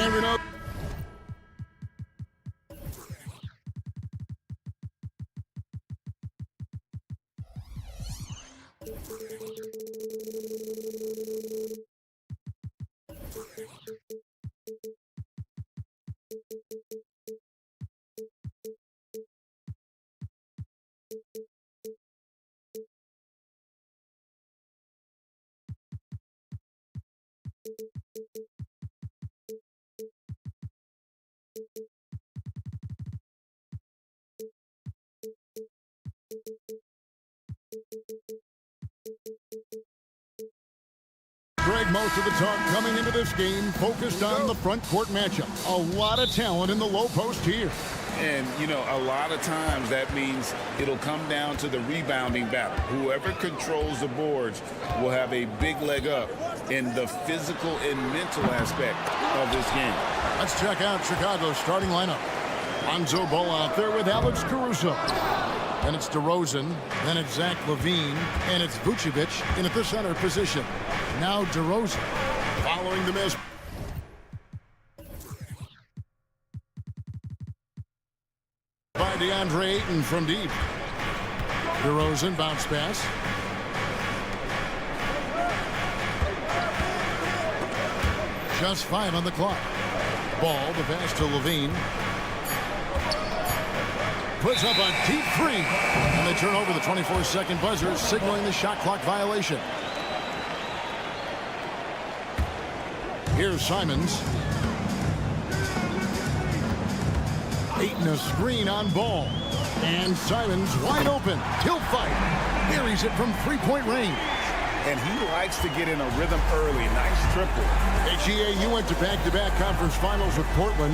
And we know. Greg, most of the talk coming into this game focused on the front court matchup. A lot of talent in the low post here. And, you know, a lot of times that means it'll come down to the rebounding battle. Whoever controls the boards will have a big leg up in the physical and mental aspect of this game. Let's check out Chicago's starting lineup. Lonzo Ball out there with Alex Caruso. Then it's DeRozan, then it's Zach LaVine, and it's Vucevic in at the center position. Now DeRozan following the miss. By DeAndre Ayton from deep. DeRozan bounce pass. Just 5 on the clock. Ball, the pass to LaVine. Puts up a deep three. And they turn over the 24-second buzzer, signaling the shot clock violation. Here's Simons. Ayton a screen on Ball. And Simons wide open. He'll fight. Buries it from three-point range. And he likes to get in a rhythm early. Nice triple. HEA, you went to back-to-back conference finals with Portland.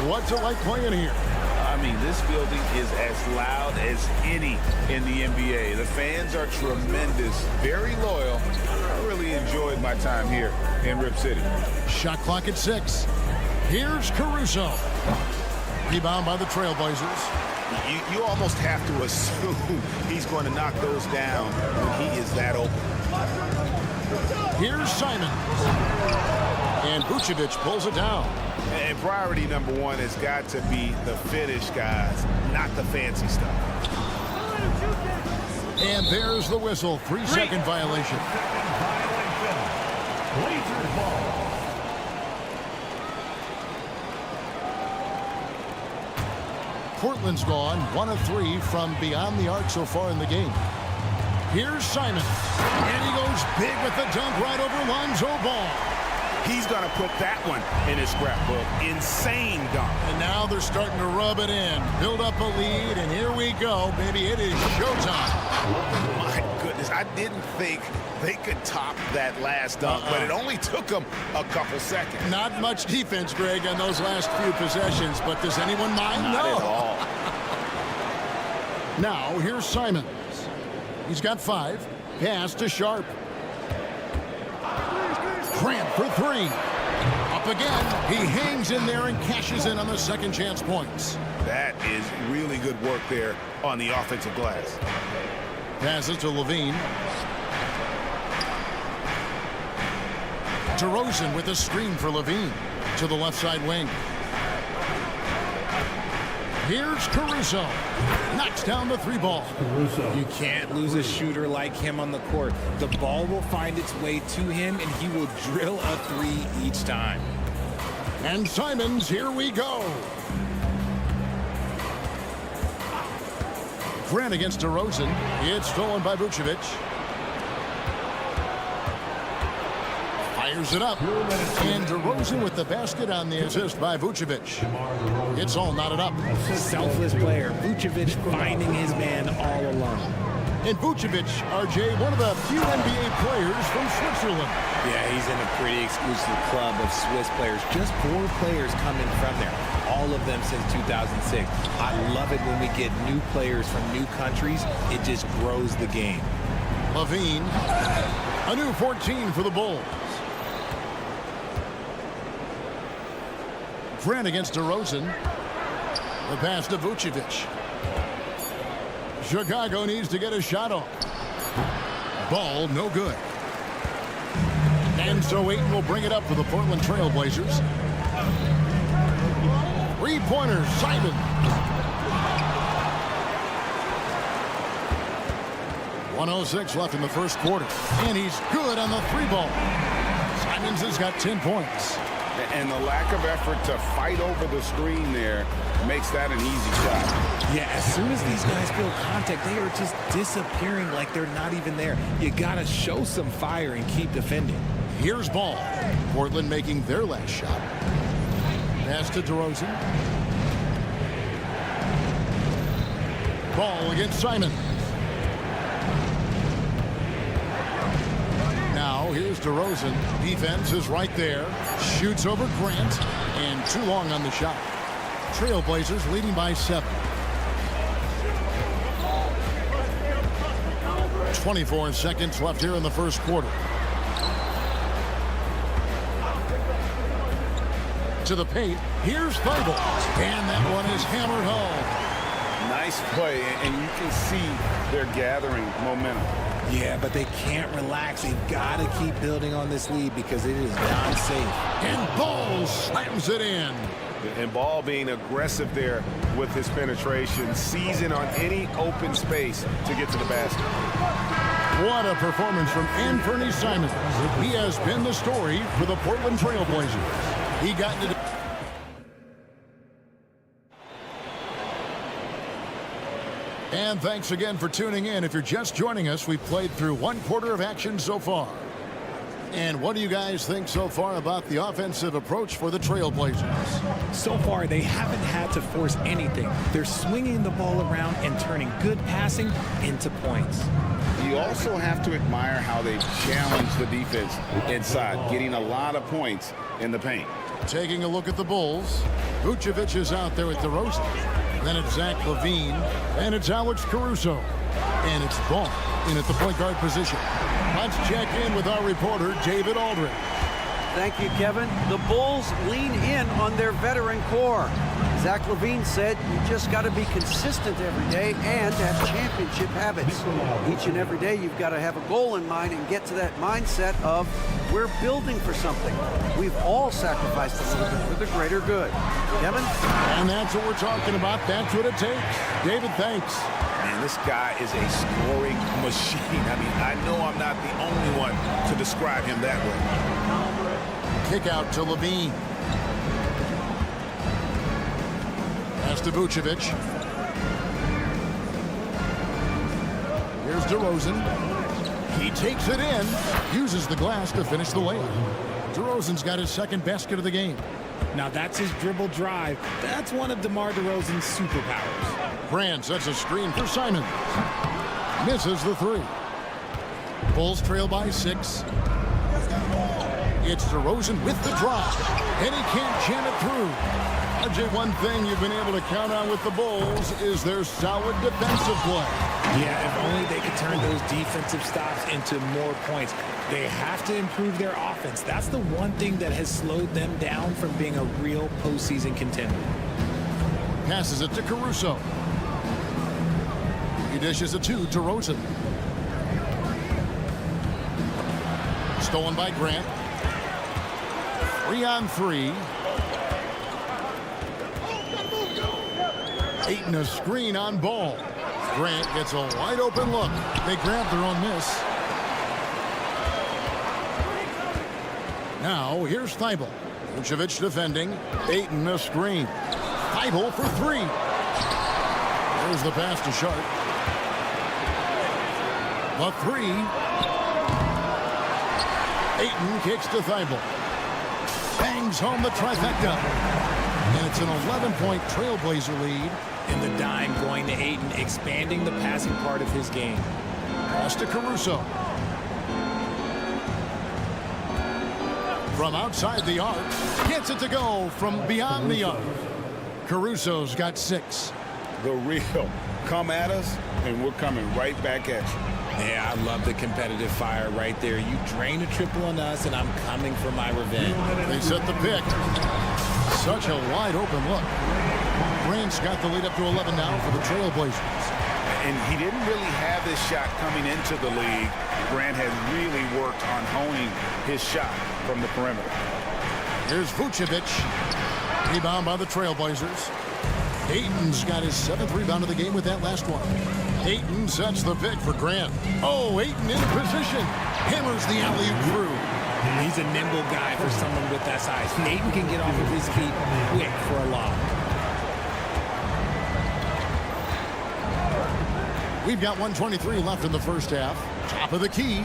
What's it like playing here? I mean, this building is as loud as any in the NBA. The fans are tremendous, very loyal. I really enjoyed my time here in Rip City. Shot clock at 6. Here's Caruso. Rebound by the Trailblazers. You almost have to assume he's going to knock those down when he is that open. Here's Simons. And Vucevic pulls it down. And priority number one has got to be the finish, guys, not the fancy stuff. And there's the whistle. 3-second violation. Blazers ball. Portland's gone 1 of 3 from beyond the arc so far in the game. Here's Simons. And he goes big with the dunk right over Lonzo Ball. He's going to put that one in his scrapbook. Insane dunk. And now they're starting to rub it in. Build up a lead, and here we go. Baby, it is showtime. My goodness, I didn't think they could top that last dunk, but it only took them a couple seconds. Not much defense, Greg, on those last few possessions, but does anyone mind? Not no. at all. Now, here's Simons. He's got 5. Pass to Sharp. Grant for 3. Up again. He hangs in there and cashes in on the second chance points. That is really good work there on the offensive glass. Passes to LaVine. DeRozan with a screen for LaVine to the left side wing. Here's Caruso. Knocks down the 3 ball. You can't lose a shooter like him on the court. The ball will find its way to him, and he will drill a 3 each time. And Simons, here we go. Grant against DeRozan. It's stolen by Vucevic. Fires it up. And DeRozan with the basket on the assist by Vucevic. It's all knotted up. Selfless player. Vucevic finding his man all alone. And Vucevic, RJ, one of the few NBA players from Switzerland. Yeah, he's in a pretty exclusive club of Swiss players. Just 4 players coming from there. All of them since 2006. I love it when we get new players from new countries. It just grows the game. LaVine, a new 14 for the Bulls. Grant against DeRozan. The pass to Vucevic. Chicago needs to get a shot off. Ball, no good. And so Ayton will bring it up for the Portland Trail Blazers. Three-pointer, Simon. 1:06 left in the first quarter. And he's good on the three ball. Simons has got 10 points. And the lack of effort to fight over the screen there makes that an easy shot. Yeah, as soon as these guys feel contact, they are just disappearing like they're not even there. You got to show some fire and keep defending. Here's ball. Portland making their last shot. Pass to DeRozan. Ball against Simon. Now here's DeRozan. Defense is right there. Shoots over Grant. And too long on the shot. Trailblazers leading by 7. 24 seconds left here in the first quarter. To the paint. Here's Thibault. And that one is hammered home. Nice play, and you can see they're gathering momentum. Yeah, but they can't relax. They've got to keep building on this lead because it is not safe. And Ball slams it in. And Ball being aggressive there with his penetration, seizing on any open space to get to the basket. What a performance from Anthony Simons. He has been the story for the Portland Trailblazers. He got into And thanks again for tuning in. If you're just joining us, we've played through one quarter of action so far. And what do you guys think so far about the offensive approach for the Trailblazers? So far, they haven't had to force anything. They're swinging the ball around and turning good passing into points. You also have to admire how they've challenged the defense inside, getting a lot of points in the paint. Taking a look at the Bulls, Vucevic is out there with DeRozan. Then it's Zach LaVine, and it's Alex Caruso. And it's Ball in at the point guard position. Let's check in with our reporter, David Aldridge. Thank you, Kevin. The Bulls lean in on their veteran core. Zach LaVine said you just got to be consistent every day and have championship habits. Each and every day you've got to have a goal in mind and get to that mindset of we're building for something. We've all sacrificed a little bit for the greater good. Kevin? And that's what we're talking about. That's what it takes. David, thanks. Man, this guy is a scoring machine. I mean, I know I'm not the only one to describe him that way. Kick out to LaVine. Pass to Vucevic. Here's DeRozan. He takes it in. Uses the glass to finish the layup. DeRozan's got his second basket of the game. Now that's his dribble drive. That's one of DeMar DeRozan's superpowers. Grant sets a screen for Simons. Misses the three. Bulls trail by 6. It's DeRozan with the drop. And he can't jam it through. RJ, one thing you've been able to count on with the Bulls is their solid defensive play. Yeah, if only they could turn those defensive stops into more points. They have to improve their offense. That's the one thing that has slowed them down from being a real postseason contender. Passes it to Caruso. He dishes it to DeRozan. Stolen by Grant. 3-on-3. Ayton a screen on Ball. Grant gets a wide open look. They grab their own miss. Now here's Thibault. Vucevic defending. Ayton a screen. Thibault for 3. There's the pass to Sharp. The 3. Ayton kicks to Thibault. Bangs home the trifecta. And it's an 11-point Trailblazer lead. And the dime going to Ayton, expanding the passing part of his game. Pass to Caruso. From outside the arc. Gets it to go from beyond the arc. Caruso's got 6. The real come at us, and we're coming right back at you. Yeah, I love the competitive fire right there. You drain a triple on us, and I'm coming for my revenge. They set the pick. Such a wide open look. Grant's got the lead up to 11 now for the Trailblazers. And he didn't really have this shot coming into the league. Grant has really worked on honing his shot from the perimeter. Here's Vucevic. Rebound by the Trailblazers. Ayton's got his 7th rebound of the game with that last one. Ayton sets the pick for Grant. Oh, Ayton in position. Hammers the alley-oop through. He's a nimble guy for someone with that size. Ayton can get off of his feet quick for a lob. We've got 1:23 left in the first half. Top of the key,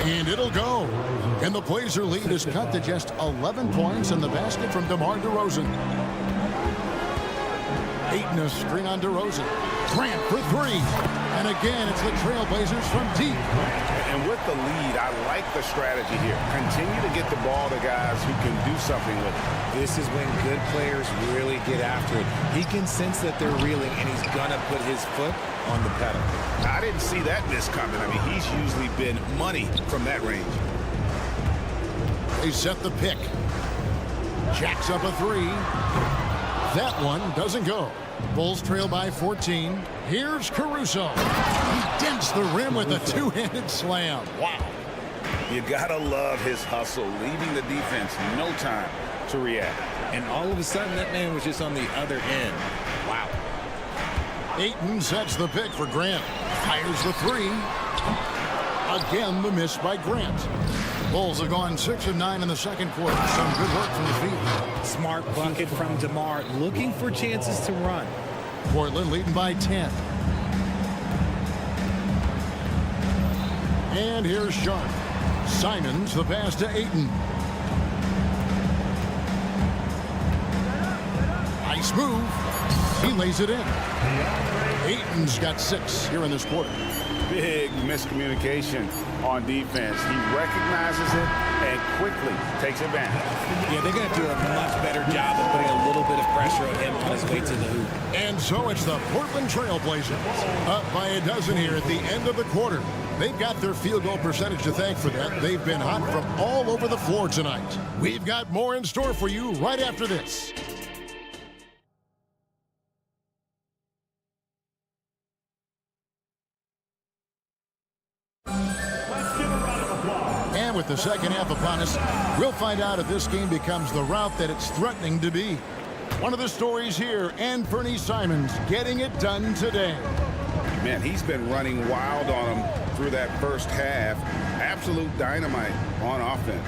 and it'll go. And the Blazer lead is cut to just 11 points in the basket from DeMar DeRozan. Ayton a screen on DeRozan. Grant for 3. And again, it's the Trailblazers from deep. And with the lead, I like the strategy here. Continue to get the ball to guys who can do something with it. This is when good players really get after it. He can sense that they're reeling, and he's going to put his foot on the pedal. I didn't see that miss coming. I mean, he's usually been money from that range. They set the pick. Jacks up a 3. That one doesn't go. Bulls trail by 14. Here's Caruso. He dents the rim with a two-handed slam. Wow. You gotta love his hustle, leaving the defense no time to react. And all of a sudden, that man was just on the other end. Wow. Ayton sets the pick for Grant. Fires the 3. Again, the miss by Grant. Bulls have gone 6 of 9 in the second quarter. Some good work from the field. Smart bucket from DeMar, looking for chances to run. Portland leading by 10. And here's Sharp. Simons the pass to Ayton. Nice move. He lays it in. Ayton's got 6 here in this quarter. Big miscommunication on defense. He recognizes it and quickly takes advantage. Yeah, they're going to do a much better job of putting a little bit of pressure on him on his way to the hoop. And so it's the Portland Trailblazers up by a dozen here at the end of the quarter. They've got their field goal percentage to thank for that. They've been hot from all over the floor tonight. We've got more in store for you right after this. And with the second half upon us, we'll find out if this game becomes the route that it's threatening to be. One of the stories here, Anthony Simons getting it done today. Man, he's been running wild on him through that first half. Absolute dynamite on offense.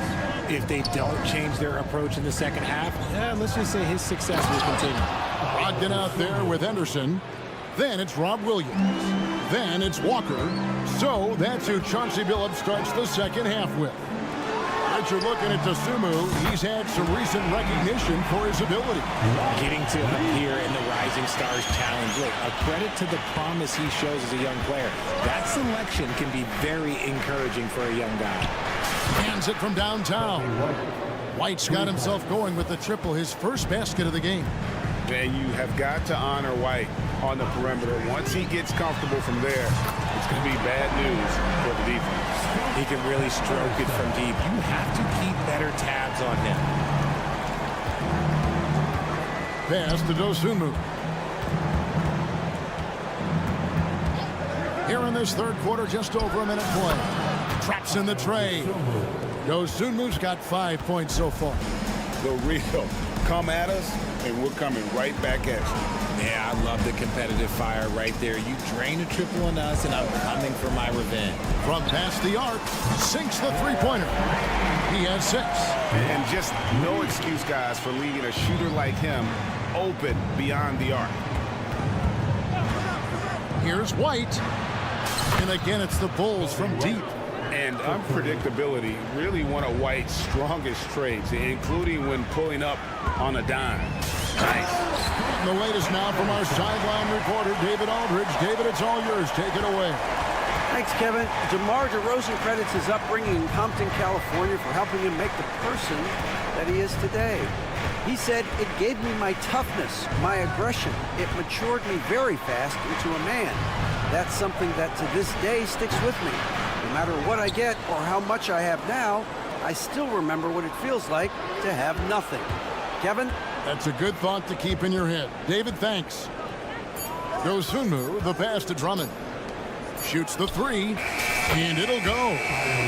If they don't change their approach in the second half, let's just say his success will continue. Brogdon out there with Henderson. Then it's Rob Williams. Then it's Walker. So that's who Chauncey Billups starts the second half with. As you're looking at Dosunmu, he's had some recent recognition for his ability. Getting to appear in the Rising Stars Challenge. Look, a credit to the promise he shows as a young player. That selection can be very encouraging for a young guy. Hands it from downtown. White's got himself going with the triple, his first basket of the game. And you have got to honor White on the perimeter. Once he gets comfortable from there, it's going to be bad news for the defense. He can really stroke it from deep. You have to keep better tabs on him. Pass to Dosunmu. Here in this third quarter, just over a minute play. Traps in the tray. Dosunmu's got 5 points so far. The real come at us, and we're coming right back at you. Yeah, I love the competitive fire right there. You drain a triple on us, and I'm coming for my revenge. From past the arc, sinks the three-pointer. He has 6. And just no excuse, guys, for leaving a shooter like him open beyond the arc. Here's White. And again, it's the Bulls from deep. And unpredictability, really one of White's strongest traits, including when pulling up on a dime. Nice. And the latest now from our sideline reporter, David Aldridge. David, it's all yours. Take it away. Thanks, Kevin. DeMar DeRozan credits his upbringing in Compton, California for helping him make the person that he is today. He said, "It gave me my toughness, my aggression. It matured me very fast into a man. That's something that to this day sticks with me. No matter what I get or how much I have now, I still remember what it feels like to have nothing." Kevin? That's a good thought to keep in your head. David, thanks. Dosunmu, the pass to Drummond. Shoots the 3. And it'll go.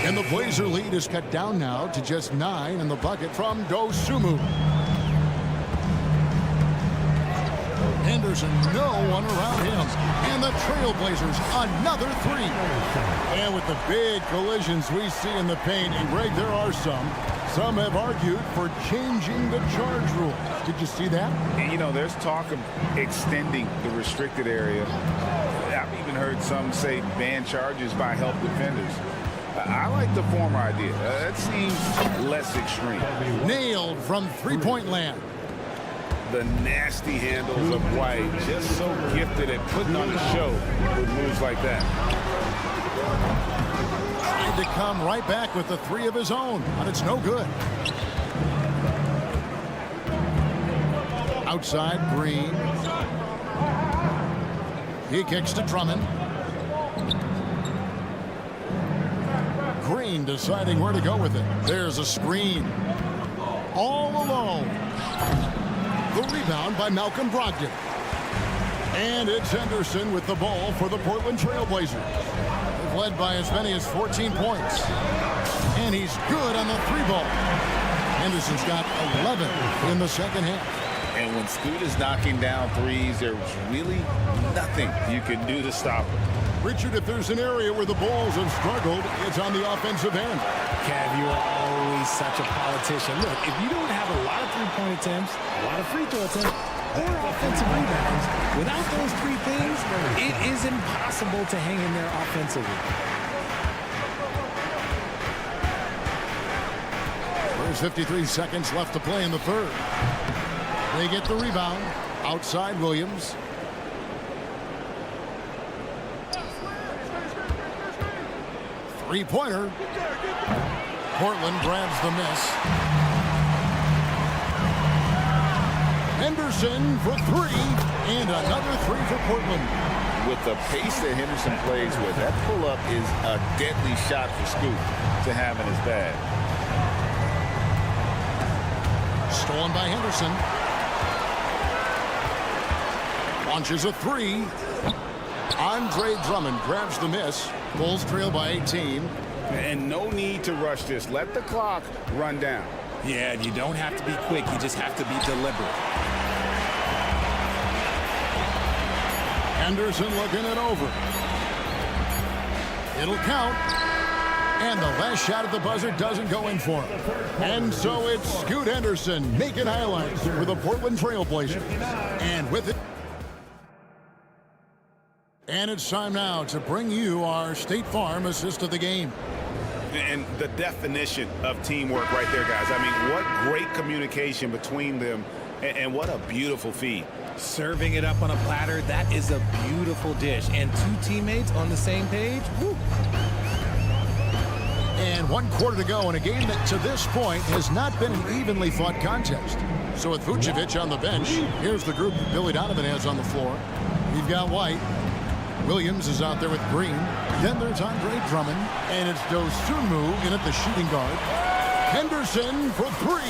And the Blazer lead is cut down now to just 9 in the bucket from Dosunmu. Henderson, no one around him. And the Trailblazers, another 3. And with the big collisions we see in the paint, and Greg, there are some. Some have argued for changing the charge rule. Did you see that? And, you know, there's talk of extending the restricted area. I've even heard some say ban charges by help defenders. I like the former idea. That seems less extreme. Nailed from three-point land. The nasty handles of White, just so gifted at putting on a show with moves like that. Tried to come right back with the 3 of his own, but it's no good. Outside, Green. He kicks to Drummond. Green deciding where to go with it. There's a screen. All alone. The rebound by Malcolm Brogdon. And it's Henderson with the ball for the Portland Trailblazers. They've led by as many as 14 points. And he's good on the 3-ball. Henderson's got 11 in the second half. And when Scoot is knocking down threes, there's really nothing you can do to stop him. Richard, if there's an area where the Bulls have struggled, it's on the offensive end. Cav, you are always such a politician. Look, if you don't have a lot of three-point attempts, a lot of free throw attempts, or offensive rebounds, without those 3 things, it is impossible to hang in there offensively. There's 53 seconds left to play in the third. They get the rebound. Outside, Williams. Three-pointer. Portland grabs the miss. Henderson for 3. And another 3 for Portland. With the pace that Henderson plays with, that pull-up is a deadly shot for Scoot to have in his bag. Stolen by Henderson. Launches a 3. Andre Drummond grabs the miss. Bulls trail by 18. And no need to rush this. Let the clock run down. Yeah, you don't have to be quick. You just have to be deliberate. Henderson looking it over. It'll count. And the last shot at the buzzer doesn't go in for him. And so it's Scoot Henderson making highlights for the Portland Trailblazers. And with it. And it's time now to bring you our State Farm assist of the game. And the definition of teamwork right there, guys. I mean, what great communication between them, and what a beautiful feed. Serving it up on a platter, that is a beautiful dish. And 2 teammates on the same page, woo. And 1 quarter to go in a game that to this point has not been an evenly fought contest. So with Vucevic on the bench, here's the group Billy Donovan has on the floor. We've got White. Williams is out there with Green. Then there's Andre Drummond. And it's Dosunmu in at the shooting guard. Henderson for 3.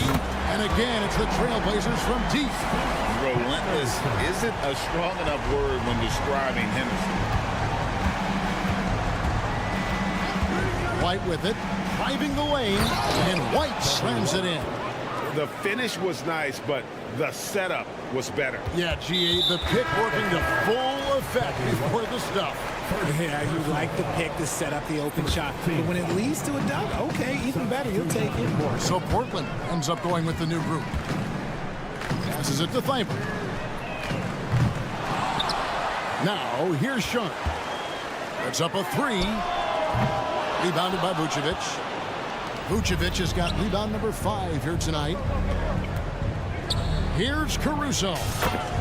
And again, it's the Trailblazers from deep. Relentless isn't a strong enough word when describing Henderson. White with it. Driving the lane. And White slams it in. The finish was nice, but the setup was better. Yeah, G8, the pick working to full effect before the stuff. Yeah, you like the pick to set up the open shot. But when it leads to a dunk, okay, even better, you'll take it. So Portland ends up going with the new group. Passes it to Thybulle. Now, here's Sean. It's up a 3. Rebounded by Vucevic. Vucevic has got rebound number 5 here tonight. Here's Caruso.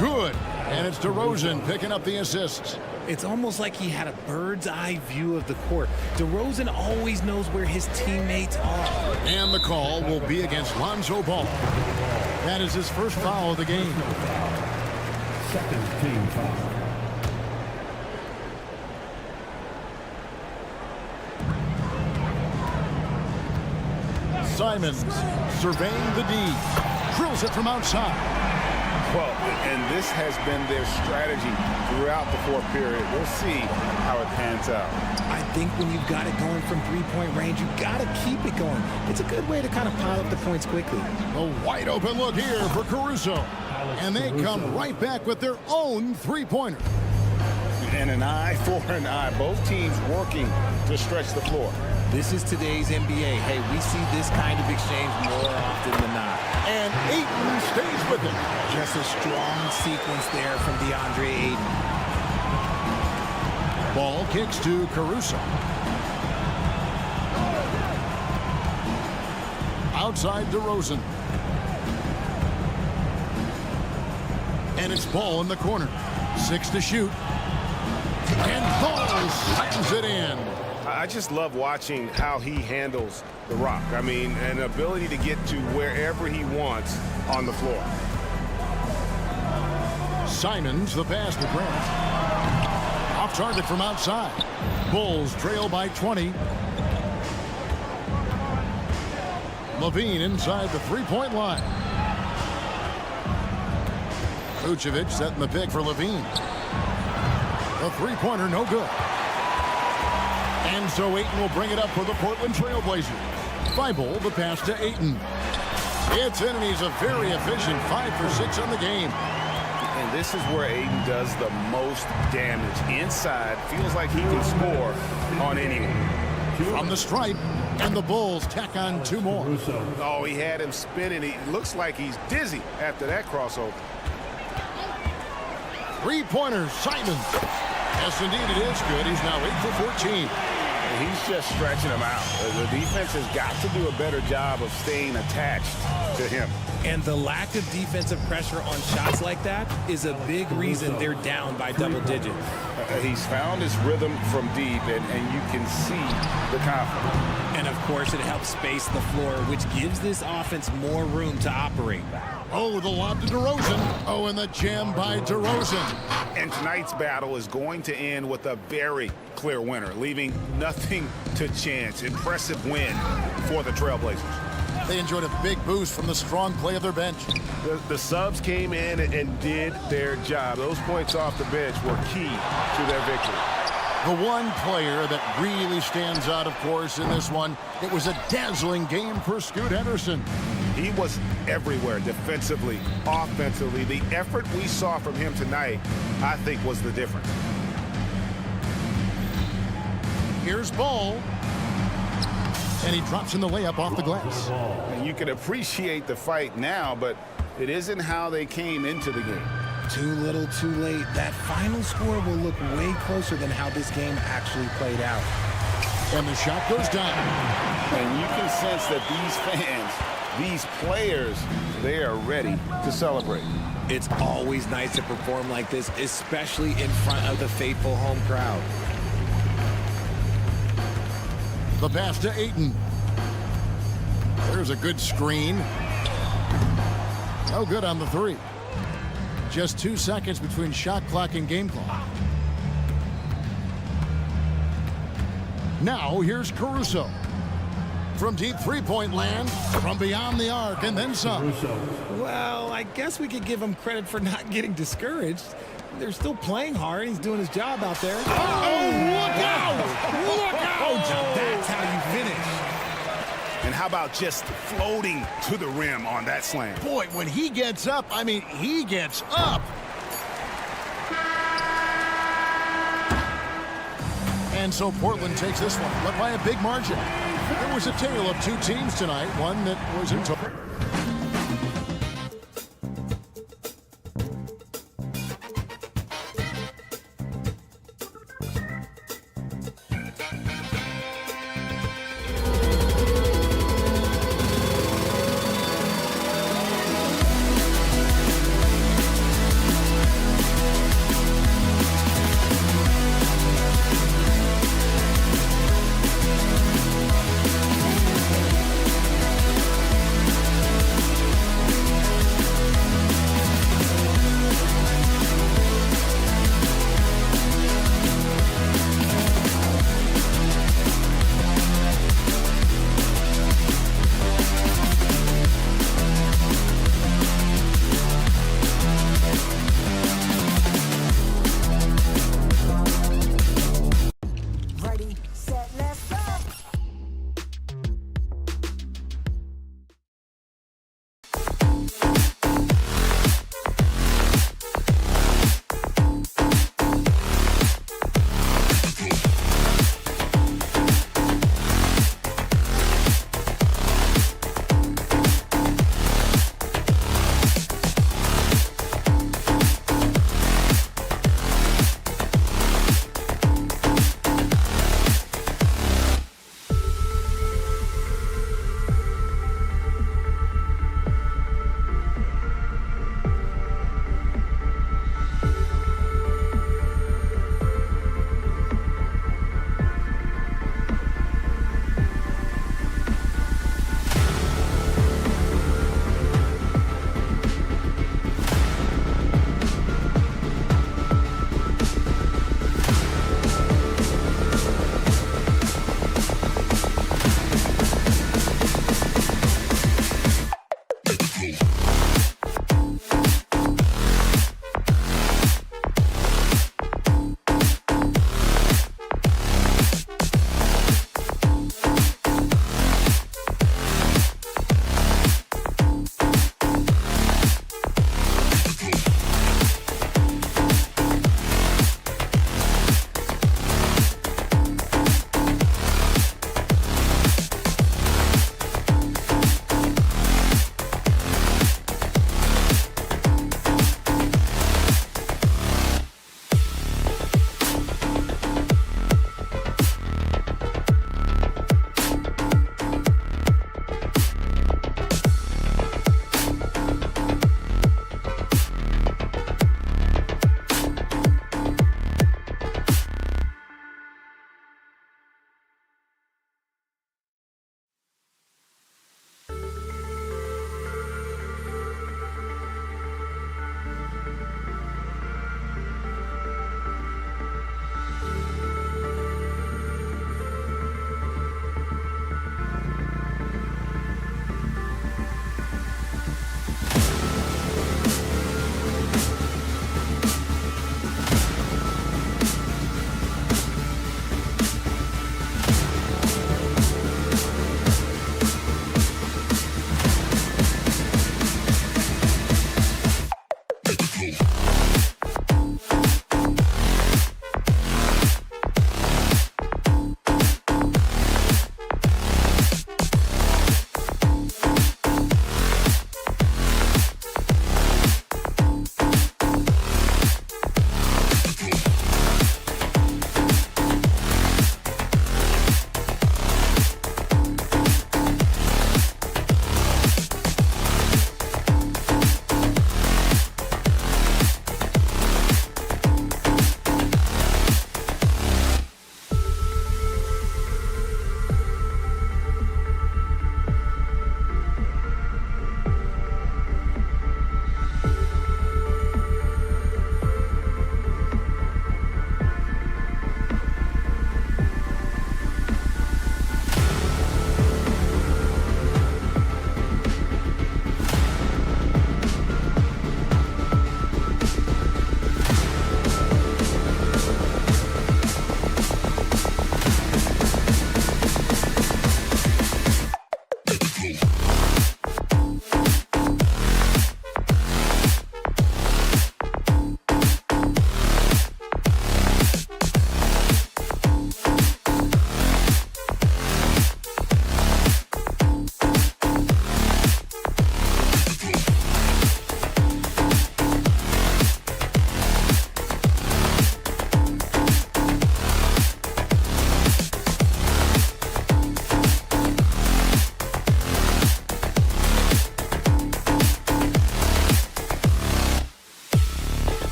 Good. And it's DeRozan picking up the assists. It's almost like he had a bird's eye view of the court. DeRozan always knows where his teammates are. And the call will be against Lonzo Ball. That is his first foul of the game. Second team foul. Simons surveying the D. Drills it from outside. Well, and this has been their strategy throughout the fourth period. We'll see how it pans out. I think when you've got it going from three-point range, you've got to keep it going. It's a good way to kind of pile up the points quickly. A wide open look here for Caruso. And they come right back with their own three-pointer. And an eye for an eye. Both teams working to stretch the floor. This is today's NBA. Hey, we see this kind of exchange more often than not. And Ayton stays with it. Just a strong sequence there from DeAndre Ayton. Ball kicks to Caruso. Outside DeRozan. And it's Ball in the corner. 6 to shoot. And Ball slams it in. I just love watching how he handles the rock. I mean, an ability to get to wherever he wants on the floor. Simons the pass to Grant. Off target from outside. Bulls trail by 20. Levine inside the three-point line. Vucevic setting the pick for Levine. The three-pointer no good. And so Ayton will bring it up for the Portland Trailblazers. Thibault the pass to Ayton. It's in, and he's a very efficient 5 for 6 on the game. And this is where Ayton does the most damage. Inside, feels like he can score on anyone. From the stripe, and the Bulls tack on 2 more. Oh, he had him spinning. He looks like he's dizzy after that crossover. Three-pointer, Simons. Yes, indeed, it is good. He's now 8 for 14. And he's just stretching them out. The defense has got to do a better job of staying attached to him. And the lack of defensive pressure on shots like that is a big reason they're down by double digits. He's found his rhythm from deep, and you can see the confidence. And, of course, it helps space the floor, which gives this offense more room to operate. Oh, the lob to DeRozan. Oh, and the jam by DeRozan. And tonight's battle is going to end with a very clear winner, leaving nothing to chance. Impressive win for the Trailblazers. They enjoyed a big boost from the strong play of their bench. The subs came in and did their job. Those points off the bench were key to their victory. The one player that really stands out, of course, in this one, it was a dazzling game for Scoot Henderson. He was everywhere defensively, offensively. The effort we saw from him tonight, I think, was the difference. Here's Ball. And he drops in the layup off the glass. And you can appreciate the fight now, but it isn't how they came into the game. Too little, too late. That final score will look way closer than how this game actually played out. And the shot goes down. And you can sense that these fans, these players, they are ready to celebrate. It's always nice to perform like this, especially in front of the faithful home crowd. The pass to Ayton. There's a good screen. No good on the three. Just 2 seconds between shot clock and game clock. Now here's Caruso. From deep three-point land, from beyond the arc, and then some. Well, I guess we could give him credit for not getting discouraged. They're still playing hard. He's doing his job out there. Oh, look out! Look out! That's how you finish. And how about just floating to the rim on that slam? Boy, when he gets up, I mean, he gets up. And so Portland takes this one, but by a big margin. There was a tale of 2 teams tonight, one that was in total.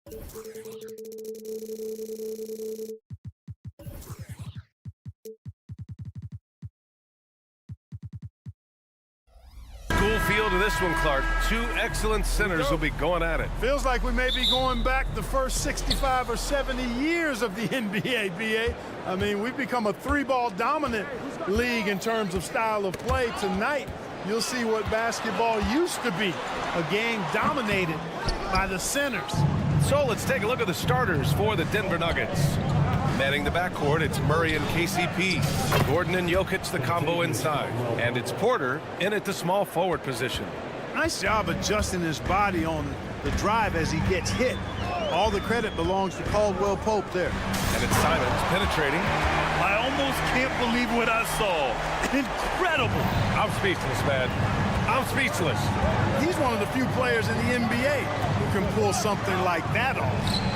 Cool feel to this one, Clark. Two excellent centers will be going at it. Feels like we may be going back the first 65 or 70 years of the NBA, BA. I mean, we've become a three-ball dominant league in terms of style of play. Tonight, you'll see what basketball used to be, a game dominated by the centers. So let's take a look at the starters for the Denver Nuggets. Manning the backcourt, it's Murray and KCP. Gordon and Jokic, the combo inside. And it's Porter in at the small forward position. Nice job adjusting his body on the drive as he gets hit. All the credit belongs to Caldwell Pope there. And it's Simons penetrating. I almost can't believe what I saw. Incredible. I'm speechless, man. I'm speechless. He's one of the few players in the NBA who can pull something like that off.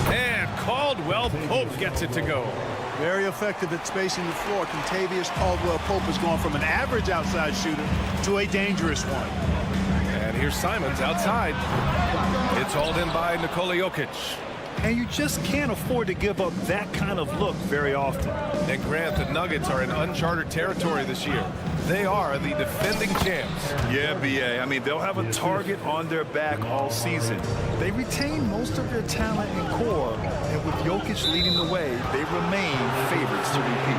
And Caldwell Pope gets it to go. Very effective at spacing the floor. Contavious Caldwell Pope has gone from an average outside shooter to a dangerous one. And here's Simons outside. It's hauled in by Nikola Jokic. And you just can't afford to give up that kind of look very often. And Grant, the Nuggets are in uncharted territory this year. They are the defending champs. Yeah, BA. I mean, they'll have a target on their back all season. They retain most of their talent and core, and with Jokic leading the way, they remain favorites to repeat.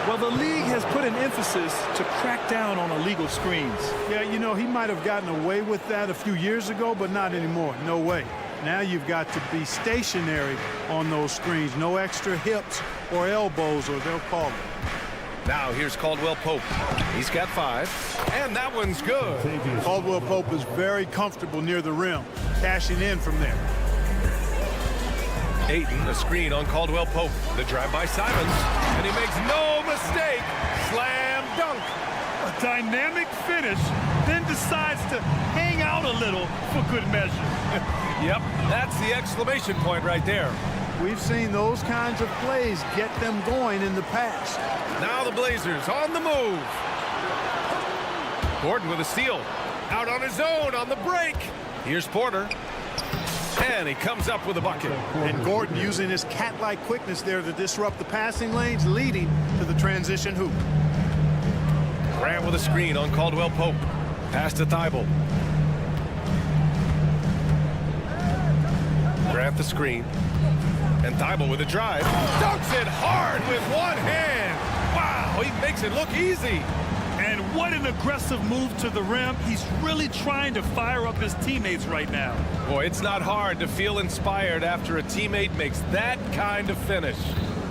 Well, the league has put an emphasis to crack down on illegal screens. Yeah, you know, he might have gotten away with that a few years ago, but not anymore. No way. Now you've got to be stationary on those screens. No extra hips or elbows, or they'll call it. Now here's Caldwell Pope. He's got 5, and that one's good. Caldwell Pope is very comfortable near the rim, cashing in from there. Ayton, a screen on Caldwell Pope. The drive by Simons, and he makes no mistake. Slam dunk. A dynamic finish, then decides to hang out a little for good measure. Yep, that's the exclamation point right there. We've seen those kinds of plays get them going in the past. Now the Blazers on the move. Gordon with a steal. Out on his own on the break. Here's Porter. And he comes up with a bucket. And Gordon using his cat-like quickness there to disrupt the passing lanes, leading to the transition hoop. Grant with a screen on Caldwell Pope. Pass to Thibault. Grant the screen. And Thibault with a drive. Dunks it hard with one hand. Wow, he makes it look easy. And what an aggressive move to the rim. He's really trying to fire up his teammates right now. Boy, it's not hard to feel inspired after a teammate makes that kind of finish.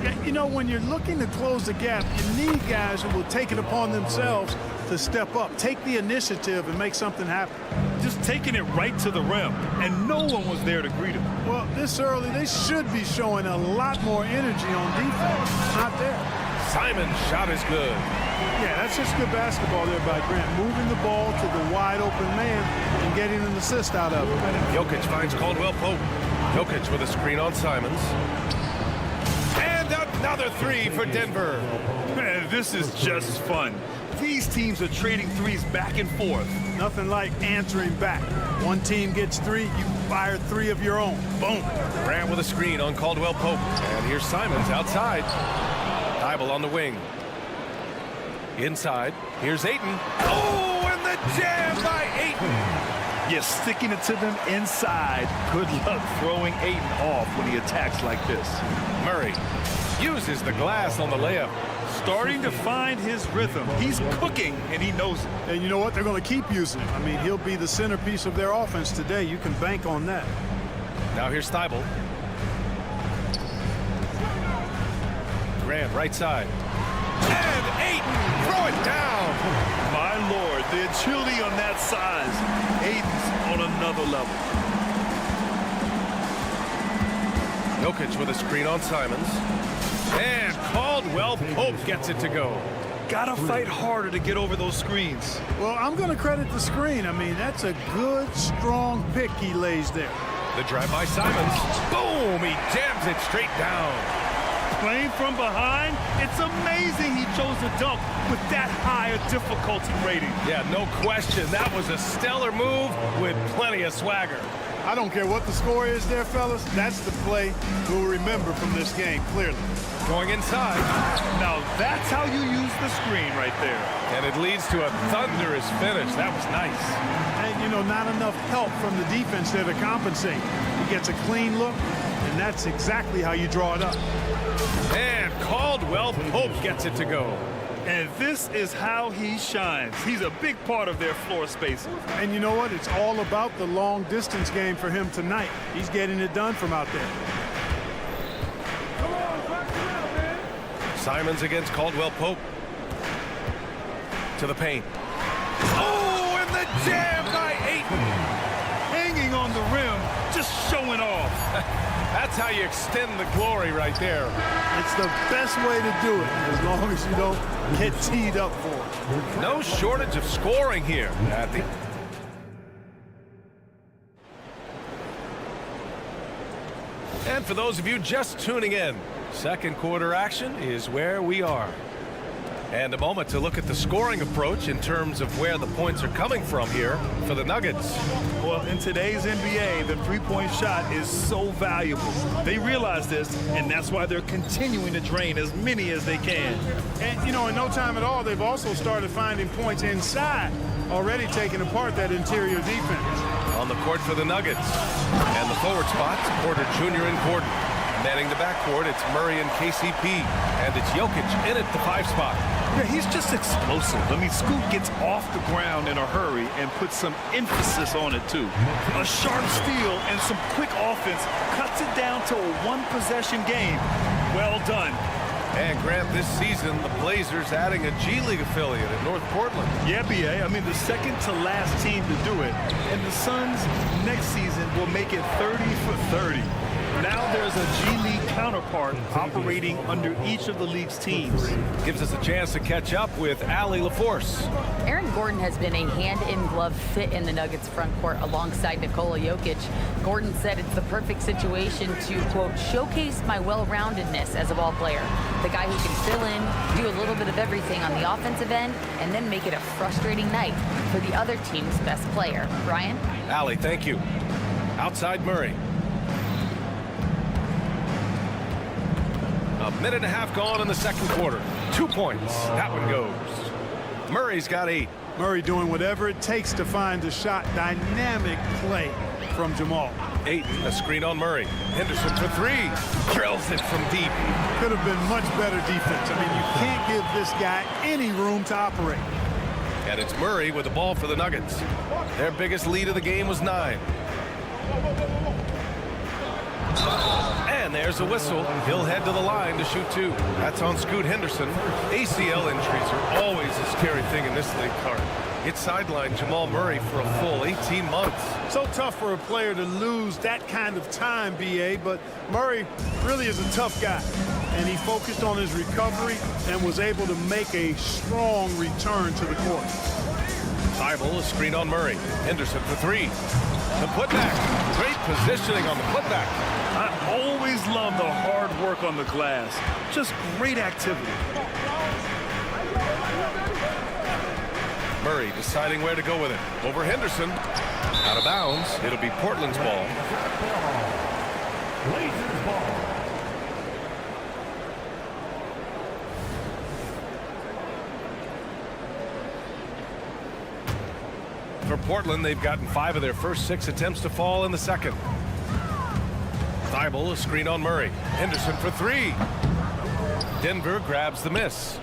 Yeah, you know, when you're looking to close the gap, you need guys who will take it upon themselves to step up, take the initiative, and make something happen. Just taking it right to the rim, and no one was there to greet him. Well, this early, they should be showing a lot more energy on defense. Not there. Simon's shot is good. Yeah, that's just good basketball there by Grant. Moving the ball to the wide open man and getting an assist out of it. Jokic finds Caldwell Pope. Jokic with a screen on Simons. And another 3 for Denver. Man, this is just fun. These teams are trading threes back and forth. Nothing like answering back. One team gets 3, you fire 3 of your own. Boom. Grant with a screen on Caldwell Pope. And here's Simons outside. Thibault on the wing. Inside, here's Ayton. Oh, and the jam by Ayton. You're sticking it to them inside. Good luck throwing Ayton off when he attacks like this. Murray uses the glass on the layup. Starting to find his rhythm. He's cooking, and he knows it. And you know what? They're going to keep using him. I mean, he'll be the centerpiece of their offense today. You can bank on that. Now here's Thibault. Grant, right side. And Ayton, throw it down. My Lord, the agility on that size. Ayton's on another level. Jokic with a screen on Simons. And Caldwell Pope gets it to go. Gotta fight harder to get over those screens. Well, I'm going to credit the screen. I mean, that's a good, strong pick he lays there. The drive by Simons. Boom! He jams it straight down. Playing from behind, it's amazing he chose to dunk with that high a difficulty rating. Yeah, no question. That was a stellar move with plenty of swagger. I don't care what the score is there, fellas. That's the play we'll remember from this game, clearly. Going inside. Now that's how you use the screen right there. And it leads to a thunderous finish. That was nice. And, you know, not enough help from the defense there to compensate. He gets a clean look, and that's exactly how you draw it up. And Caldwell Pope gets it to go. And this is how he shines. He's a big part of their floor spacing. And you know what? It's all about the long distance game for him tonight. He's getting it done from out there. Simons against Caldwell Pope. To the paint. Oh, and the jam by Ayton. Hanging on the rim, just showing off. That's how you extend the glory right there. It's the best way to do it, as long as you don't get teed up for it. No shortage of scoring here. And for those of you just tuning in, second quarter action is where we are. And a moment to look at the scoring approach in terms of where the points are coming from here for the Nuggets. Well, in today's NBA, the three-point shot is so valuable. They realize this, and that's why they're continuing to drain as many as they can. And, you know, in no time at all, they've also started finding points inside, already taking apart that interior defense. On the court for the Nuggets. And the forward spots, Porter Jr. and Gordon. Manning the backcourt, it's Murray and KCP. And it's Jokic in at the 5 spot. Yeah, he's just explosive. I mean, Scoot gets off the ground in a hurry and puts some emphasis on it, too. A sharp steal and some quick offense cuts it down to a one-possession game. Well done. And Grant, this season, the Blazers adding a G League affiliate at North Portland. Yeah, BA. I mean, the second to last team to do it. And the Suns next season will make it 30 for 30. Now there's a G League counterpart operating under each of the league's teams. Gives us a chance to catch up with Allie LaForce. Aaron Gordon has been a hand-in-glove fit in the Nuggets front court alongside Nikola Jokic. Gordon said it's the perfect situation to, quote, showcase my well-roundedness as a ball player. The guy who can fill in, do a little bit of everything on the offensive end, and then make it a frustrating night for the other team's best player. Ryan? Allie, thank you. Outside Murray. A minute and a half gone in the second quarter. 2 points. That one goes. Murray's got 8. Murray doing whatever it takes to find the shot. Dynamic play from Jamal. 8, a screen on Murray. Henderson for 3. Drills it from deep. Could have been much better defense. I mean, you can't give this guy any room to operate. And it's Murray with the ball for the Nuggets. Their biggest lead of the game was 9. And there's a whistle. He'll head to the line to shoot 2. That's on Scoot Henderson. ACL injuries are always a scary thing in this league, Card. It sidelined Jamal Murray for a full 18 months. So tough for a player to lose that kind of time, BA, but Murray really is a tough guy. And he focused on his recovery and was able to make a strong return to the court. Thibault, a screen on Murray. Henderson for 3. The putback. Great positioning on the putback. I always love the hard work on the glass. Just great activity. Murray deciding where to go with it. Over Henderson. Out of bounds. It'll be Portland's ball. Blazers ball. For Portland, they've gotten 5 of their first 6 attempts to fall in the second. Thibault, a screen on Murray. Henderson for 3. Denver grabs the miss.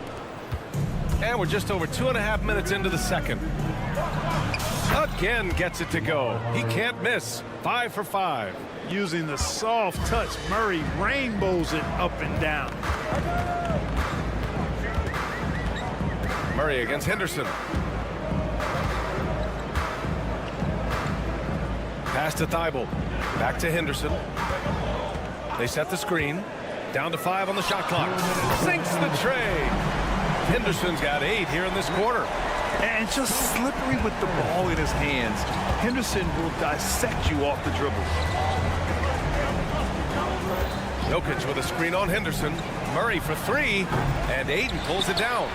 And we're just over 2.5 minutes into the second. Again gets it to go. He can't miss. 5 for 5. Using the soft touch, Murray rainbows it up and down. Murray against Henderson. Pass to Thibault. Back to Henderson. They set the screen. Down to 5 on the shot clock. Sinks the tray. Henderson's got 8 here in this quarter. And just slippery with the ball in his hands. Henderson will dissect you off the dribble. Jokic with a screen on Henderson. Murray for 3. And Ayton pulls it down.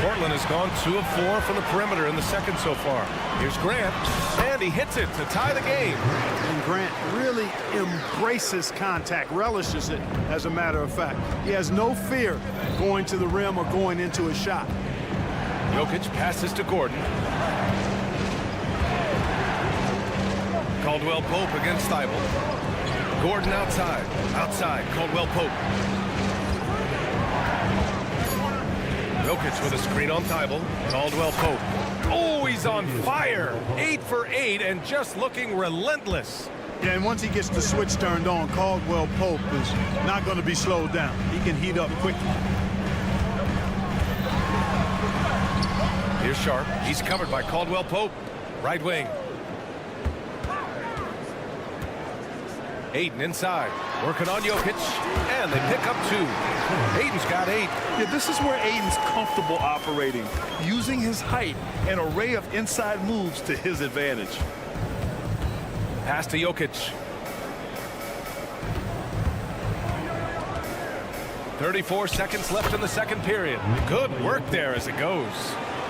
Portland has gone 2 of 4 from the perimeter in the second so far. Here's Grant, and he hits it to tie the game. And Grant really embraces contact, relishes it, as a matter of fact. He has no fear going to the rim or going into a shot. Jokic passes to Gordon. Caldwell Pope against Thibault. Gordon outside. Outside, Caldwell Pope. Jokic with a screen on Thibault. Caldwell Pope. Oh, he's on fire. 8 for 8 and just looking relentless. Yeah, and once he gets the switch turned on, Caldwell Pope is not going to be slowed down. He can heat up quickly. Here's Sharp. He's covered by Caldwell Pope. Right wing. Ayton inside. Working on Jokic. And they pick up 2. Ayton's got 8. Yeah, this is where Ayton's comfortable operating, using his height and array of inside moves to his advantage. Pass to Jokic. 34 seconds left in the second period. Good work there as it goes.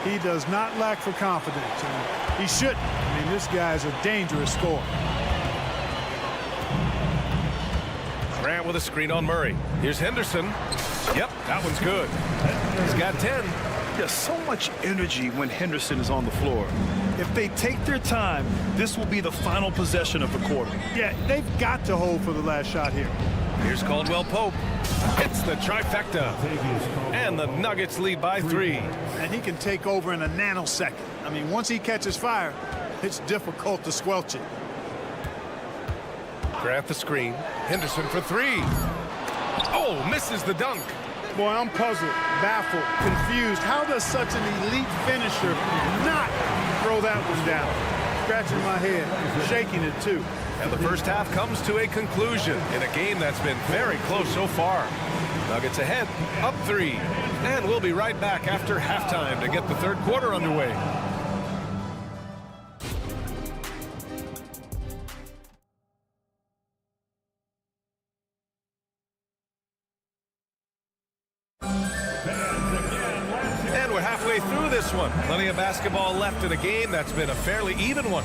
He does not lack for confidence. And he shouldn't. I mean, this guy's a dangerous scorer. Grant with a screen on Murray. Here's Henderson. Yep, that one's good. He's got 10. There's so much energy when Henderson is on the floor. If they take their time, this will be the final possession of the quarter. Yeah, they've got to hold for the last shot here. Here's Caldwell Pope. Hits the trifecta. And the Nuggets lead by 3. And he can take over in a nanosecond. I mean, once he catches fire, it's difficult to squelch it. Grant the screen. Henderson for 3. Oh, misses the dunk. Boy, I'm puzzled, baffled, confused. How does such an elite finisher not throw that one down? Scratching my head, shaking it too. And the first half comes to a conclusion in a game that's been very close so far. Nuggets ahead, up 3. And we'll be right back after halftime to get the third quarter underway. One. Plenty of basketball left in a game that's been a fairly even one.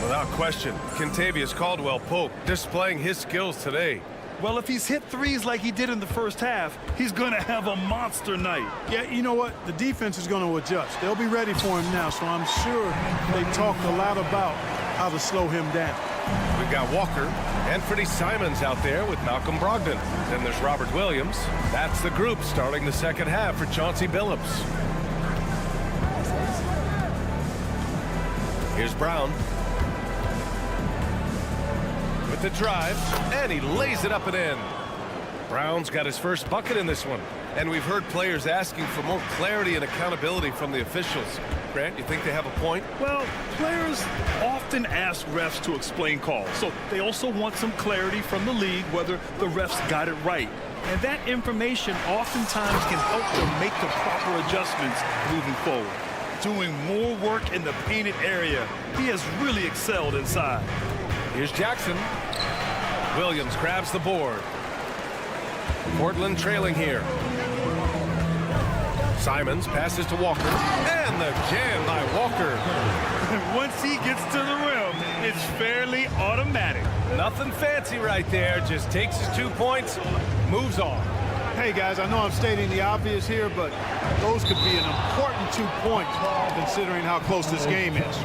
Without question, Kentavious Caldwell-Pope displaying his skills today. Well, if he's hit threes like he did in the first half, he's going to have a monster night. Yeah, you know what? The defense is going to adjust. They'll be ready for him now, so I'm sure they talked a lot about how to slow him down. We've got Walker and Freddie Simons out there with Malcolm Brogdon. Then there's Robert Williams. That's the group starting the second half for Chauncey Billups. Here's Brown with the drive, and he lays it up and in. Brown's got his first bucket in this one, and we've heard players asking for more clarity and accountability from the officials. Grant, you think they have a point? Well, players often ask refs to explain calls, so they also want some clarity from the league whether the refs got it right. And that information oftentimes can help them make the proper adjustments moving forward. Doing more work in the painted area. He has really excelled inside. Here's Jackson. Williams grabs the board. Portland trailing here. Simons passes to Walker. And the jam by Walker. Once he gets to the rim, it's fairly automatic. Nothing fancy right there. Just takes his 2 points, moves on. Hey, guys, I know I'm stating the obvious here, but those could be an important 2 points considering how close this game is.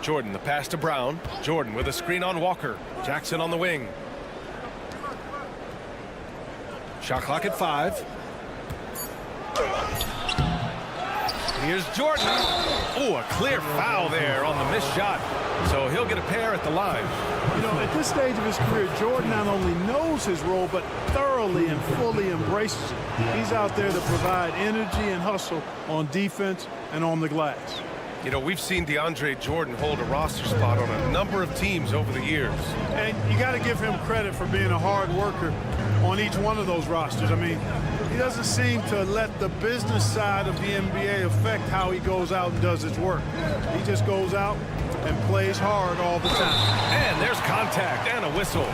Jordan, the pass to Brown. Jordan with a screen on Walker. Jackson on the wing. Shot clock at 5. Here's Jordan. Oh, a clear foul there on the missed shot. So he'll get a pair at the line. You know, at this stage of his career, Jordan not only knows his role, but thoroughly and fully embraces it. He's out there to provide energy and hustle on defense and on the glass. You know, we've seen DeAndre Jordan hold a roster spot on a number of teams over the years. And you got to give him credit for being a hard worker on each one of those rosters. I mean, he doesn't seem to let the business side of the NBA affect how he goes out and does his work. He just goes out, and plays hard all the time. And there's contact and a whistle.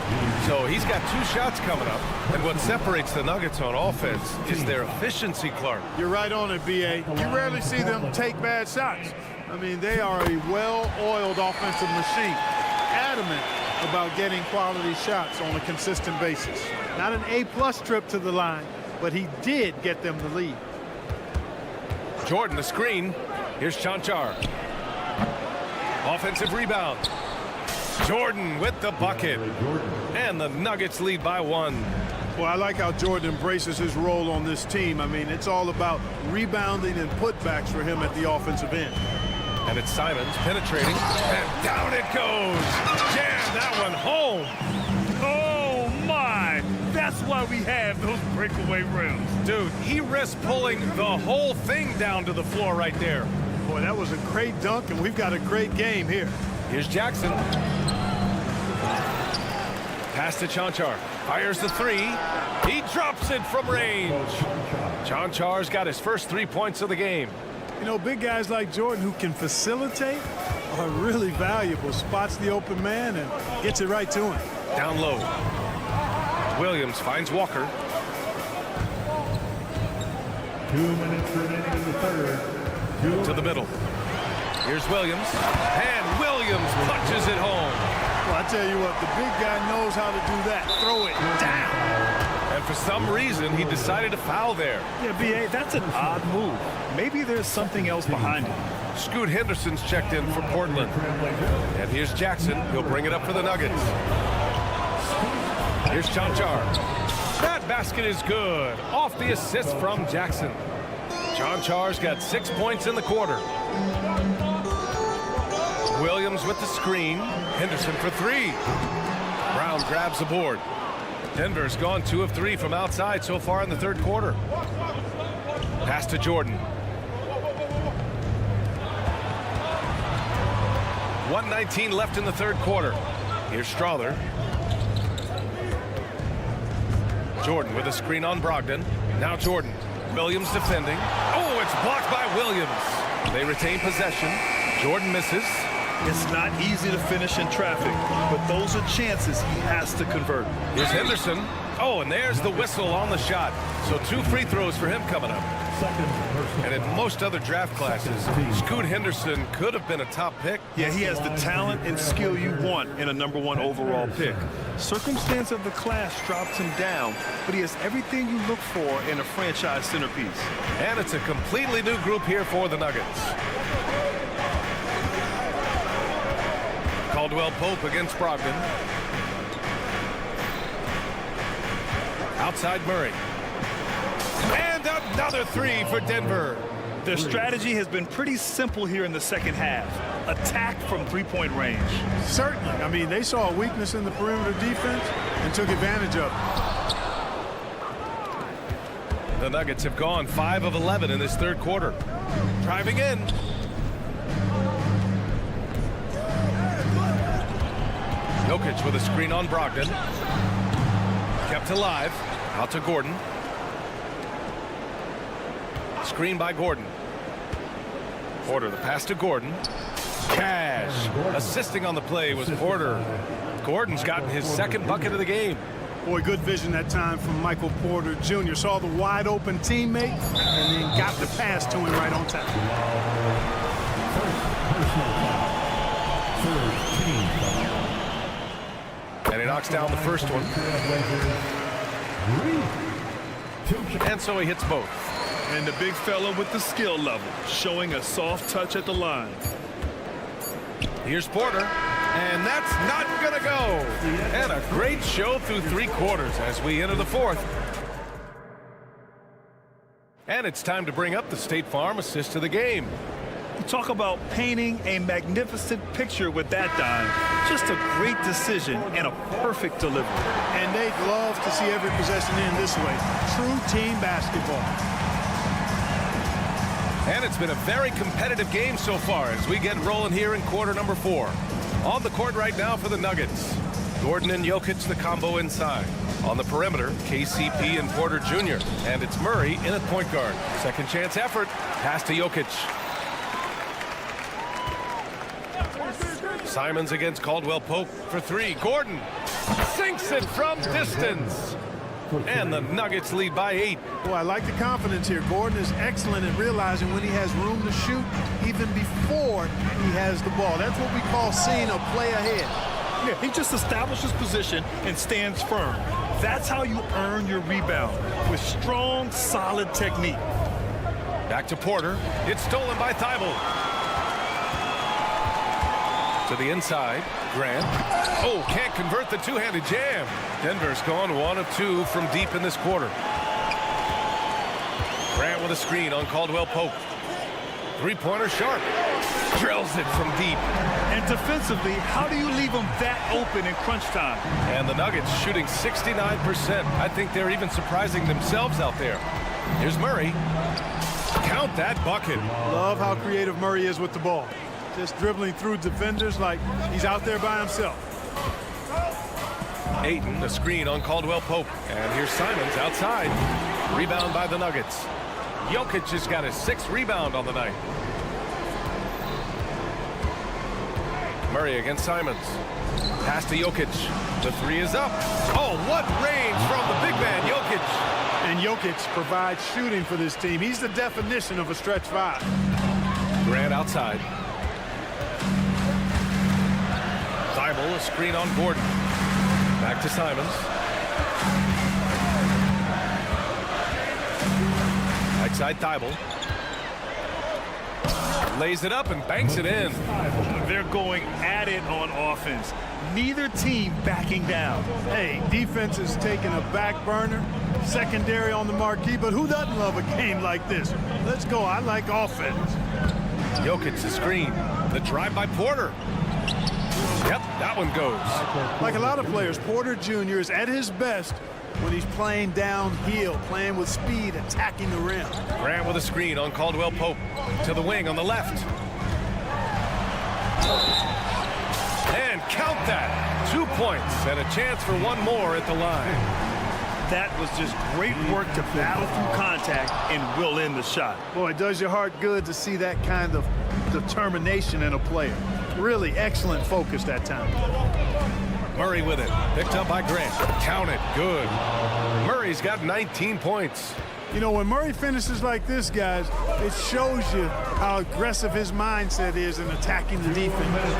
So he's got 2 shots coming up. And what separates the Nuggets on offense is their efficiency, Clark. You're right on it, B.A. You rarely see them take bad shots. I mean, they are a well-oiled offensive machine, adamant about getting quality shots on a consistent basis. Not an A-plus trip to the line, but he did get them the lead. Jordan, the screen. Here's Chanchar. Offensive rebound. Jordan with the bucket. And the Nuggets lead by 1. Well, I like how Jordan embraces his role on this team. I mean, it's all about rebounding and putbacks for him at the offensive end. And it's Simons penetrating. And down it goes. Jam that one home. Oh, my. That's why we have those breakaway rims. Dude, he risked pulling the whole thing down to the floor right there. Boy, that was a great dunk, and we've got a great game here. Here's Jackson. Pass to Chanchar. Fires the 3. He drops it from range. Chanchar's got his first 3 points of the game. You know, big guys like Jordan who can facilitate are really valuable. Spots the open man and gets it right to him. Down low. Williams finds Walker. 2 minutes remaining in the third. To the middle. Here's Williams. And Williams punches it home. Well, I tell you what, the big guy knows how to do that. Throw it down. And for some reason, he decided to foul there. Yeah, B.A., that's an odd move. Maybe there's something else behind it. Scoot Henderson's checked in for Portland. And here's Jackson. He'll bring it up for the Nuggets. Here's Chanchar. That basket is good. Off the assist from Jackson. Chanchar's got 6 points in the quarter. Williams with the screen. Henderson for 3. Brown grabs the board. Denver's gone 2 of 3 from outside so far in the third quarter. Pass to Jordan. 1:19 left in the third quarter. Here's Strother. Jordan with a screen on Brogdon. Now Jordan. Williams defending. Oh, it's blocked by Williams. They retain possession. Jordan misses. It's not easy to finish in traffic, but those are chances he has to convert. Here's Henderson. Oh, and there's the whistle on the shot. So 2 free throws for him coming up. And in most other draft classes, Scoot Henderson could have been a top pick. Yeah, he has the talent and skill you want in a #1 overall pick. Circumstance of the class drops him down, but he has everything you look for in a franchise centerpiece. And it's a completely new group here for the Nuggets. Caldwell Pope against Brogdon. Outside Murray. And another 3 for Denver. Their strategy has been pretty simple here in the second half. Attack from 3-point range. Certainly. I mean, they saw a weakness in the perimeter defense and took advantage of it. The Nuggets have gone 5 of 11 in this third quarter. Driving in. Jokic with a screen on Brogdon. Kept alive. Out to Gordon. Screen by Gordon. Porter, the pass to Gordon. Cash. Assisting on the play was Porter. Gordon's gotten his second bucket of the game. Boy, good vision that time from Michael Porter Jr. Saw the wide open teammate and then got the pass to him right on time. And he knocks down the first one. And so he hits both. And the big fella with the skill level, showing a soft touch at the line. Here's Porter. And that's not going to go. And a great show through 3 quarters as we enter the fourth. And it's time to bring up the State Farm assist to the game. Talk about painting a magnificent picture with that dime. Just a great decision and a perfect delivery. And they'd love to see every possession end this way. True team basketball. And it's been a very competitive game so far as we get rolling here in quarter number 4. On the court right now for the Nuggets. Gordon and Jokic, the combo inside. On the perimeter, KCP and Porter Jr. And it's Murray in at point guard. Second chance effort. Pass to Jokic. Simons against Caldwell Pope for three. Gordon sinks it from distance. And the Nuggets lead by 8. Boy, I like the confidence here. Gordon is excellent at realizing when he has room to shoot even before he has the ball. That's what we call seeing a play ahead. Yeah, he just establishes position and stands firm. That's how you earn your rebound, with strong, solid technique. Back to Porter. It's stolen by Thibault. To the inside. Grant. Oh, can't convert the two-handed jam. Denver's gone 1 of 2 from deep in this quarter. Grant with a screen on Caldwell Pope. Three-pointer sharp. Drills it from deep. And defensively, how do you leave them that open in crunch time? And the Nuggets shooting 69%. I think they're even surprising themselves out there. Here's Murray. Count that bucket. Love how creative Murray is with the ball. Just dribbling through defenders like he's out there by himself. Ayton, the screen on Caldwell Pope. And here's Simons outside. Rebound by the Nuggets. Jokic has got his 6th rebound on the night. Murray against Simons. Pass to Jokic. The three is up. Oh, what range from the big man, Jokic. And Jokic provides shooting for this team. He's the definition of a stretch 5. Grant outside. Thibault, a screen on Gordon. Back to Simons. Backside Thibault. Lays it up and banks it in. They're going at it on offense. Neither team backing down. Hey, defense is taking a back burner. Secondary on the marquee, but who doesn't love a game like this? Let's go. I like offense. Jokic, the screen. The drive by Porter. Yep, that one goes. Like a lot of players, Porter Jr. is at his best when he's playing downhill, playing with speed, attacking the rim. Grant with a screen on Caldwell Pope. To the wing on the left. And count that. 2 points and a chance for one more at the line. That was just great work to battle through contact and will end the shot. Boy, it does your heart good to see that kind of determination in a player. Really excellent focus that time. Murray with it. Picked up by Grant. Count it. Good. Murray's got 19 points. You know, when Murray finishes like this, guys, it shows you how aggressive his mindset is in attacking the defense.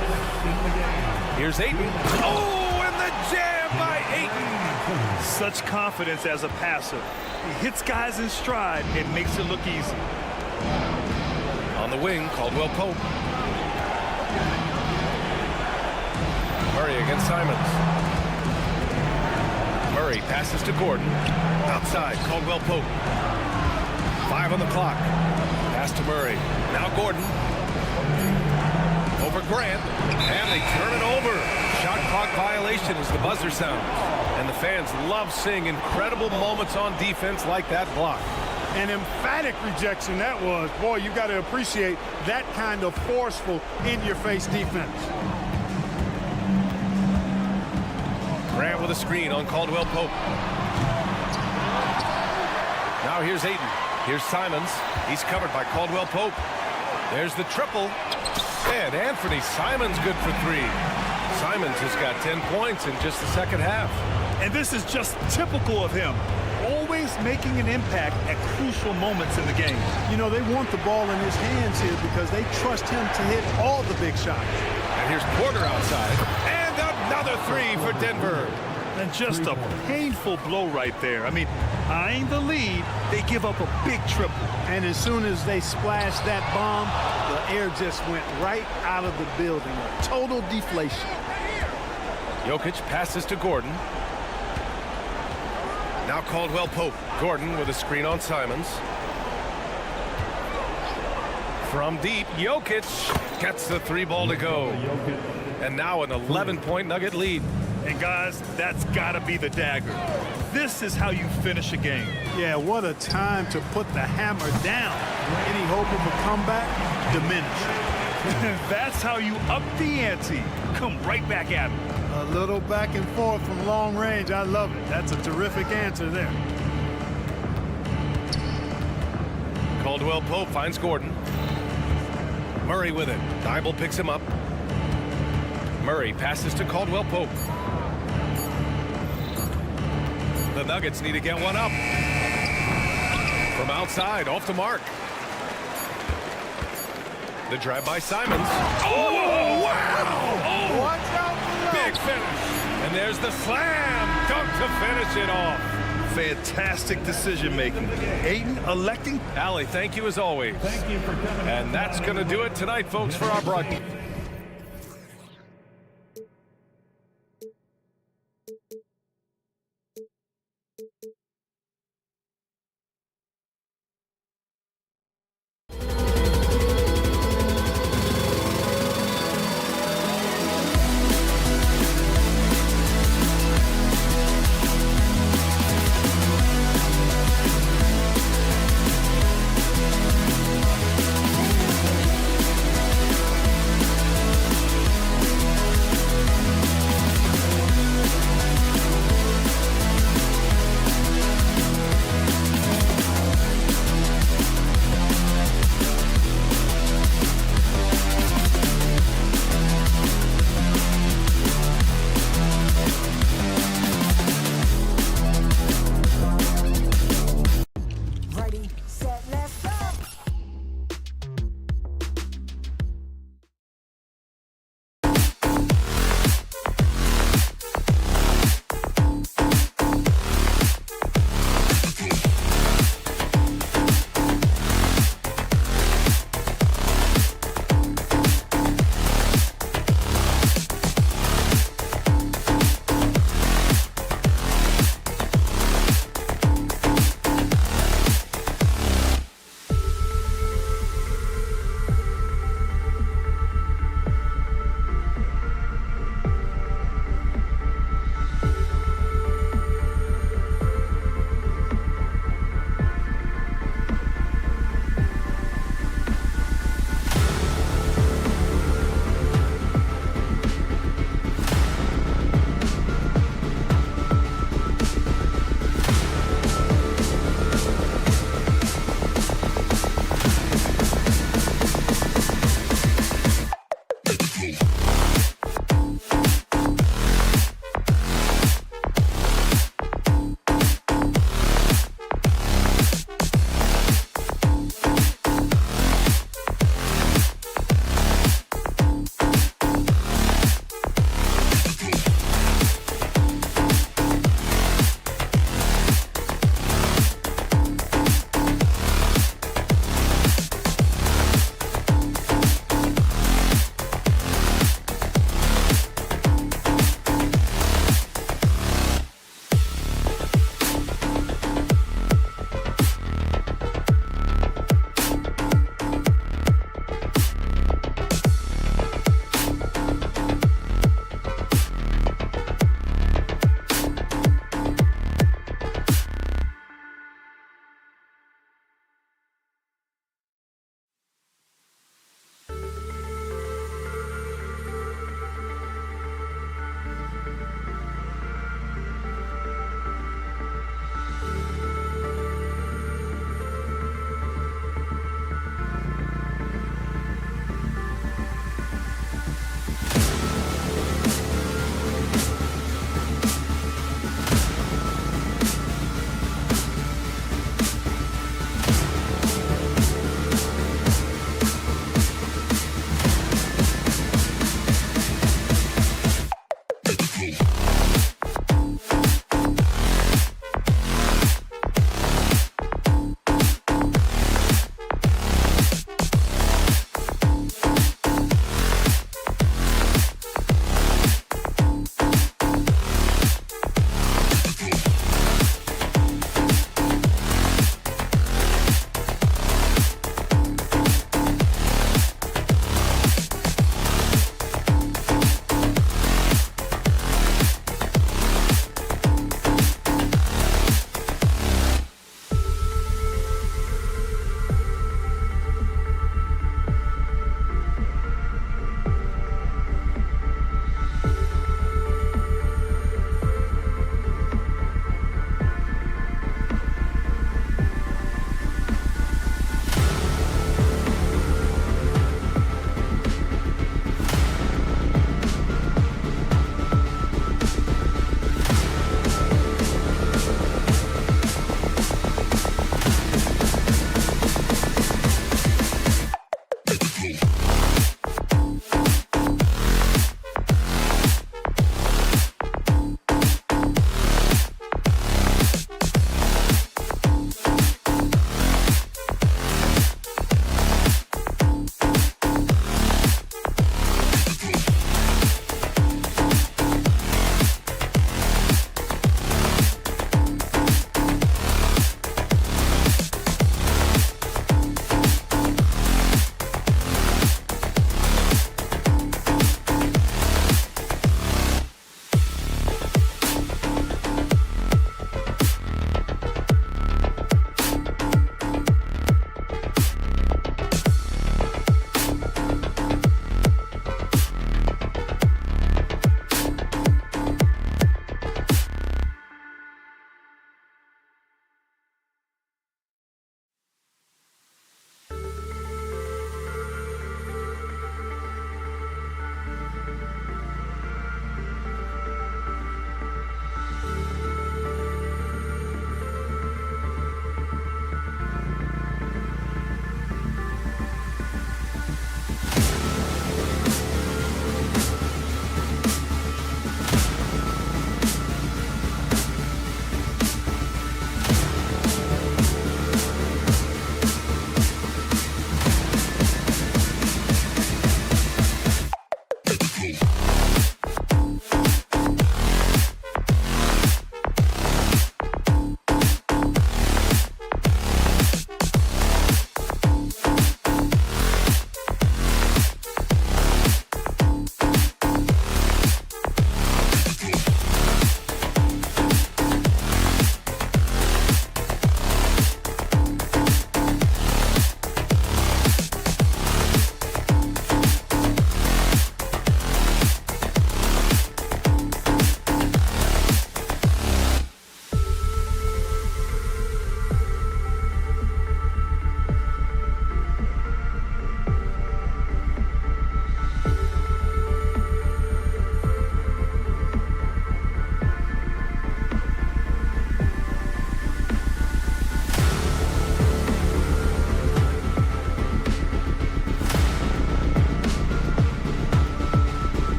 Here's Ayton. Oh, and the jam by Ayton. Such confidence as a passer. He hits guys in stride and makes it look easy. On the wing, Caldwell Pope. Murray against Simons. Murray passes to Gordon. Outside, Caldwell Pope. 5 on the clock. Pass to Murray. Now Gordon. Over Grant. And they turn it over. Shot clock violation as the buzzer sounds. And the fans love seeing incredible moments on defense like that block. An emphatic rejection that was. Boy, you got to appreciate that kind of forceful, in-your-face defense. Grant with a screen on Caldwell Pope. Now here's Ayton. Here's Simons. He's covered by Caldwell Pope. There's the triple. And Anthony Simons good for 3. Simons has got 10 points in just the second half. And this is just typical of him. Always making an impact at crucial moments in the game. You know, they want the ball in his hands here because they trust him to hit all the big shots. And here's Porter outside. And another 3 for Denver. And just a painful blow right there. I mean, eyeing the lead, they give up a big triple. And as soon as they splashed that bomb, the air just went right out of the building. A total deflation. Jokic passes to Gordon. Now Caldwell Pope. Gordon with a screen on Simons. From deep, Jokic gets the 3 ball to go. And now an 11-point Nugget lead. And guys, that's got to be the dagger. This is how you finish a game. Yeah, what a time to put the hammer down. Any hope of a comeback diminished. That's how you up the ante. Come right back at him. A little back and forth from long range. I love it. That's a terrific answer there. Caldwell Pope finds Gordon. Murray with it. Thibault picks him up. Murray passes to Caldwell Pope. The Nuggets need to get one up. From outside, off the mark. The drive by Simons. Oh, wow! Oh, watch out! Big finish. And there's the slam dunk to finish it off. Fantastic decision making. Ayton electing. Allie, thank you as always. Thank you for coming. And that's going to do it tonight, folks, for our broadcast.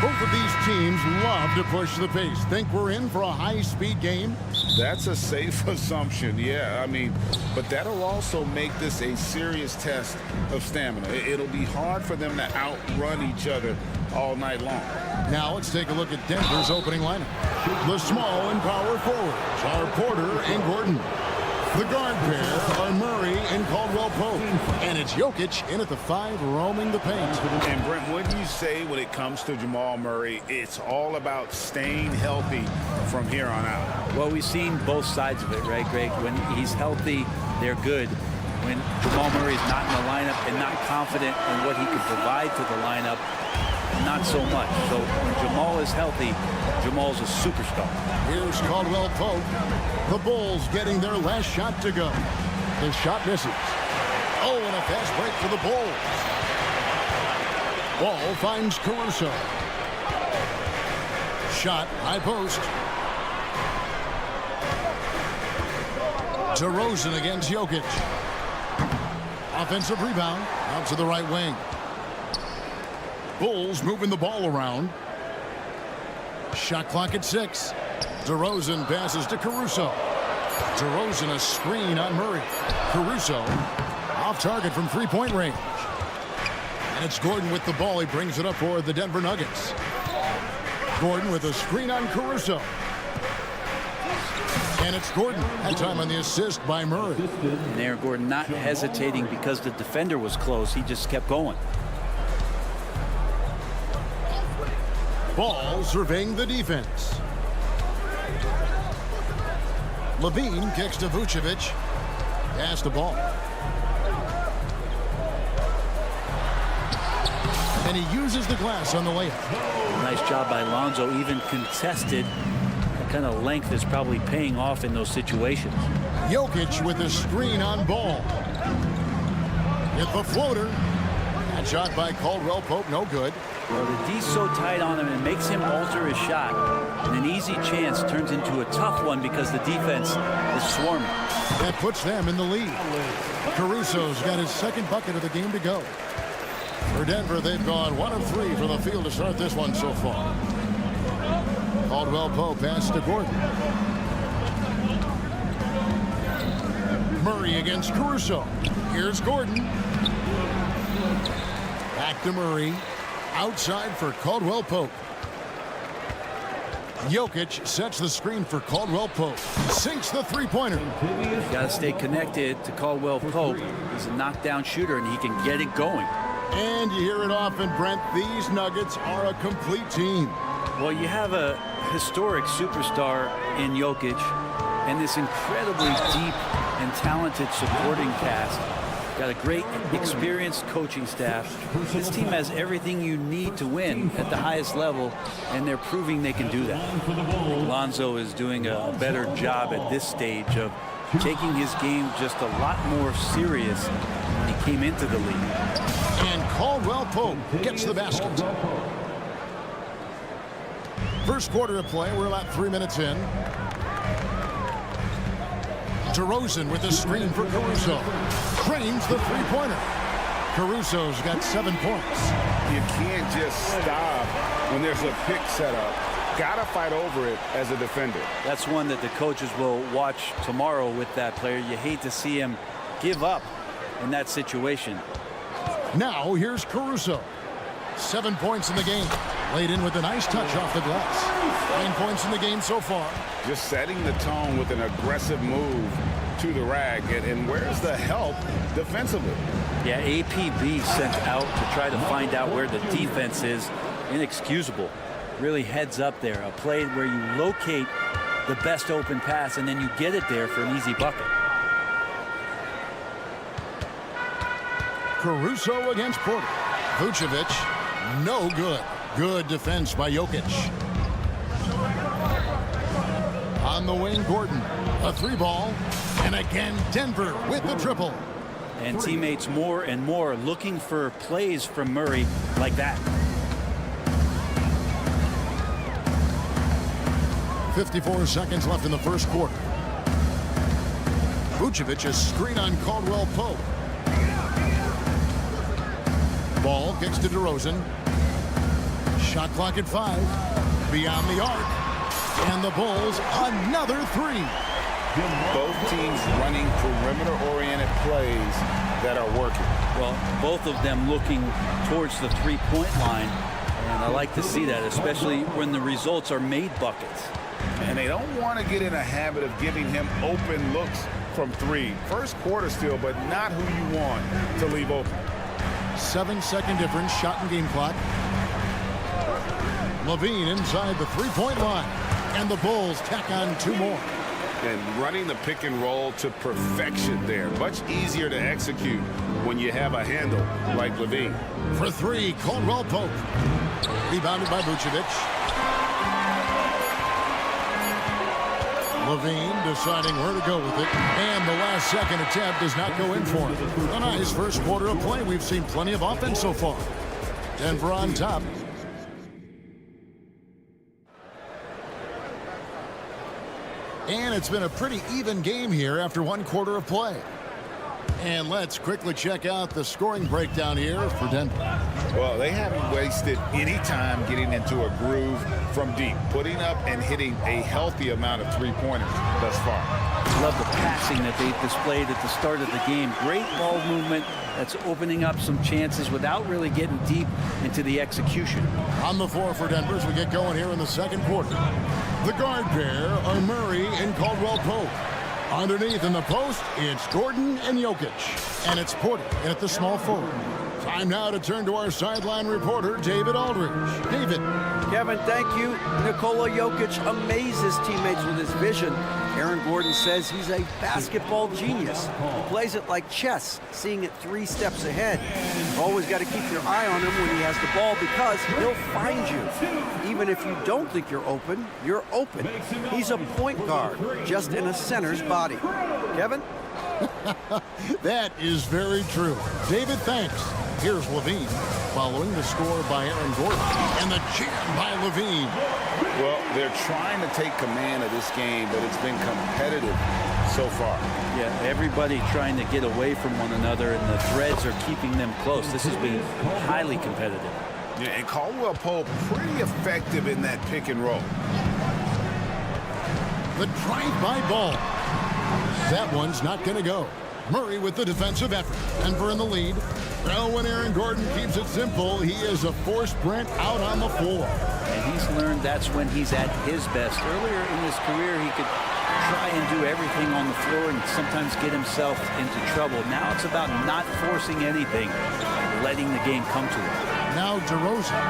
Both of these teams love to push the pace. Think we're in for a high-speed game? That's a safe assumption, yeah. I mean, but that'll also make this a serious test of stamina. It'll be hard for them to outrun each other all night long. Now let's take a look at Denver's opening lineup. The small and power forwards are Porter and Gordon. The guard pair are Murray and Caldwell-Pope. And it's Jokic in at the 5, roaming the paint. And Brent, what do you say when it comes to Jamal Murray? It's all about staying healthy from here on out. Well, we've seen both sides of it, right, Greg? When he's healthy, they're good. When Jamal Murray is not in the lineup and not confident in what he can provide to the lineup, not so much. So when Jamal is healthy, Jamal's a superstar. Here's Caldwell-Pope. The Bulls getting their last shot to go. The shot misses. Oh, and a fast break for the Bulls. Ball finds Caruso. Shot, high post. DeRozan against Jokic. Offensive rebound out to the right wing. Bulls moving the ball around. Shot clock at 6. DeRozan passes to Caruso. DeRozan a screen on Murray. Caruso off target from three-point range. And it's Gordon with the ball. He brings it up for the Denver Nuggets. Gordon with a screen on Caruso. And it's Gordon. That time on the assist by Murray. And Aaron Gordon not hesitating because the defender was close. He just kept going. Ball surveying the defense. Levine kicks to Vucevic. Pass the ball. And he uses the glass on the layup. Nice job by Lonzo, even contested. That kind of length is probably paying off in those situations. Jokic with a screen on Ball. Hit the floater. That shot by Caldwell Pope, no good. Well, the D's so tight on him, it makes him alter his shot. And an easy chance turns into a tough one because the defense is swarming. That puts them in the lead. Caruso's got his second bucket of the game to go. For Denver, they've gone 1 of 3 from the field to start this one so far. Caldwell Pope pass to Gordon. Murray against Caruso. Here's Gordon. Back to Murray. Outside for Caldwell Pope. Jokic sets the screen for Caldwell Pope. Sinks the three-pointer. Got to stay connected to Caldwell Pope. He's a knockdown shooter, and he can get it going. And you hear it often, Brent. These Nuggets are a complete team. Well, you have a historic superstar in Jokic and this incredibly deep and talented supporting cast. Got a great, experienced coaching staff. This team has everything you need to win at the highest level, and they're proving they can do that. Lonzo is doing a better job at this stage of taking his game just a lot more serious when he came into the league. And Caldwell Pope gets the basket. First quarter of play. We're about 3 minutes in. DeRozan with the screen for Caruso. Trains the three-pointer. Caruso's got 7 points. You can't just stop when there's a pick set up. Got to fight over it as a defender. That's one that the coaches will watch tomorrow with that player. You hate to see him give up in that situation. Now here's Caruso. 7 points in the game. Laid in with a nice touch off the glass. 9 points in the game so far. Just setting the tone with an aggressive move to the rack. And where's the help defensively? Yeah, APB sent out to try to find out where the defense is. Inexcusable. Really heads up there. A play where you locate the best open pass and then you get it there for an easy bucket. Caruso against Porter. Vucevic, no good. Good defense by Jokic. On the wing, Gordon. A 3-ball. And again, Denver with the triple. And teammates more and more looking for plays from Murray like that. 54 seconds left in the first quarter. Vucevic a screen on Caldwell Pope. Ball kicks to DeRozan. Shot clock at 5. Beyond the arc. And the Bulls another 3. Both teams running perimeter-oriented plays that are working. Well, both of them looking towards the three-point line. And I like to see that, especially when the results are made buckets. And they don't want to get in a habit of giving him open looks from 3. First quarter still, but not who you want to leave open. 7-second difference, shot and game clock. Levine inside the three-point line. And the Bulls tack on 2 more. And running the pick and roll to perfection there. Much easier to execute when you have a handle like Levine. For 3, Caldwell Pope. Rebounded by Vucevic. Levine deciding where to go with it. And the last second attempt does not go in for him. A nice first quarter of play. We've seen plenty of offense so far. Denver on top. And it's been a pretty even game here after one quarter of play. And let's quickly check out the scoring breakdown here for Denver. Well, they haven't wasted any time getting into a groove from deep, putting up and hitting a healthy amount of three-pointers thus far. Love the passing that they displayed at the start of the game. Great ball movement that's opening up some chances without really getting deep into the execution. On the floor for Denver as we get going here in the second quarter. The guard pair are Murray and Caldwell Pope. Underneath in the post, it's Gordon and Jokic. And it's Porter in at the small forward. Time now to turn to our sideline reporter, David Aldridge. David. Kevin, thank you. Nikola Jokic amazes teammates with his vision. Aaron Gordon says he's a basketball genius. He plays it like chess, seeing it 3 steps ahead. You've always got to keep your eye on him when he has the ball because he'll find you. Even if you don't think you're open, you're open. He's a point guard, just in a center's body. Kevin? That is very true. David, thanks. Here's Levine, following the score by Aaron Gordon, and the jam by Levine. Well, they're trying to take command of this game, but it's been competitive so far. Yeah, everybody trying to get away from one another, and the threads are keeping them close. This has been highly competitive. Yeah, and Caldwell Pope pretty effective in that pick and roll. The drive-by ball. That one's not going to go. Murray with the defensive effort. Denver in the lead. Well, when Aaron Gordon keeps it simple, he is a force sprint out on the floor. And he's learned that's when he's at his best. Earlier in his career, he could try and do everything on the floor and sometimes get himself into trouble. Now it's about not forcing anything, letting the game come to him. Now DeRozan,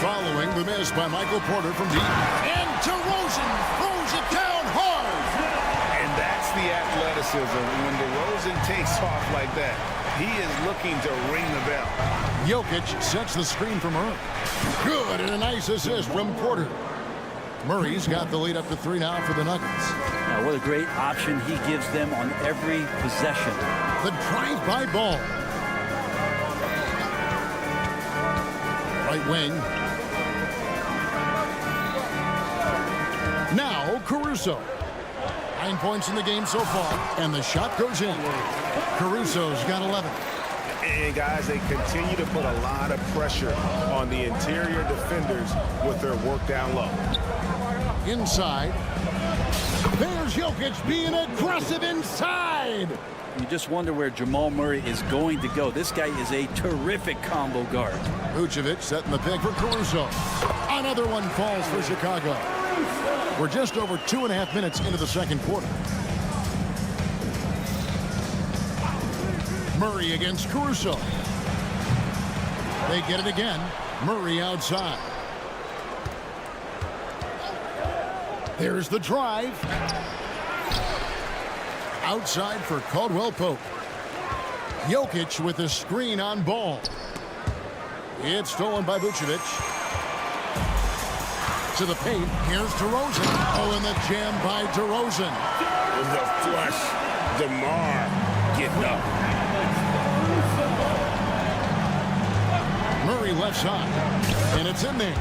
following the miss by Michael Porter from deep. And DeRozan throws it down hard. And that's the athleticism. When DeRozan takes off like that, he is looking to ring the bell. Jokic sets the screen for Murray. Good, and a nice assist from Porter. Murray's got the lead up to 3 now for the Nuggets. Now, what a great option he gives them on every possession. The drive-by ball. Right wing. Now Caruso. 9 points in the game so far, and the shot goes in. Caruso's got 11. And guys, they continue to put a lot of pressure on the interior defenders with their work down low. Inside. There's Jokic being aggressive inside. You just wonder where Jamal Murray is going to go. This guy is a terrific combo guard. Vucevic setting the pick for Caruso. Another one falls for Chicago. We're just over 2.5 minutes into the second quarter. Murray against Caruso. They get it again. Murray outside. There's the drive. Outside for Caldwell Pope. Jokic with a screen on ball. It's stolen by Vucevic. To the paint. Here's DeRozan. Oh, and the jam by DeRozan. With the flush, DeMar getting up. Murray left side. And it's in there.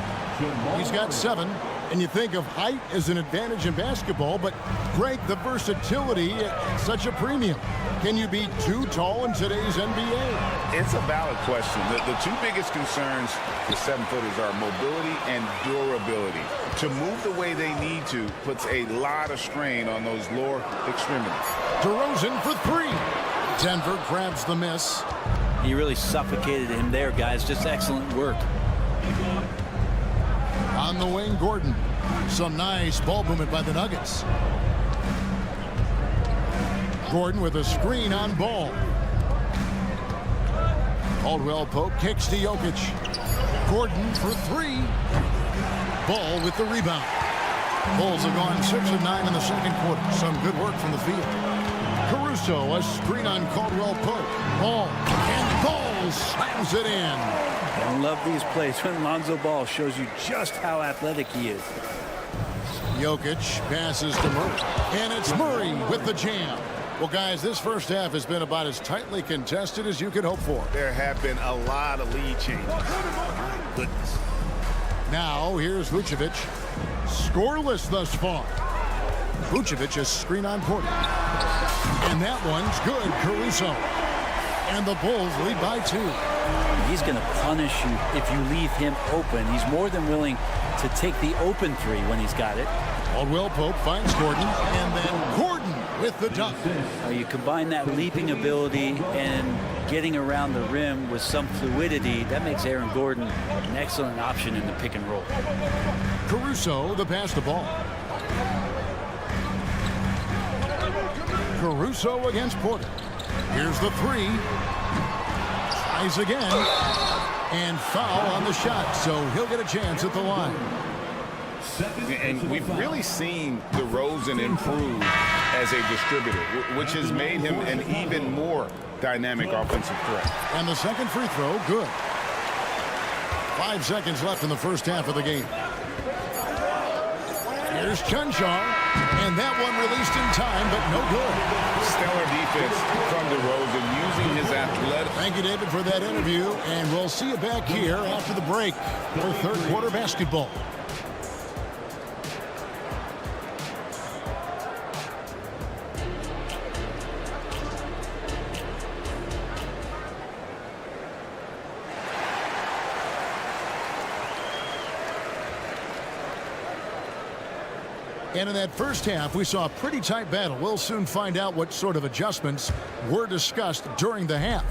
He's got 7. And you think of height as an advantage in basketball, but Greg, the versatility at such a premium. Can you be too tall in today's NBA? It's a valid question. The 2 biggest concerns for 7-footers are mobility and durability. To move the way they need to puts a lot of strain on those lower extremities. DeRozan for 3. Denver grabs the miss. He really suffocated him there, guys. Just excellent work. On the wing, Gordon. Some nice ball movement by the Nuggets. Gordon with a screen on ball. Caldwell Pope kicks to Jokic. Gordon for 3. Ball with the rebound. Bulls have gone 6 of 9 in the second quarter. Some good work from the field. Caruso, a screen on Caldwell Pope. Ball, and Ball slams it in. I love these plays when Lonzo Ball shows you just how athletic he is. Jokic passes to Murray. And it's Murray with the jam. Well, guys, this first half has been about as tightly contested as you could hope for. There have been a lot of lead changes. My goodness. Now, here's Vucevic. Scoreless thus far. Vucevic is screen on Porter. And that one's good, Caruso. And the Bulls lead by 2. He's going to punish you if you leave him open. He's more than willing to take the open three when he's got it. Caldwell Pope finds Gordon, and then Gordon with the dunk. You combine that leaping ability and getting around the rim with some fluidity. That makes Aaron Gordon an excellent option in the pick and roll. Caruso, the pass the ball. Caruso against Porter. Here's the three. Tries again. And foul on the shot, so he'll get a chance at the line. And we've really seen DeRozan improve as a distributor, which has made him an even more dynamic offensive threat. And the second free throw, good. 5 seconds left in the first half of the game. Here's Chunchar, and that one released in time, but no good. Stellar defense from DeRozan using his athletic. Thank you, David, for that interview, and we'll see you back here after the break for third quarter basketball. And in that first half, we saw a pretty tight battle. We'll soon find out what sort of adjustments were discussed during the half.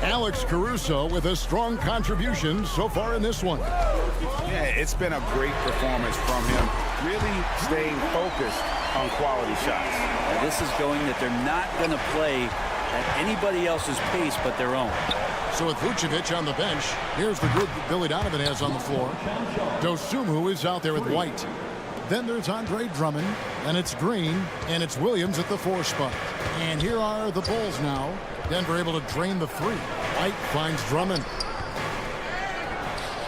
Alex Caruso with a strong contribution so far in this one. Yeah, it's been a great performance from him. Really staying focused on quality shots. Now, this is going that they're not going to play at anybody else's pace but their own. So with Vucevic on the bench, here's the group that Billy Donovan has on the floor. Dosunmu is out there with White. Then there's Andre Drummond, and it's Green, and it's Williams at the 4 spot. And here are the Bulls now. Denver able to drain the 3. White finds Drummond.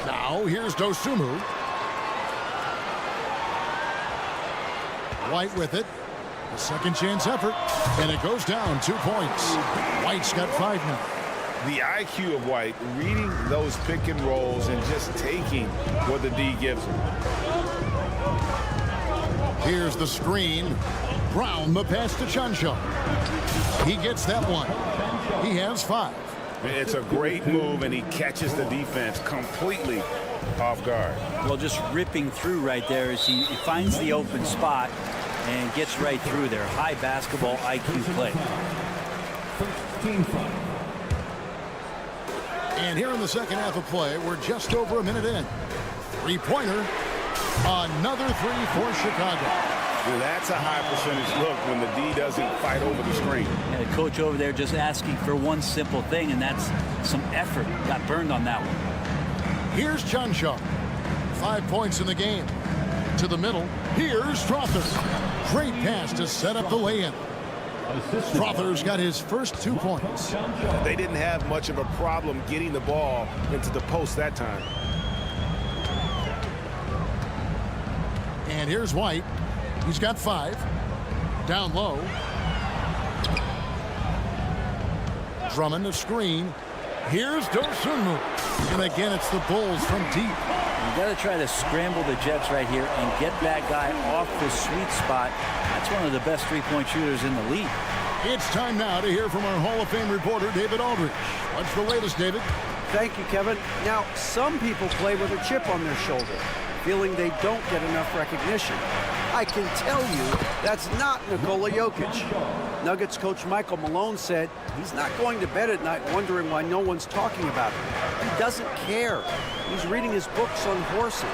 Now here's Dosunmu. White with it. A second chance effort, and it goes down 2 points. White's got 5 now. The IQ of White, reading those pick and rolls and just taking what the D gives him. Here's the screen. Brown, the pass to Chunchar. He gets that one. He has 5. It's a great move, and he catches the defense completely off guard. Well, just ripping through right there as he finds the open spot and gets right through there. High basketball IQ play. And here in the second half of play, we're just over a minute in. 3-pointer. Another 3 for Chicago. Well, that's a high percentage look when the D doesn't fight over the screen. And the coach over there just asking for one simple thing, and that's some effort. Got burned on that one. Here's Chunchar. 5 points in the game. To the middle. Here's Strother. Great pass to set up the lay-in. Strother's got his first 2 points. They didn't have much of a problem getting the ball into the post that time. And here's White. He's got 5. Down low. Drummond, a screen. Here's Dosunmu. And again, it's the Bulls from deep. You got to try to scramble the Jets right here and get that guy off the sweet spot. That's one of the best three-point shooters in the league. It's time now to hear from our Hall of Fame reporter, David Aldridge. What's the latest, David? Thank you, Kevin. Now, some people play with a chip on their shoulder, feeling they don't get enough recognition. I can tell you that's not Nikola Jokic. Nuggets coach Michael Malone said he's not going to bed at night wondering why no one's talking about him. He doesn't care. He's reading his books on horses.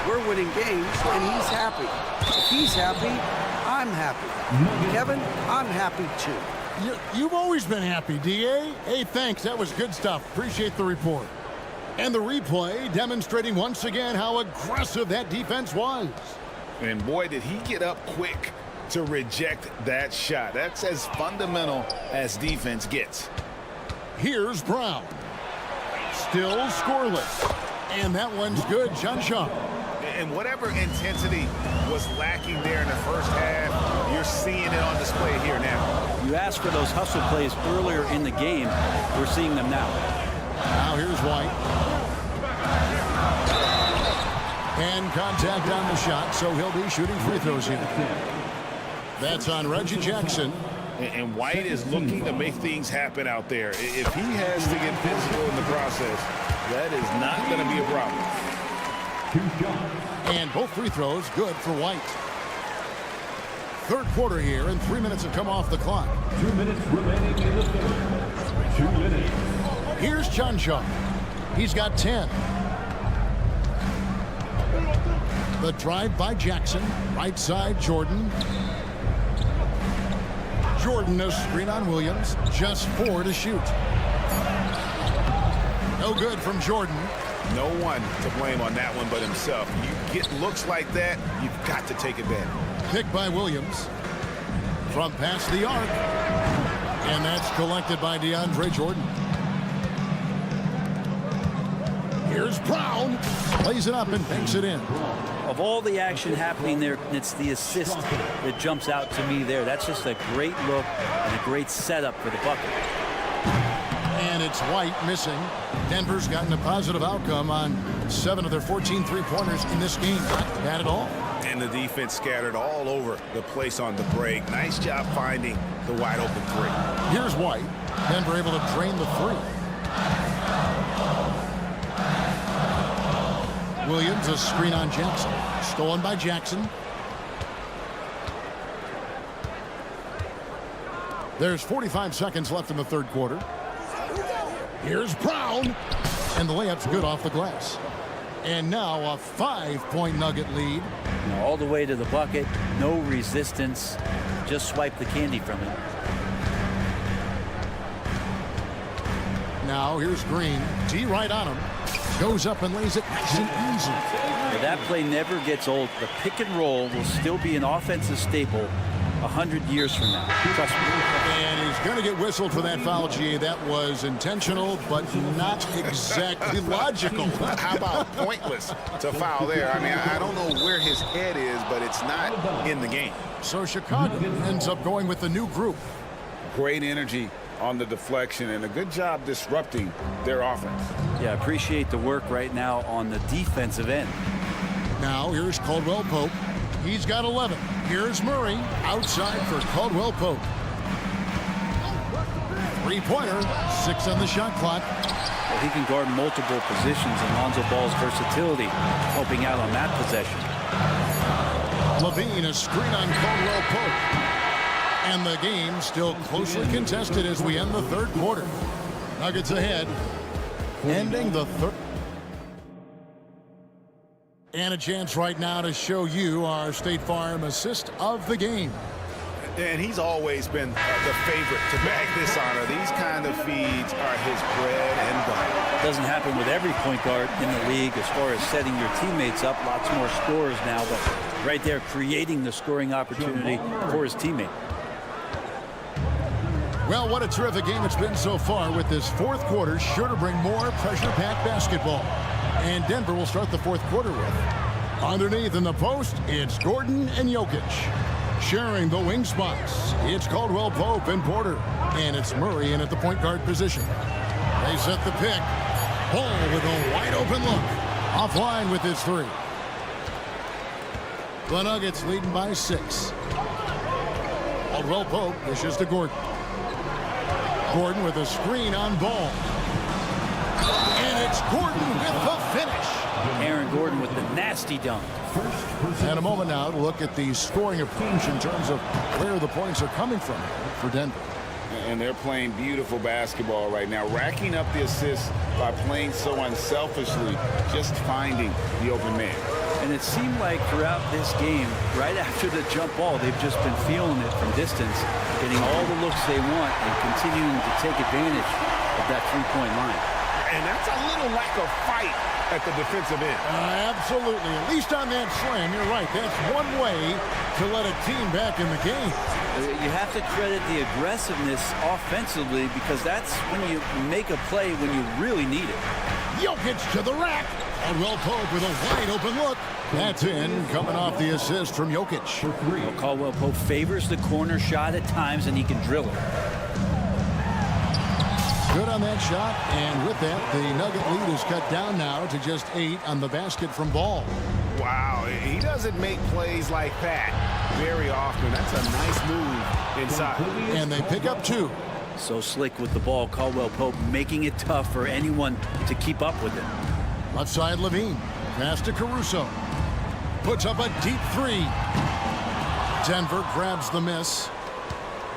We're winning games, and he's happy. If he's happy, I'm happy. Kevin, I'm happy too. You've always been happy, D.A. Hey, thanks. That was good stuff. Appreciate the report. And the replay demonstrating once again how aggressive that defense was. And boy, did he get up quick to reject that shot. That's as fundamental as defense gets. Here's Brown. Still scoreless. And that one's good, Chunchar. And whatever intensity was lacking there in the first half, you're seeing it on display here now. You asked for those hustle plays earlier in the game. We're seeing them now. Now here's White. And contact on the shot, so he'll be shooting free throws here. That's on Reggie Jackson. And White is looking to make things happen out there. If he has to get physical in the process, that is not going to be a problem. And both free throws good for White. Third quarter here, and 3 minutes have come off the clock. 2 minutes remaining in the third. 2 minutes. Here's Chanshaw. He's got 10. The drive by Jackson. Right side, Jordan. Jordan, a screen on Williams. Just 4 to shoot. No good from Jordan. No one to blame on that one but himself. You get looks like that, you've got to take advantage. Picked by Williams. From past the arc. And that's collected by DeAndre Jordan. Here's Brown. Plays it up and banks it in. Of all the action happening there, it's the assist that jumps out to me there. That's just a great look and a great setup for the bucket. And it's White missing. Denver's gotten a positive outcome on 7 of their 14 three-pointers in this game. Not bad at all. And the defense scattered all over the place on the break. Nice job finding the wide open three. Here's White. Denver able to drain the three. Williams, a screen on Jackson. Stolen by Jackson. There's 45 seconds left in the third quarter. Here's Brown. And the layup's good off the glass. And now a 5-point Nugget lead. All the way to the bucket. No resistance. Just swipe the candy from it. Now here's Green. D right on him. Goes up and lays it nice and easy. That play never gets old. The pick and roll will still be an offensive staple 100 years from now. Trust me. And he's going to get whistled for that foul, G. That was intentional, but not exactly logical. How about pointless to foul there? I mean, I don't know where his head is, but it's not in the game. So Chicago ends up going with the new group. Great energy on the deflection and a good job disrupting their offense. Yeah, appreciate the work right now on the defensive end. Now here's Caldwell Pope. He's got 11. Here's Murray outside for Caldwell Pope. Three-pointer, 6 on the shot clock. Well, he can guard multiple positions, and Lonzo Ball's versatility helping out on that possession. Levine, a screen on Caldwell Pope. And the game still closely contested as we end the third quarter. Nuggets ahead, ending the third. And a chance right now to show you our State Farm assist of the game. And he's always been the favorite to bag this honor. These kind of feeds are his bread and butter. Doesn't happen with every point guard in the league as far as setting your teammates up. Lots more scorers now, but right there creating the scoring opportunity for his teammate. Well, what a terrific game it's been so far, with this fourth quarter sure to bring more pressure-packed basketball. And Denver will start the fourth quarter with. Underneath in the post, it's Gordon and Jokic. Sharing the wing spots, it's Caldwell Pope and Porter. And it's Murray in at the point guard position. They set the pick. Ball with a wide open look. Offline with his three. The Nuggets leading by 6. Caldwell Pope dishes to Gordon. Gordon with a screen on Ball. And it's Gordon with the finish. Aaron Gordon with the nasty dunk. And a moment now to look at the scoring approach in terms of where the points are coming from for Denver. And they're playing beautiful basketball right now, racking up the assists by playing so unselfishly, just finding the open man. And it seemed like throughout this game, right after the jump ball, they've just been feeling it from distance, getting all the looks they want and continuing to take advantage of that three-point line. And that's a little lack of fight at the defensive end. Absolutely. At least on that slam, you're right. That's one way to let a team back in the game. You have to credit the aggressiveness offensively, because that's when you make a play when you really need it. Jokic to the rack. Caldwell Pope with a wide open look. That's in, coming off the assist from Jokic. Well, Caldwell Pope favors the corner shot at times, and he can drill it. Good on that shot, and with that, the Nugget lead is cut down now to just 8 on the basket from Ball. Wow, he doesn't make plays like that very often. That's a nice move inside. And they pick up 2. So slick with the ball, Caldwell Pope making it tough for anyone to keep up with it. Left side, Levine. Pass to Caruso. Puts up a deep 3. Denver grabs the miss.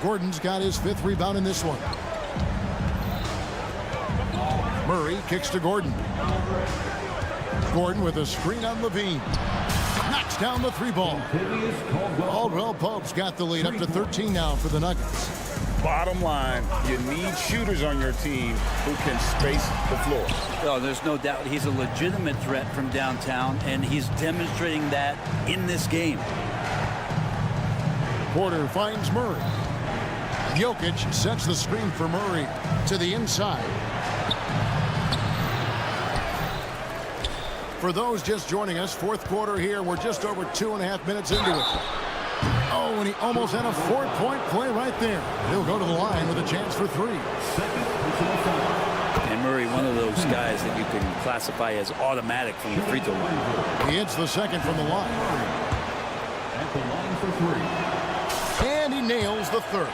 Gordon's got his 5th rebound in this one. Murray kicks to Gordon. Gordon with a screen on Levine. Knocks down the 3 ball. Caldwell Pope's got the lead up to 13 now for the Nuggets. Bottom line, you need shooters on your team who can space the floor. Oh, there's no doubt he's a legitimate threat from downtown, and he's demonstrating that in this game. Porter finds Murray. Jokic sets the screen for Murray to the inside. For those just joining us, 4th quarter here. We're just over 2.5 minutes into it. Oh, and he almost had a 4-point play right there. He'll go to the line with a chance for 3. And Murray, one of those guys that you can classify as automatic from the free throw line. He hits the second from the line. At the line for 3. And he nails the 3rd.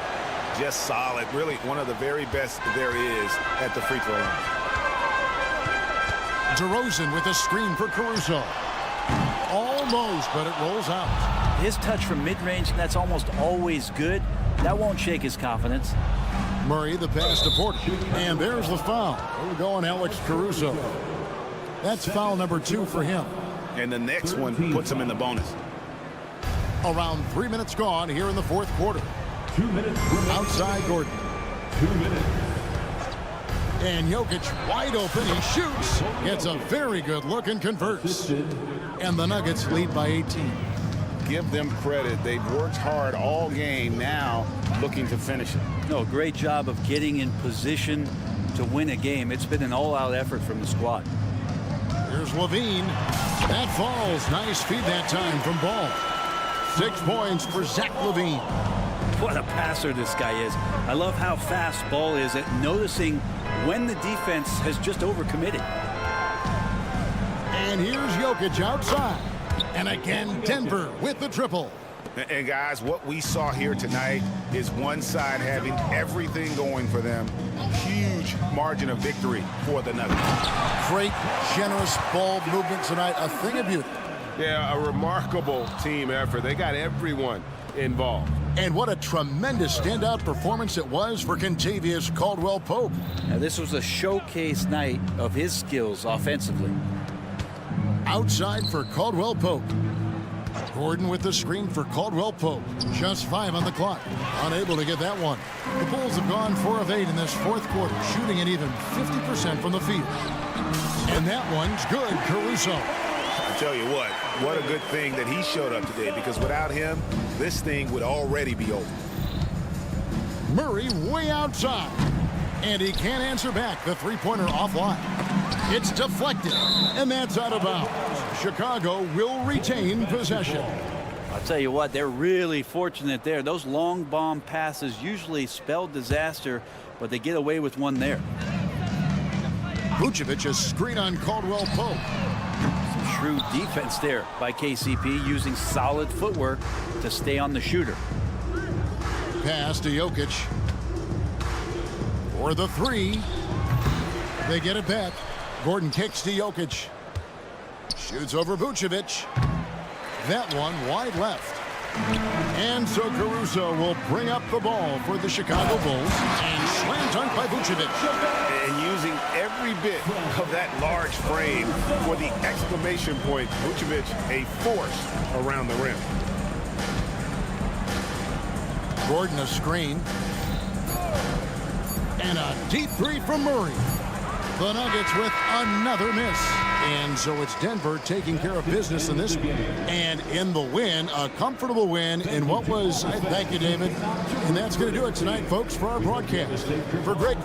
Just solid. Really one of the very best there is at the free throw line. DeRozan with a screen for Caruso. Almost, but it rolls out. His touch from mid-range, that's almost always good. That won't shake his confidence. Murray, the pass to Porter. And there's the foul. We're going Alex Caruso. That's foul number 2 for him. And the next one puts him in the bonus. Around 3 minutes gone here in the 4th quarter. 2 minutes remaining. Outside Gordon. 2 minutes. And Jokic wide open. He shoots. Gets a very good look and converts. And the Nuggets lead by 18. Give them credit. They've worked hard all game, now looking to finish it. No, great job of getting in position to win a game. It's been an all-out effort from the squad. Here's Levine. That falls. Nice feed that time from Ball. 6 points for Zach Levine. What a passer this guy is. I love how fast Ball is at noticing when the defense has just overcommitted. And here's Jokic outside. And again, Denver with the triple. And guys, what we saw here tonight is one side having everything going for them. Huge margin of victory for the Nuggets. Great, generous ball movement tonight. A thing of beauty. Yeah, a remarkable team effort. They got everyone involved. And what a tremendous standout performance it was for Kentavious Caldwell-Pope. Now, this was a showcase night of his skills offensively. Outside for Caldwell-Pope. Gordon with the screen for Caldwell-Pope. Just 5 on the clock. Unable to get that one. The Bulls have gone 4 of 8 in this 4th quarter, shooting at even 50% from the field. And that one's good, Caruso. I tell you what a good thing that he showed up today, because without him, this thing would already be over. Murray way outside. And he can't answer back. The 3-pointer offline. It's deflected, and that's out of bounds. Chicago will retain possession. I'll tell you what, they're really fortunate there. Those long bomb passes usually spell disaster, but they get away with one there. Vucevic, a screen on Caldwell-Pope. Some shrewd defense there by KCP, using solid footwork to stay on the shooter. Pass to Jokic. For the 3. They get it back. Gordon kicks to Jokic. Shoots over Vucevic. That one wide left. And so Caruso will bring up the ball for the Chicago Bulls. And slam dunk by Vucevic. And using every bit of that large frame for the exclamation point. Vucevic, a force around the rim. Gordon a screen. And a deep 3 from Murray. The Nuggets with another miss. And so it's Denver taking care of business in this one. And in the win, a comfortable win in what was, thank you, David. And that's going to do it tonight, folks, for our broadcast. For Greg.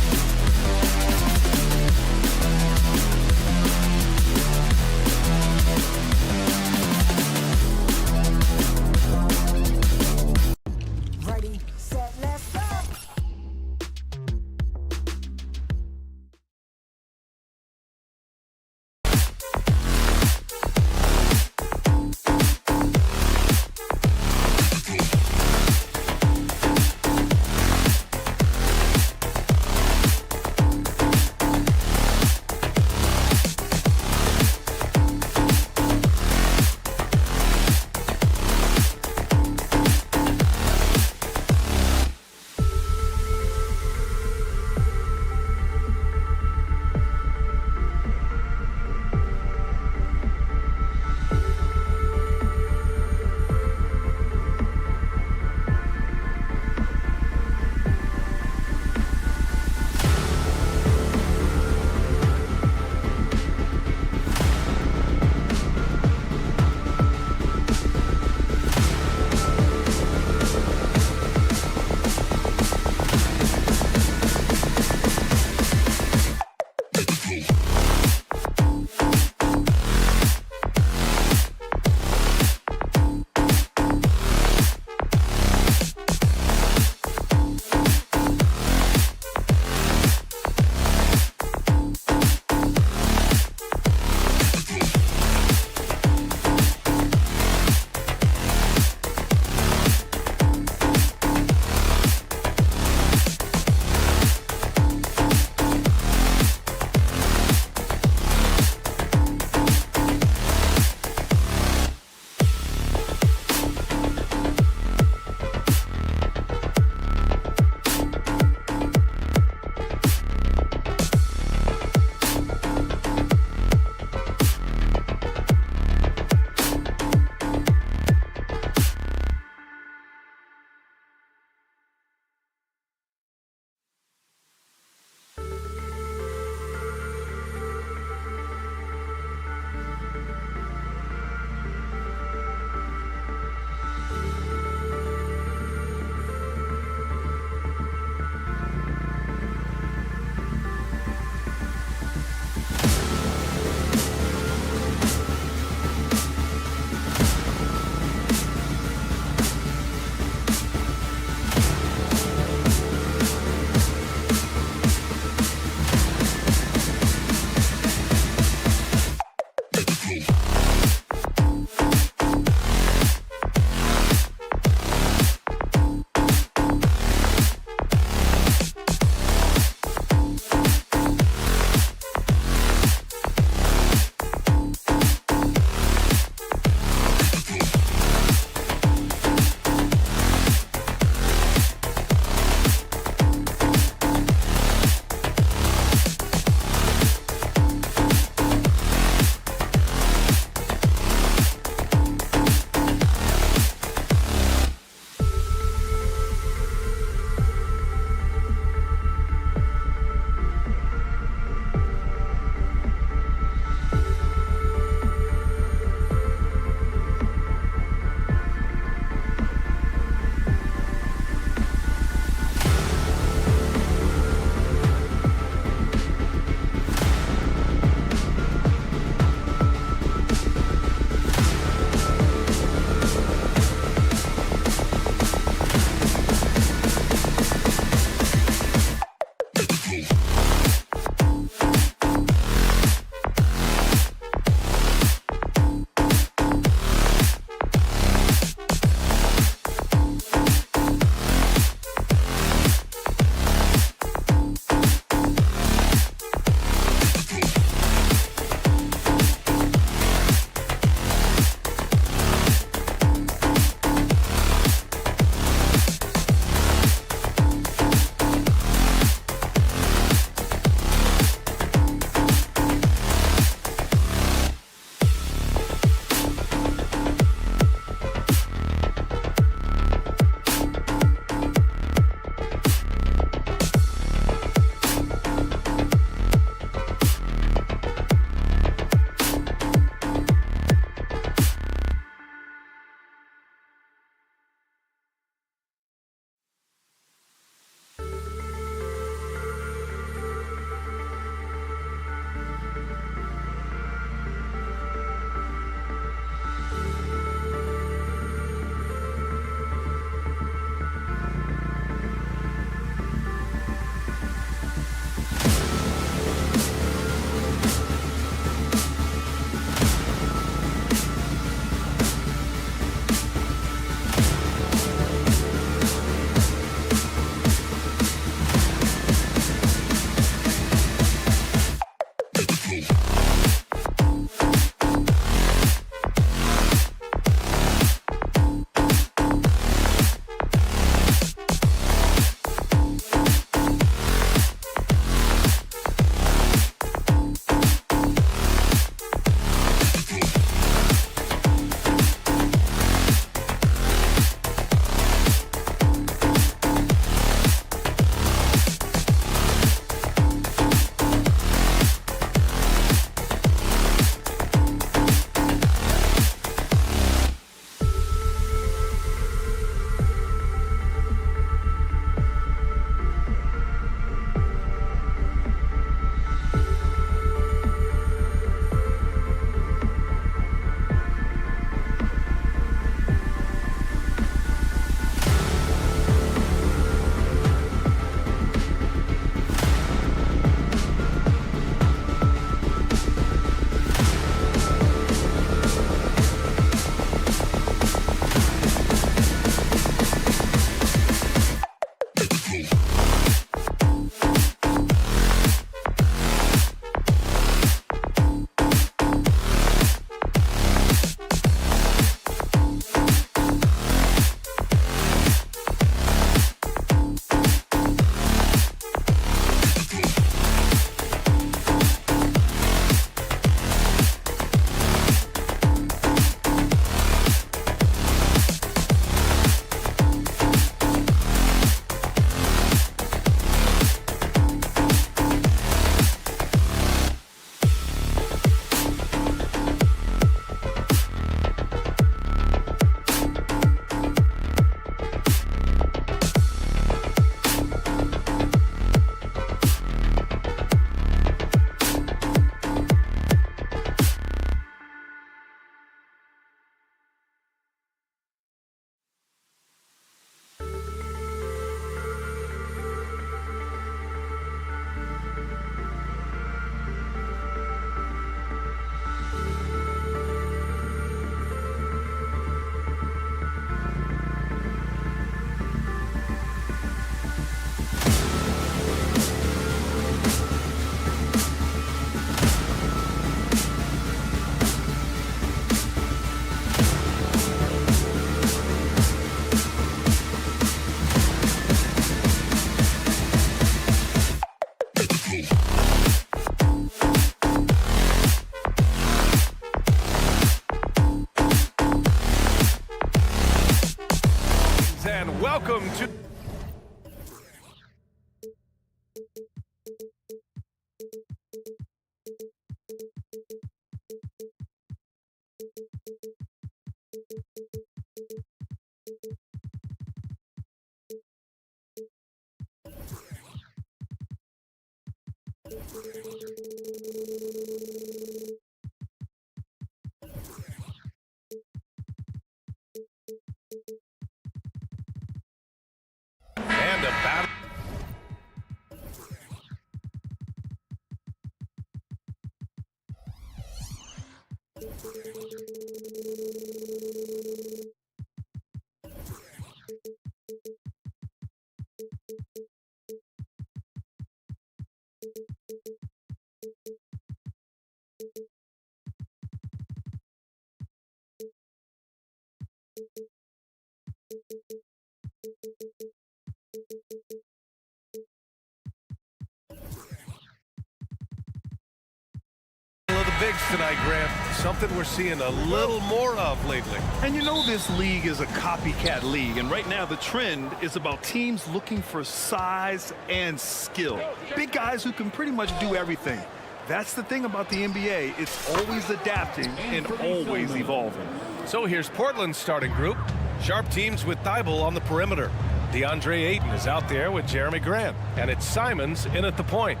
Bigs tonight, Grant. Something we're seeing a little more of lately. And you know this league is a copycat league, and right now the trend is about teams looking for size and skill. Big guys who can pretty much do everything. That's the thing about the NBA. It's always adapting and always evolving. So here's Portland's starting group. Sharp teams with Thibault on the perimeter. DeAndre Ayton is out there with Jeremy Grant. And it's Simons in at the point.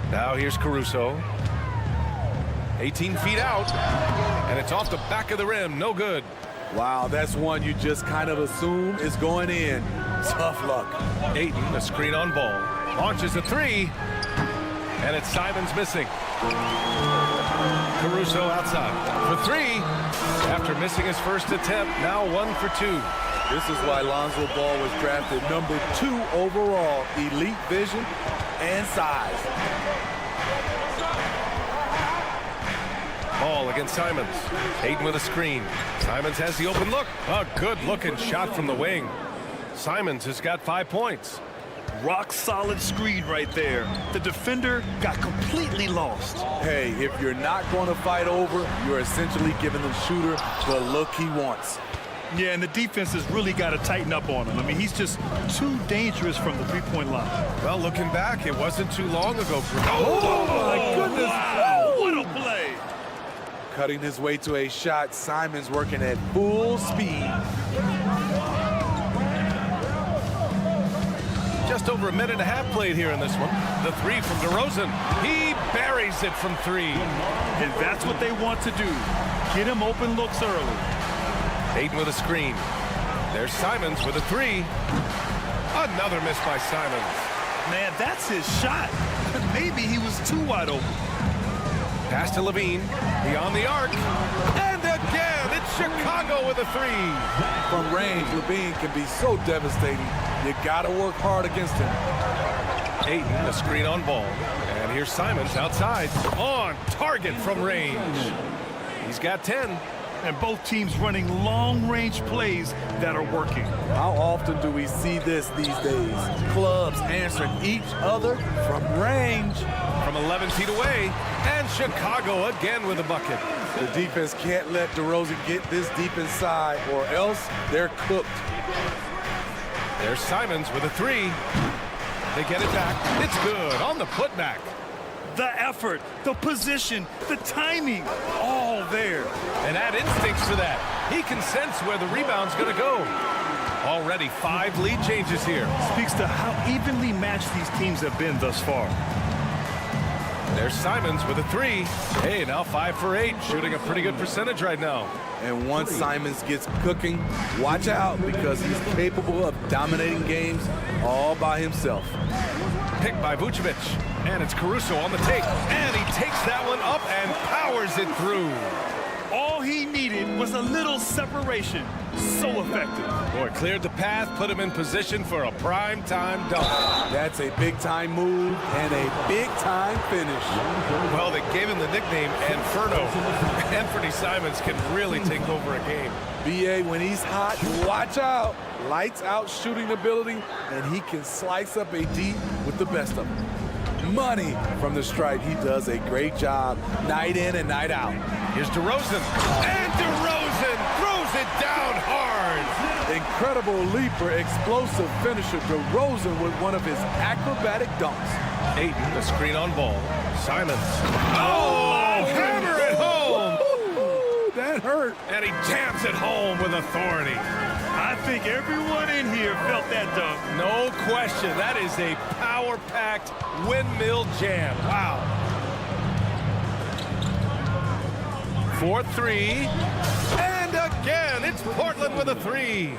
Now here's Caruso. 18 feet out, and it's off the back of the rim. No good. Wow, that's one you just kind of assume is going in. Tough luck. Ayton, a screen on ball. Launches a three, and it's Simons missing. Caruso outside for three. After missing his first attempt, now 1 for 2. This is why Lonzo Ball was drafted number 2 overall. Elite vision and size. Ball against Simons. Ayton with a screen. Simons has the open look. A good-looking shot from the wing. Simons has got 5 points. Rock solid screen right there. The defender got completely lost. Hey, if you're not going to fight over, you're essentially giving the shooter the look he wants. Yeah, and the defense has really got to tighten up on him. I mean, he's just too dangerous from the three-point line. Well, looking back, it wasn't too long ago. Oh my goodness. Wow. What a play. Cutting his way to a shot. Simons working at full speed. Just over a minute and a half played here in this one. The three from DeRozan. He buries it from 3. And that's what they want to do. Get him open looks early. Ayton with a screen. There's Simons with a 3. Another miss by Simons. Man, that's his shot. Maybe he was too wide open. Pass to Levine, beyond the arc, and again, it's Chicago with a 3. From range, Levine can be so devastating. You gotta work hard against him. Ayton, a screen on ball, and here's Simons outside, on target from range. He's got 10. And both teams running long-range plays that are working. How often do we see this these days? Clubs answering each other from range. From 11 feet away, and Chicago again with a bucket. The defense can't let DeRozan get this deep inside, or else they're cooked. There's Simons with a 3. They get it back. It's good on the putback. The effort, the position, the timing, all there. And add instincts to that. He can sense where the rebound's going to go. Already 5 lead changes here. Speaks to how evenly matched these teams have been thus far. There's Simons with a 3. Hey, now 5 for 8, shooting a pretty good percentage right now. And once Simons gets cooking, watch out, because he's capable of dominating games all by himself. Picked by Vucevic, and it's Caruso on the take, and he takes that one up and powers it through. All he needed was a little separation. So effective. Boy, cleared the path, put him in position for a prime-time dunk. That's a big-time move and a big-time finish. Well, they gave him the nickname Inferno. Anthony Simons can really take over a game. BA, when he's hot, watch out. Lights out shooting ability, and he can slice up a D with the best of them. Money from the stripe. He does a great job night in and night out. Here's DeRozan, and DeRozan throws it down hard. Incredible leaper, explosive finisher. DeRozan with one of his acrobatic dunks. Ayton, the screen on ball. Simons. Oh, hammer it home. That hurt. And he jams it home with authority. I think everyone in here felt that dunk. No question. That is a power-packed windmill jam. Wow. 4-3. And again, it's Portland with a 3.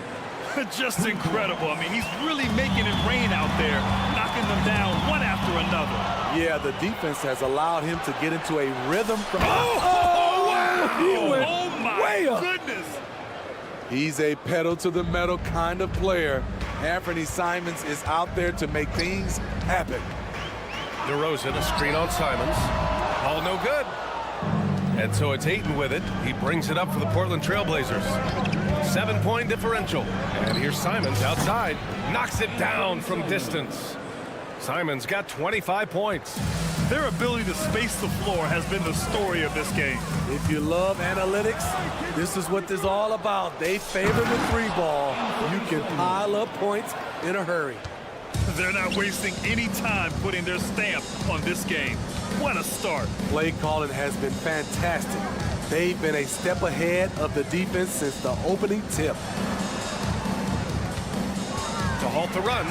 Just incredible. I mean, he's really making it rain out there, knocking them down one after another. Yeah, the defense has allowed him to get into a rhythm from... Oh, wow! He went way up. Goodness. He's a pedal to the metal kind of player. Anthony Simons is out there to make things happen. DeRozan, a screen on Simons. Ball no good. And so it's Ayton with it. He brings it up for the Portland Trailblazers. 7-point differential. And here's Simons outside. Knocks it down from distance. Simons got 25 points. Their ability to space the floor has been the story of this game. If you love analytics, this is what this is all about. They favor the three ball. You can pile up points in a hurry. They're not wasting any time putting their stamp on this game. What a start. Play calling has been fantastic. They've been a step ahead of the defense since the opening tip. To halt the run.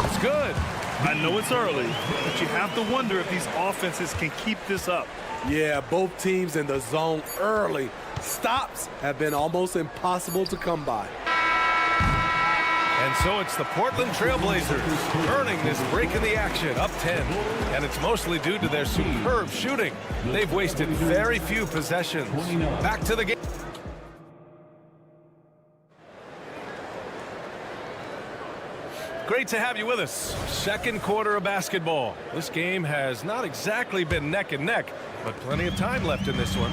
It's good. I know it's early, but you have to wonder if these offenses can keep this up. Yeah, both teams in the zone early. Stops have been almost impossible to come by. And so it's the Portland Trailblazers earning this break in the action, up 10. And it's mostly due to their superb shooting. They've wasted very few possessions. Back to the game. Great to have you with us. Second quarter of basketball. This game has not exactly been neck and neck, but plenty of time left in this one.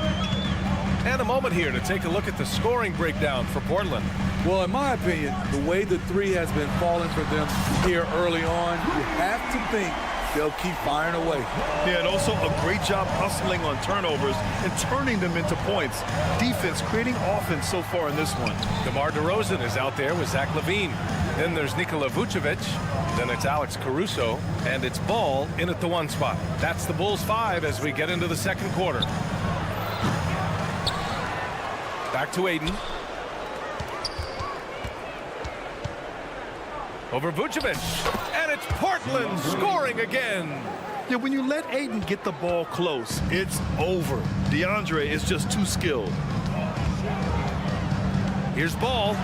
And a moment here to take a look at the scoring breakdown for Portland. Well, in my opinion, the way the three has been falling for them here early on, you have to think they'll keep firing away. Yeah, and also a great job hustling on turnovers and turning them into points. Defense creating offense so far in this one. DeMar DeRozan is out there with Zach LaVine. Then there's Nikola Vucevic. Then it's Alex Caruso. And it's Ball in at the 1 spot. That's the Bulls 5 as we get into the second quarter. Back to Ayton. Over Vucevic. And it's Portland scoring again. Yeah, when you let Ayton get the ball close, it's over. DeAndre is just too skilled. Here's Ball.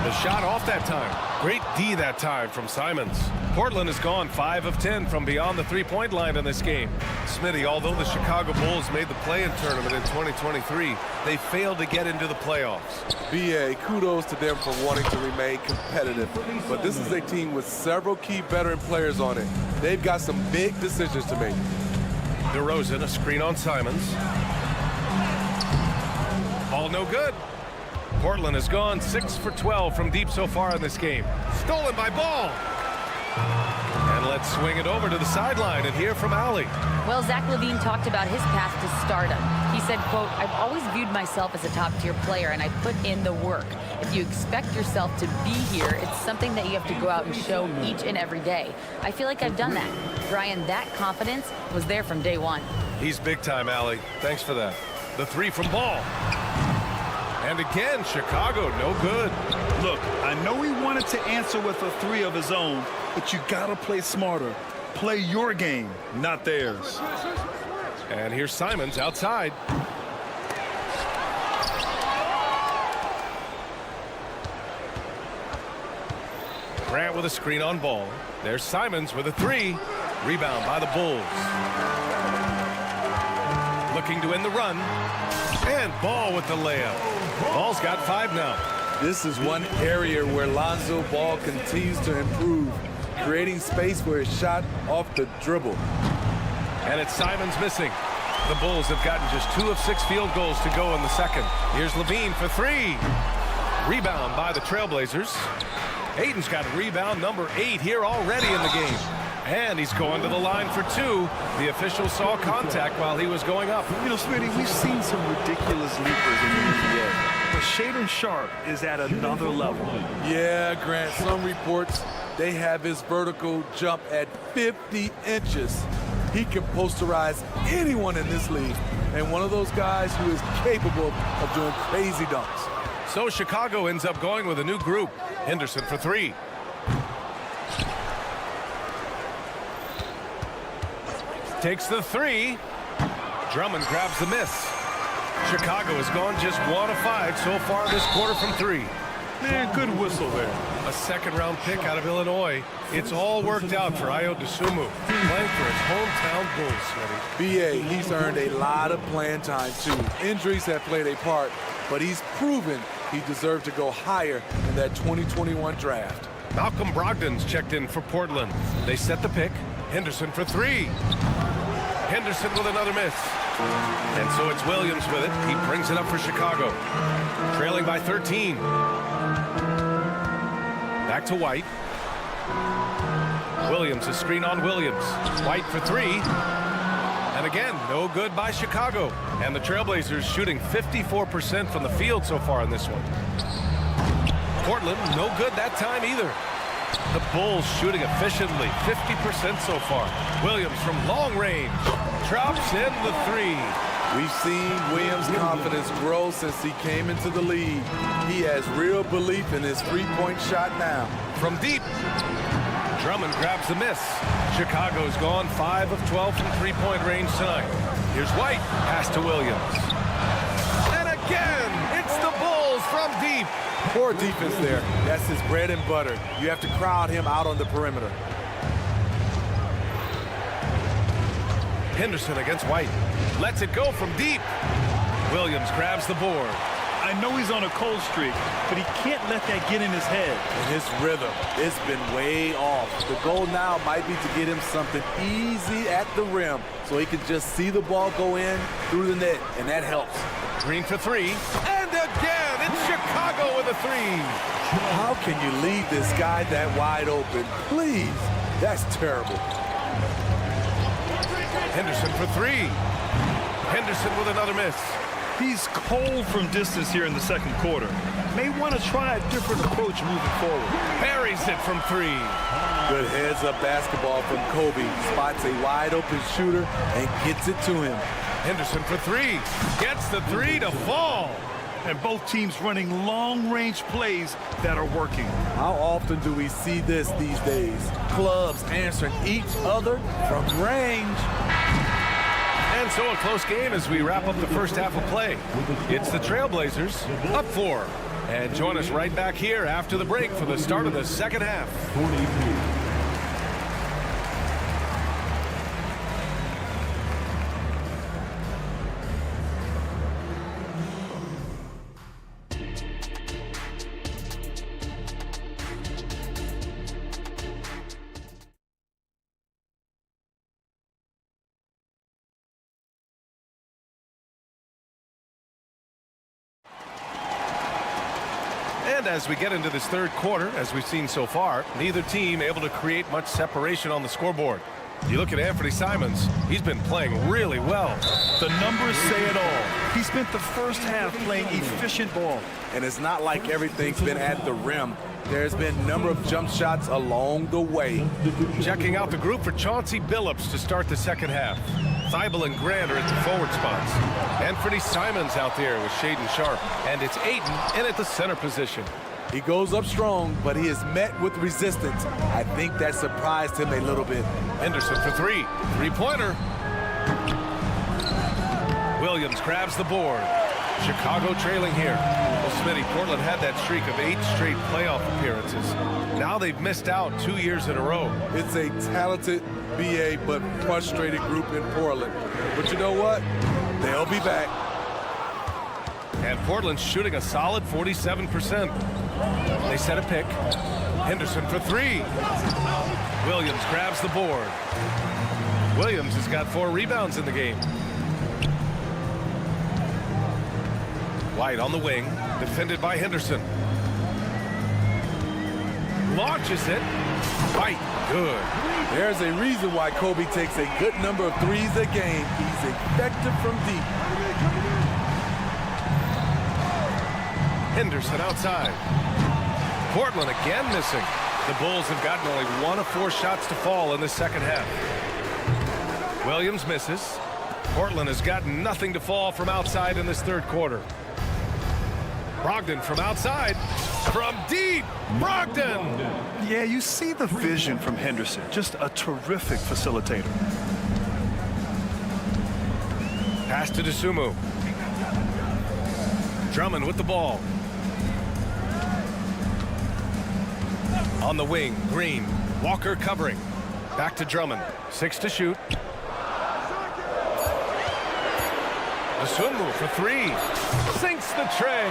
The shot off that time. Great D that time from Simons. Portland has gone 5 of 10 from beyond the three-point line in this game. Smitty, although the Chicago Bulls made the play-in tournament in 2023, they failed to get into the playoffs. BA, kudos to them for wanting to remain competitive. But this is a team with several key veteran players on it. They've got some big decisions to make. DeRozan, a screen on Simons. Ball no good. Portland has gone 6 for 12 from deep so far in this game. Stolen by Ball. And let's swing it over to the sideline and hear from Allie. Well, Zach LaVine talked about his path to stardom. He said, quote, "I've always viewed myself as a top-tier player, and I put in the work. If you expect yourself to be here, it's something that you have to go out and show each and every day. I feel like I've done that." Brian, that confidence was there from day one. He's big time, Allie. Thanks for that. The three from Ball. And again, Chicago, no good. Look, I know he wanted to answer with a three of his own, but you gotta play smarter. Play your game, not theirs. And here's Simons outside. Grant with a screen on Ball. There's Simons with a three. Rebound by the Bulls. Looking to end the run. And Ball with the layup. Ball's got 5 now. This is one area where Lonzo Ball continues to improve, creating space for his shot off the dribble. And it's Simons missing. The Bulls have gotten just 2 of 6 field goals to go in the second. Here's LaVine for 3. Rebound by the Trailblazers. Ayton's got rebound number 8 here already in the game. And he's going to the line for 2. The official saw contact while he was going up. You know, Smitty, we've seen some ridiculous leapers in the NBA. But Shaedon Sharpe is at another level. Yeah, Grant, some reports, they have his vertical jump at 50 inches. He can posterize anyone in this league. And one of those guys who is capable of doing crazy dunks. So Chicago ends up going with a new group. Henderson for 3. Takes the 3. Drummond grabs the miss. Chicago has gone just 1 of 5 so far this quarter from 3. Man, good whistle there. A second-round pick out of Illinois. It's all worked out for Ayo Dosunmu, playing for his hometown Bulls, Smitty. BA, he's earned a lot of playing time, too. Injuries have played a part, but he's proven he deserved to go higher in that 2021 draft. Malcolm Brogdon's checked in for Portland. They set the pick. Henderson for three. Henderson with another miss. And so it's Williams with it. He brings it up for Chicago. Trailing by 13. Back to White. Williams, a screen on Williams. White for three. And again, no good by Chicago. And the Trailblazers shooting 54% from the field so far in this one. Portland, no good that time either. The Bulls shooting efficiently, 50% so far. Williams from long range. Drops in the three. We've seen Williams' confidence grow since he came into the league. He has real belief in his three-point shot now. From deep. Drummond grabs the miss. Chicago's gone 5 of 12 from three-point range tonight. Here's White. Pass to Williams. And again, it's the Bulls from deep. Poor defense there. That's his bread and butter. You have to crowd him out on the perimeter. Henderson against White. Lets it go from deep. Williams grabs the board. I know he's on a cold streak, but he can't let that get in his head. And his rhythm, it's been way off. The goal now might be to get him something easy at the rim so he can just see the ball go in through the net, and that helps. Green for three. And again, it's Chicago with a three. How can you leave this guy that wide open? Please, that's terrible. Henderson for three. Henderson with another miss. He's cold from distance here in the second quarter. May want to try a different approach moving forward. Buries it from three. Good heads-up basketball from Kobe. Spots a wide-open shooter and gets it to him. Henderson for three. Gets the three to fall. And both teams running long-range plays that are working. How often do we see this these days? Clubs answering each other from range. And so a close game as we wrap up the first half of play. It's the Trailblazers up 4. And join us right back here after the break for the start of the second half. 43. And as we get into this third quarter, as we've seen so far, neither team able to create much separation on the scoreboard. You look at Anthony Simons, he's been playing really well. The numbers say it all. He spent the first half playing efficient ball. And it's not like everything's been at the rim. There's been a number of jump shots along the way. Checking out the group for Chauncey Billups to start the second half. Thibault and Grant are at the forward spots. Anthony Simons out there with Shaden Sharp. And it's Ayton in at the center position. He goes up strong, but he is met with resistance. I think that surprised him a little bit. Henderson for three. Three-pointer. Williams grabs the board. Chicago trailing here. Well, Smitty, Portland had that streak of 8 straight playoff appearances. Now they've missed out 2 years in a row. It's a talented BA but frustrated group in Portland. But you know what? They'll be back. And Portland's shooting a solid 47%. They set a pick. Henderson for three. Williams grabs the board. Williams has got 4 rebounds in the game. White on the wing, defended by Henderson. Launches it. White, good. There's a reason why Kobe takes a good number of threes a game. He's effective from deep. Henderson outside. Portland again missing. The Bulls have gotten only 1 of 4 shots to fall in the second half. Williams misses. Portland has gotten nothing to fall from outside in this third quarter. Brogdon from outside. From deep, Brogdon. Yeah, you see the vision from Henderson. Just a terrific facilitator. Pass to Dosunmu. Drummond with the ball. On the wing, Green. Walker covering. Back to Drummond. 6 to shoot. Dosunmu for 3. Sinks the tray.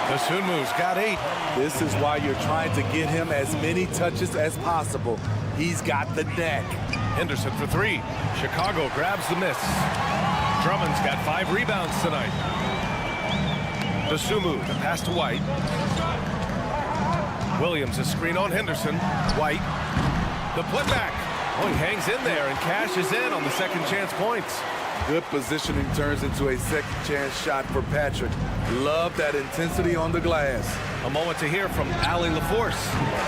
Dosunmu's got 8. This is why you're trying to get him as many touches as possible. He's got the neck. Henderson for 3. Chicago grabs the miss. Drummond's got 5 rebounds tonight. Dosunmu, the pass to White. Williams, a screen on Henderson. White, the putback. Oh, he hangs in there and cashes in on the second chance points. Good positioning turns into a second chance shot for Patrick. Love that intensity on the glass. A moment to hear from Allie LaForce.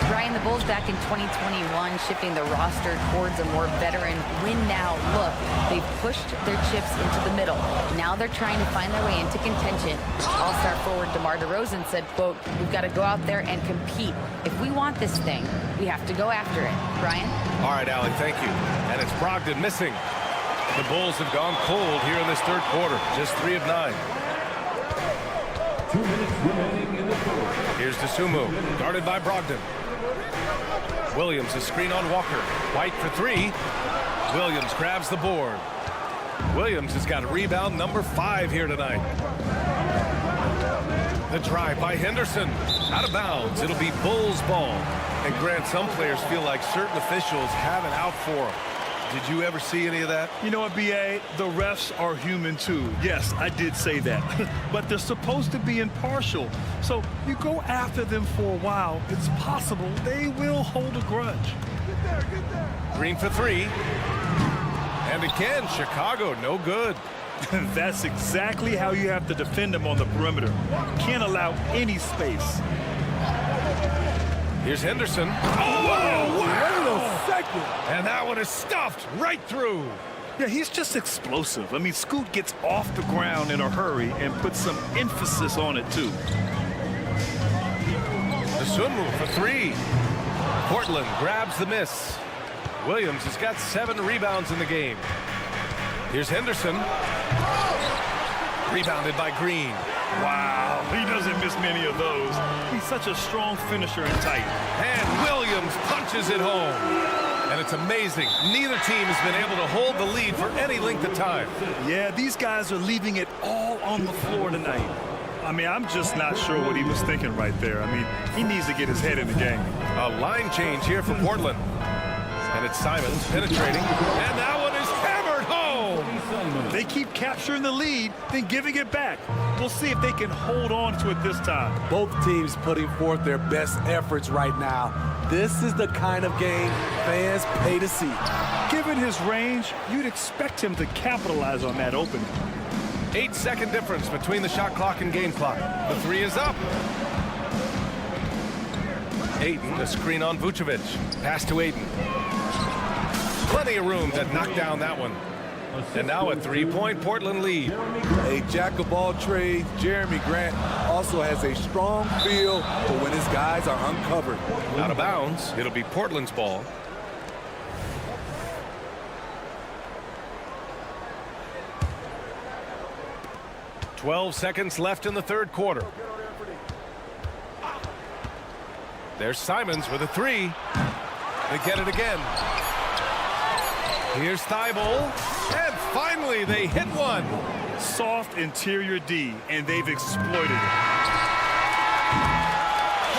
Brian, the Bulls back in 2021 shifting the roster towards a more veteran win-now look. They've pushed their chips into the middle. Now they're trying to find their way into contention. All-star forward DeMar DeRozan said, quote, "We've got to go out there and compete. If we want this thing, we have to go after it." Brian? All right, Allie, thank you. And it's Brogdon missing. The Bulls have gone cold here in this third quarter. Just 3 of 9. 2 minutes remaining in the fourth. Here's Dosunmu, guarded by Brogdon. Williams, a screen on Walker. White for 3. Williams grabs the board. Williams has got rebound number 5 here tonight. The drive by Henderson. Out of bounds. It'll be Bulls ball. And Grant, some players feel like certain officials have it out for them. Did you ever see any of that? You know what, B.A.? The refs are human, too. Yes, I did say that. But they're supposed to be impartial. So you go after them for a while, it's possible they will hold a grudge. Get there, get there. Green for 3. And again, Chicago, no good. That's exactly how you have to defend them on the perimeter. Can't allow any space. Here's Henderson. Oh, wait a second. And that one is stuffed right through. Yeah, he's just explosive. I mean, Scoot gets off the ground in a hurry and puts some emphasis on it, too. Dosunmu for 3. Portland grabs the miss. Williams has got 7 rebounds in the game. Here's Henderson. Rebounded by Green. Wow, he doesn't miss many of those. He's such a strong finisher and tight. And Williams punches it home. And it's amazing. Neither team has been able to hold the lead for any length of time. Yeah, these guys are leaving it all on the floor tonight. I mean, I'm just not sure what he was thinking right there. I mean, he needs to get his head in the game. A line change here for Portland. And it's Simons penetrating. And that one is hammered home. They keep capturing the lead, then giving it back. We'll see if they can hold on to it this time. Both teams putting forth their best efforts right now. This is the kind of game fans pay to see. Given his range, you'd expect him to capitalize on that opening. 8-second difference between the shot clock and game clock. The 3 is up. Ayton, the screen on Vucevic. Pass to Ayton. Plenty of room to knock down that one. And now a 3-point Portland lead. A jack of all trades, Jeremy Grant also has a strong feel for when his guys are uncovered. Out of bounds, it'll be Portland's ball. "12 seconds left in the third quarter. There's Simons with a 3. They get it again. Here's Thibault. And finally, they hit one. Soft interior D, and they've exploited it.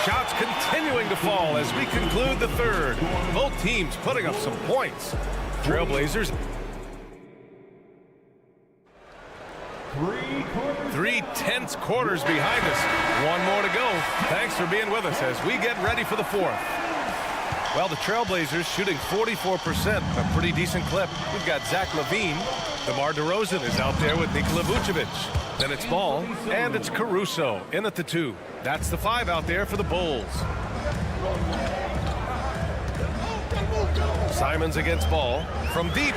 Shots continuing to fall as we conclude the third. Both teams putting up some points. Trailblazers. 3 tense quarters behind us. One more to go. Thanks for being with us as we get ready for the fourth. Well, the Trailblazers shooting 44%, a pretty decent clip. We've got Zach LaVine. DeMar DeRozan is out there with Nikola Vucevic. Then it's Ball, and it's Caruso in at the 2. That's the 5 out there for the Bulls. Simons against Ball. From deep.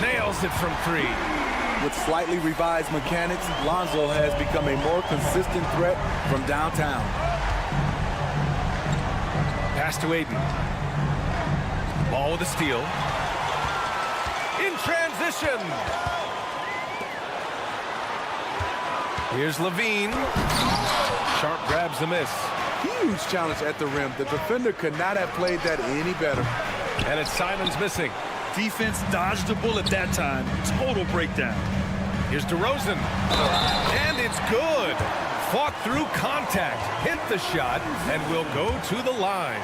Nails it from 3. With slightly revised mechanics, Lonzo has become a more consistent threat from downtown. Pass to Ayton. Ball with a steal. In transition. Here's LaVine. Sharp grabs the miss. huge challenge at the rim. The defender could not have played that any better. And it's Simons missing. Defense dodged the bullet that time. Total breakdown. Here's DeRozan. And it's good. Fought through contact, hit the shot, and will go to the line.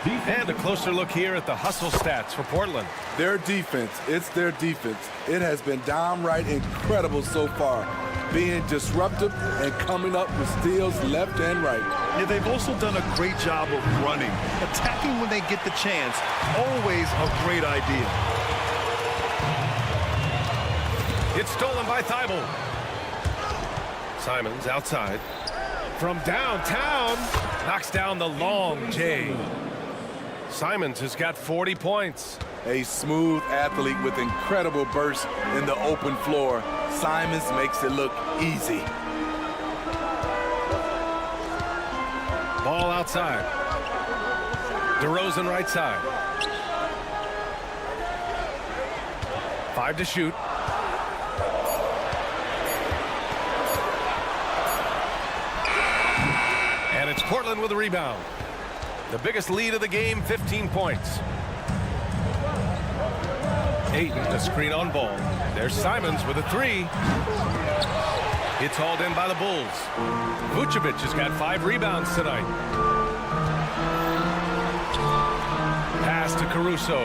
And a closer look here at the hustle stats for Portland. Their defense, it's their defense. It has been downright incredible so far, being disruptive and coming up with steals left and right. Yeah, they've also done a great job of running. Attacking when they get the chance, always a great idea. It's stolen by Thibault. Simons outside. From downtown, knocks down the long J. Simons has got 40 points. A smooth athlete with incredible burst in the open floor. Simons makes it look easy. Ball outside. DeRozan right side. 5 to shoot. And it's Portland with a rebound. The biggest lead of the game, 15 points. Ayton, a screen on Ball. There's Simons with a 3. It's hauled in by the Bulls. Vucevic has got 5 rebounds tonight. Pass to Caruso.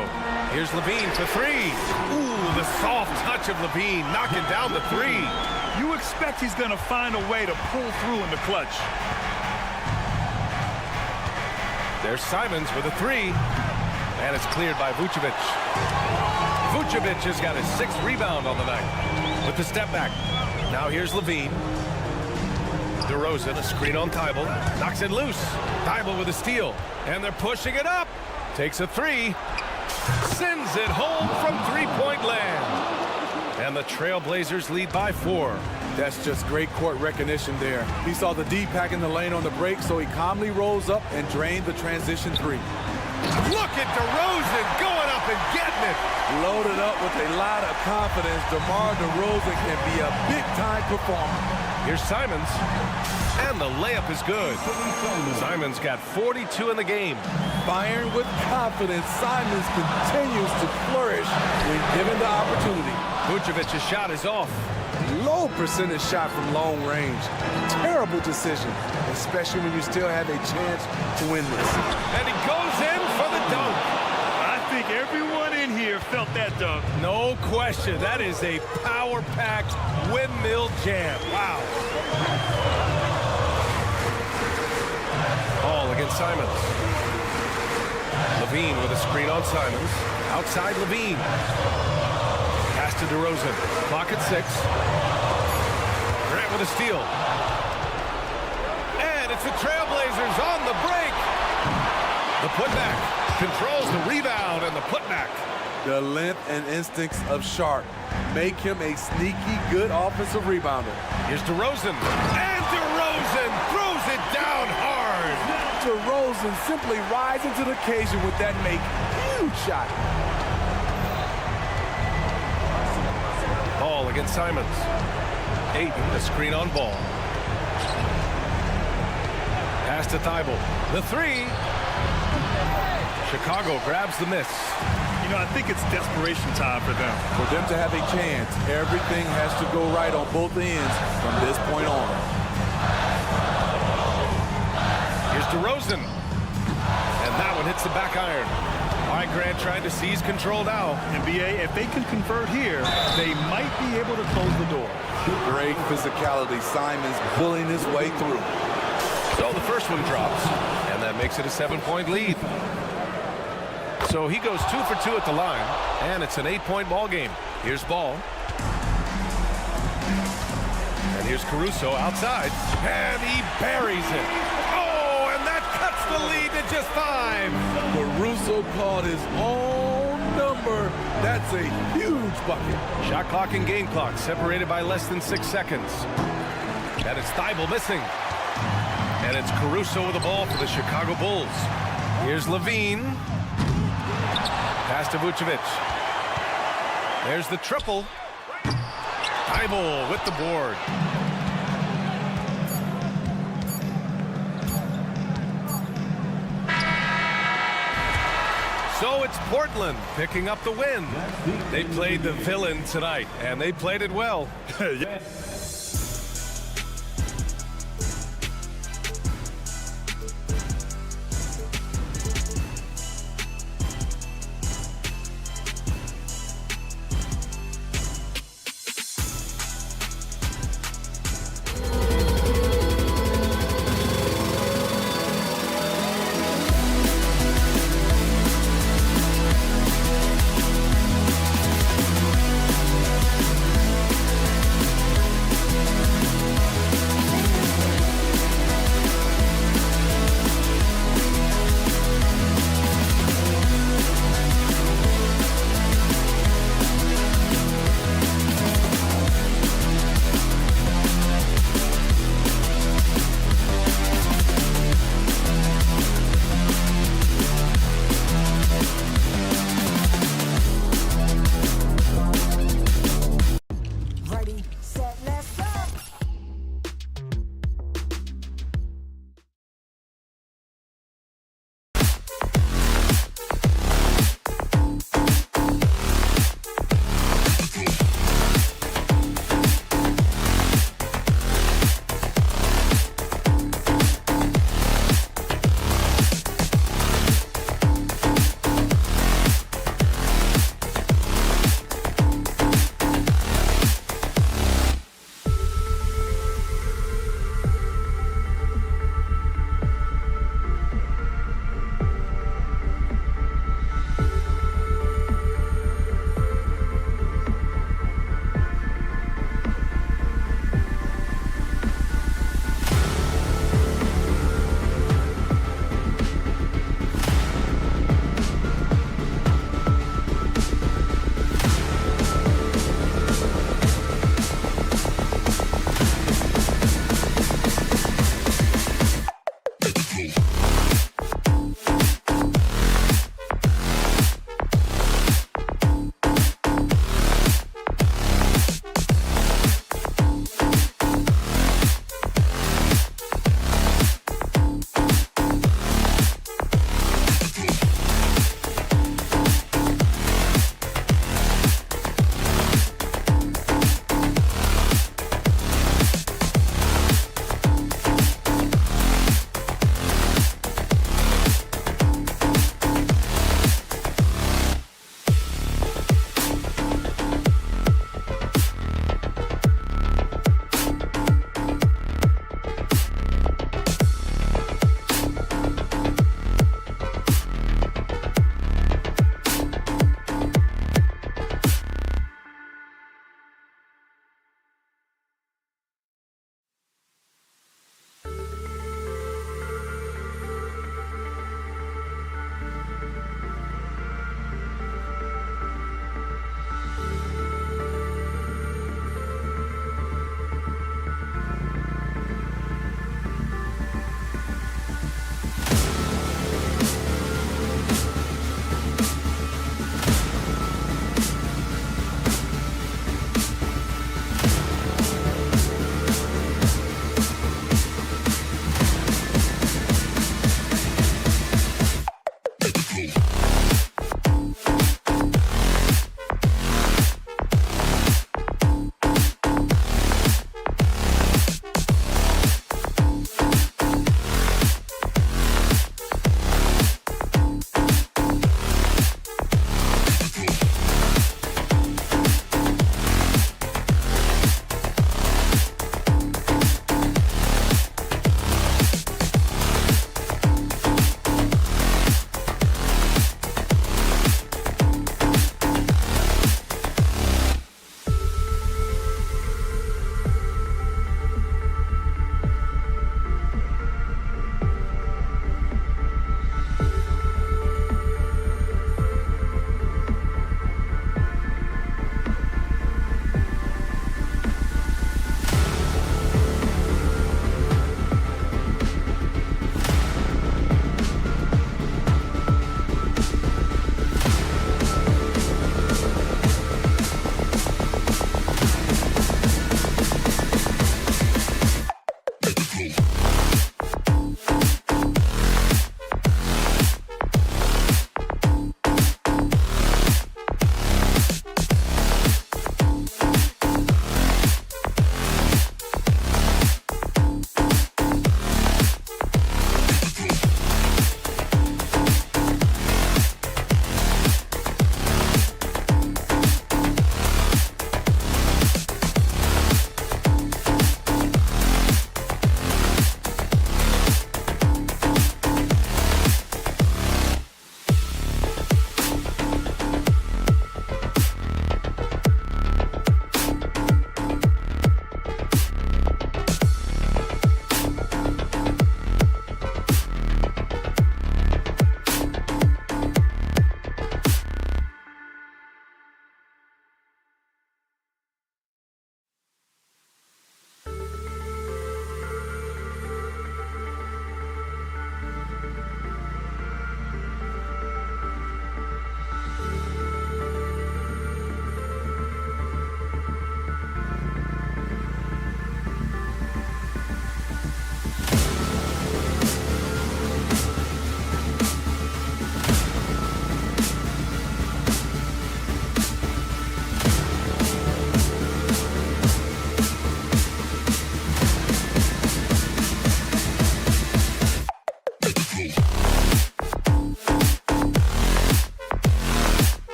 Here's Levine for 3. Ooh, the soft touch of Levine knocking down the 3. You expect he's going to find a way to pull through in the clutch. There's Simons with a 3. And it's cleared by Vucevic. Vucevic has got his 6th rebound on the night with the step back. Now here's Levine. DeRozan, a screen on Thibault. Knocks it loose. Thibault with a steal. And they're pushing it up. Takes a 3. Sends it home from three-point land. And the Trailblazers lead by 4. That's just great court recognition there. He saw the D pack in the lane on the break, so he calmly rolls up and drained the transition 3. Look at DeRozan going up and getting it. Loaded up with a lot of confidence. DeMar DeRozan can be a big-time performer. Here's Simons. And the layup is good. Simons got 42 in the game. Firing with confidence, Simons continues to flourish when given the opportunity. Vucevic's shot is off. Low percentage shot from long range. Terrible decision, especially when you still have a chance to win this. And he goes in for the dunk. I think everyone in here felt that dunk. No question. That is a power-packed windmill jam. Wow. Ball against Simons. Levine with a screen on Simons. Outside Levine. Pass to DeRozan. Clock at 6. Grant with a steal. And it's the Trailblazers on the break. The putback controls the rebound and the putback. The length and instincts of Sharp make him a sneaky good offensive rebounder. Here's DeRozan. And DeRozan throws it down hard. DeRozan simply rising to the occasion with that huge shot. Ball against Simons. Ayton, a screen on Ball. Pass to Thibault. The 3. Chicago grabs the miss. You know, I think it's desperation time for them. For them to have a chance, everything has to go right on both ends from this point on. Here's DeRozan. And that one hits the back iron. All right, Grant trying to seize control now. NBA, if they can convert here, they might be able to close the door. Great physicality. Simons pulling his way through. So the first one drops, and that makes it a 7-point lead. So he goes 2 for 2 at the line, and it's an 8-point ball game. Here's Ball. And here's Caruso outside, and he buries it. Oh, and that cuts the lead to just 5. Caruso called his own number. That's a huge bucket. Shot clock and game clock separated by less than 6 seconds. And it's Thibault missing. And it's Caruso with the ball for the Chicago Bulls. Here's Levine. Pass to Vucevic. There's the triple. Thibault with the board. Portland picking up the win. They played the villain tonight, and they played it well. Yeah.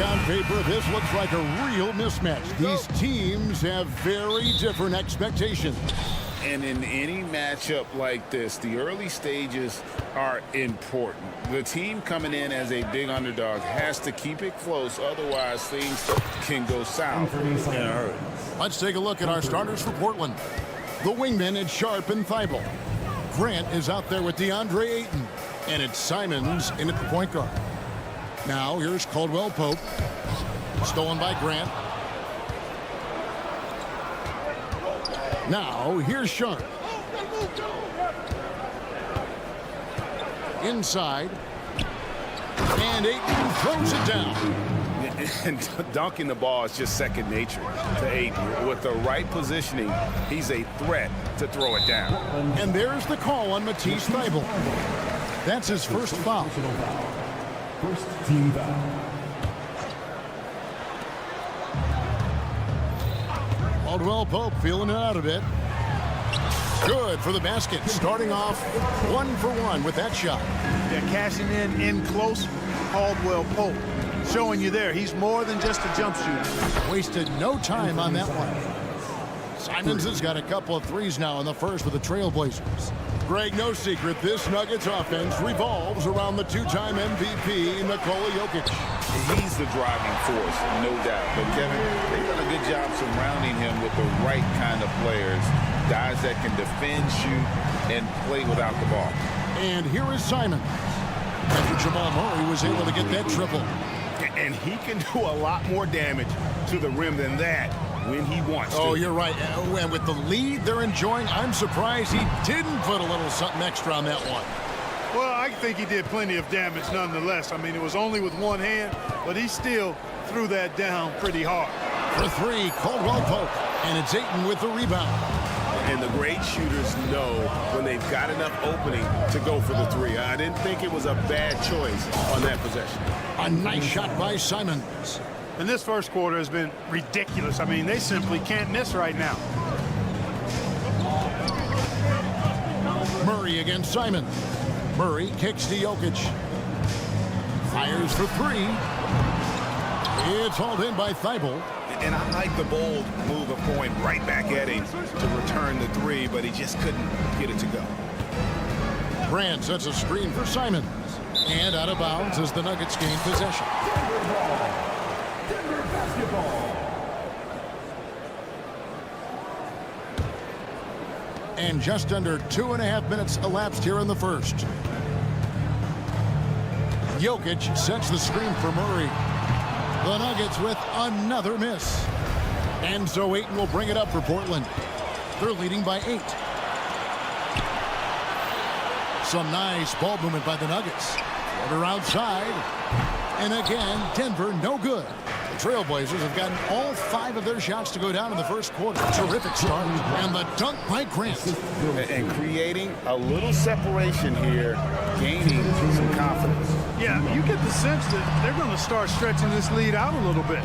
On paper, this looks like a real mismatch. These teams have very different expectations. And in any matchup like this, the early stages are important. The team coming in as a big underdog has to keep it close, otherwise things can go south in a hurry. Let's take a look at our starters for Portland. The wingmen, it's Sharp and Thibault. Grant is out there with DeAndre Ayton. And it's Simons in at the point guard. Now here's Caldwell Pope. Stolen by Grant. Now here's Sharp. Inside. And Ayton throws it down. And dunking the ball is just second nature to Ayton. With the right positioning, he's a threat to throw it down. And there's the call on Matisse Thybulle. That's his first foul. First team foul. Caldwell Pope feeling it out a bit. Good for the basket. Starting off 1 for 1 with that shot. They're cashing in close. Caldwell Pope showing you there. He's more than just a jump shooter. Wasted no time on that one. Simons has got a couple of threes now in the first for the Trailblazers. Greg, no secret, this Nuggets offense revolves around the two-time MVP, Nikola Jokic. He's the driving force, no doubt. But Kevin, they've done a good job surrounding him with the right kind of players. Guys that can defend, shoot, and play without the ball. And here is Simons. After Jamal Murray was able to get that triple. And he can do a lot more damage to the rim than that when he wants to. Oh, you're right. And with the lead they're enjoying, I'm surprised he didn't put a little something extra on that one. Well, I think he did plenty of damage nonetheless. I mean, it was only with one hand, but he still threw that down pretty hard. For three, Caldwell Pope. And it's Ayton with the rebound. And the great shooters know when they've got enough opening to go for the three. I didn't think it was a bad choice on that possession. A nice shot by Simons. And this first quarter has been ridiculous. I mean, they simply can't miss right now. Murray against Simons. Murray kicks to Jokic. Fires for three. It's hauled in by Thybulle. And I like the bold move of going right back at him to return the three, but he just couldn't get it to go. Grant sets a screen for Simons. And out of bounds as the Nuggets gain possession. Denver basketball. And just under 2.5 minutes elapsed here in the first. Jokic sets the screen for Murray. The Nuggets with another miss. And so Ayton will bring it up for Portland. They're leading by 8. Some nice ball movement by the Nuggets. Quarter outside. And again, Denver no good. The Trailblazers have gotten all 5 of their shots to go down in the first quarter. Terrific start. And the dunk by Grant. And creating a little separation here, gaining some confidence. Yeah, you get the sense that they're going to start stretching this lead out a little bit.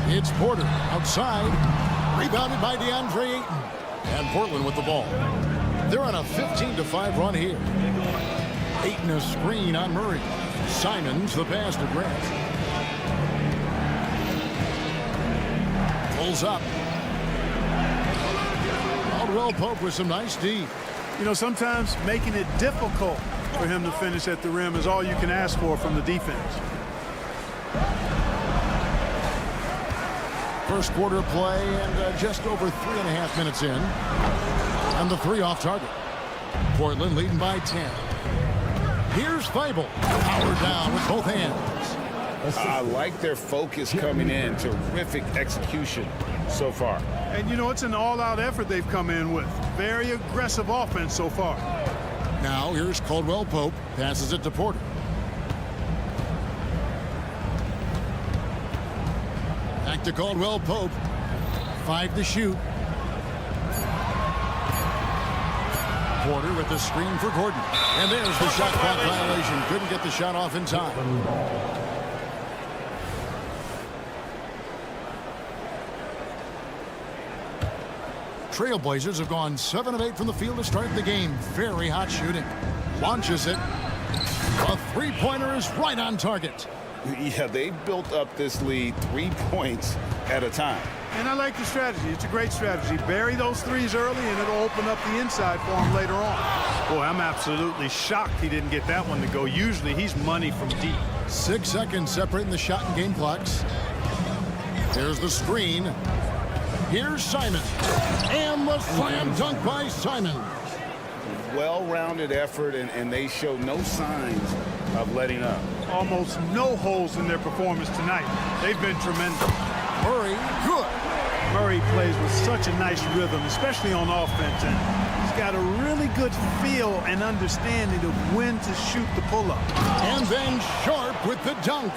It's Porter outside. Rebounded by DeAndre Ayton. And Portland with the ball. They're on a 15-5 run here. Ayton a screen on Murray. Simons the pass to Grant. Pulls up. Caldwell Pope with some nice D. You know, sometimes making it difficult for him to finish at the rim is all you can ask for from the defense. First quarter play and just over 3.5 minutes in. And the three off target. Portland leading by 10. Here's Thybulle. Powered down with both hands. I like their focus coming in. Terrific execution so far. And, you know, it's an all-out effort they've come in with. Very aggressive offense so far. Now here's Caldwell Pope. Passes it to Porter. Back to Caldwell Pope. 5 to shoot. Porter with the screen for Gordon. And there's the shot clock violation. Couldn't get the shot off in time. Trailblazers have gone 7 of 8 from the field to start the game. Very hot shooting. Launches it. A three-pointer is right on target. Yeah, they built up this lead 3 points at a time. And I like the strategy. It's a great strategy. Bury those threes early, and it'll open up the inside for him later on. Boy, I'm absolutely shocked he didn't get that one to go. Usually, he's money from deep. 6 seconds separating the shot and game clocks. There's the screen. Here's Simon. And the slam dunk by Simon. Well-rounded effort, and they show no signs of letting up. Almost no holes in their performance tonight. They've been tremendous. Murray, good. Murray plays with such a nice rhythm, especially on offense, and he's got a really good feel and understanding of when to shoot the pull-up. And then Sharp with the dunk.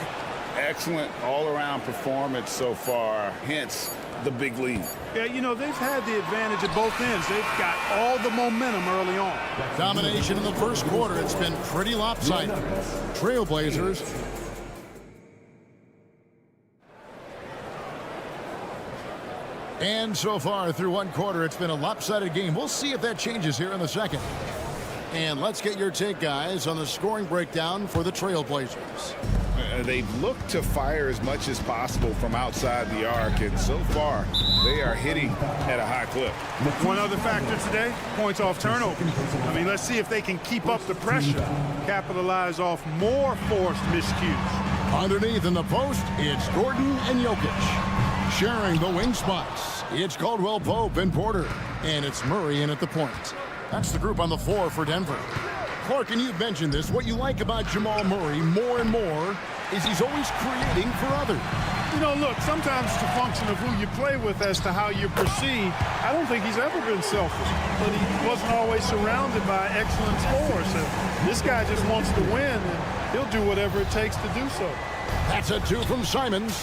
Excellent all-around performance so far, hence the big lead. Yeah, you know, they've had the advantage at both ends. They've got all the momentum early on. Domination in the first quarter. It's been pretty lopsided. Trailblazers. And so far through one quarter, it's been a lopsided game. We'll see if that changes here in the second. And let's get your take, guys, on the scoring breakdown for the Trailblazers. They've looked to fire as much as possible from outside the arc, and so far they are hitting at a high clip. One other factor today, points off turnover. I mean, let's see if they can keep up the pressure, capitalize off more forced miscues. Underneath in the post, it's Gordon and Jokic. Sharing the wing spots, it's Caldwell Pope and Porter. And it's Murray in at the point. That's the group on the floor for Denver. Clark, and you've mentioned this, what you like about Jamal Murray more and more is he's always creating for others. You know, look, sometimes it's a function of who you play with as to how you're perceived. I don't think he's ever been selfish, but he wasn't always surrounded by excellent scorers. And this guy just wants to win, and he'll do whatever it takes to do so. That's a 2 from Simons.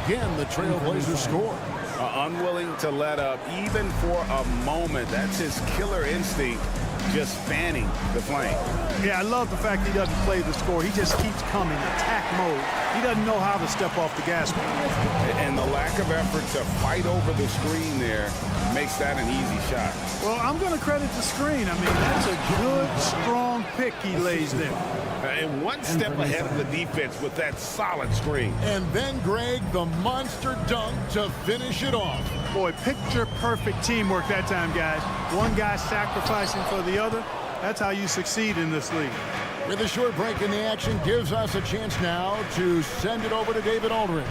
Again, the Trailblazers score. Unwilling to let up even for a moment. That's his killer instinct, just fanning the flame. Yeah, I love the fact he doesn't play the score. He just keeps coming, attack mode. He doesn't know how to step off the gas pedal. And the lack of effort to fight over the screen there makes that an easy shot. Well, I'm going to credit the screen. I mean, that's a good, strong pick he lays there. And one step ahead of the defense with that solid screen. And then, Greg, the monster dunk to finish it off. Boy, picture-perfect teamwork that time, guys. One guy sacrificing for the other. That's how you succeed in this league. With a short break in the action, gives us a chance now to send it over to David Aldridge.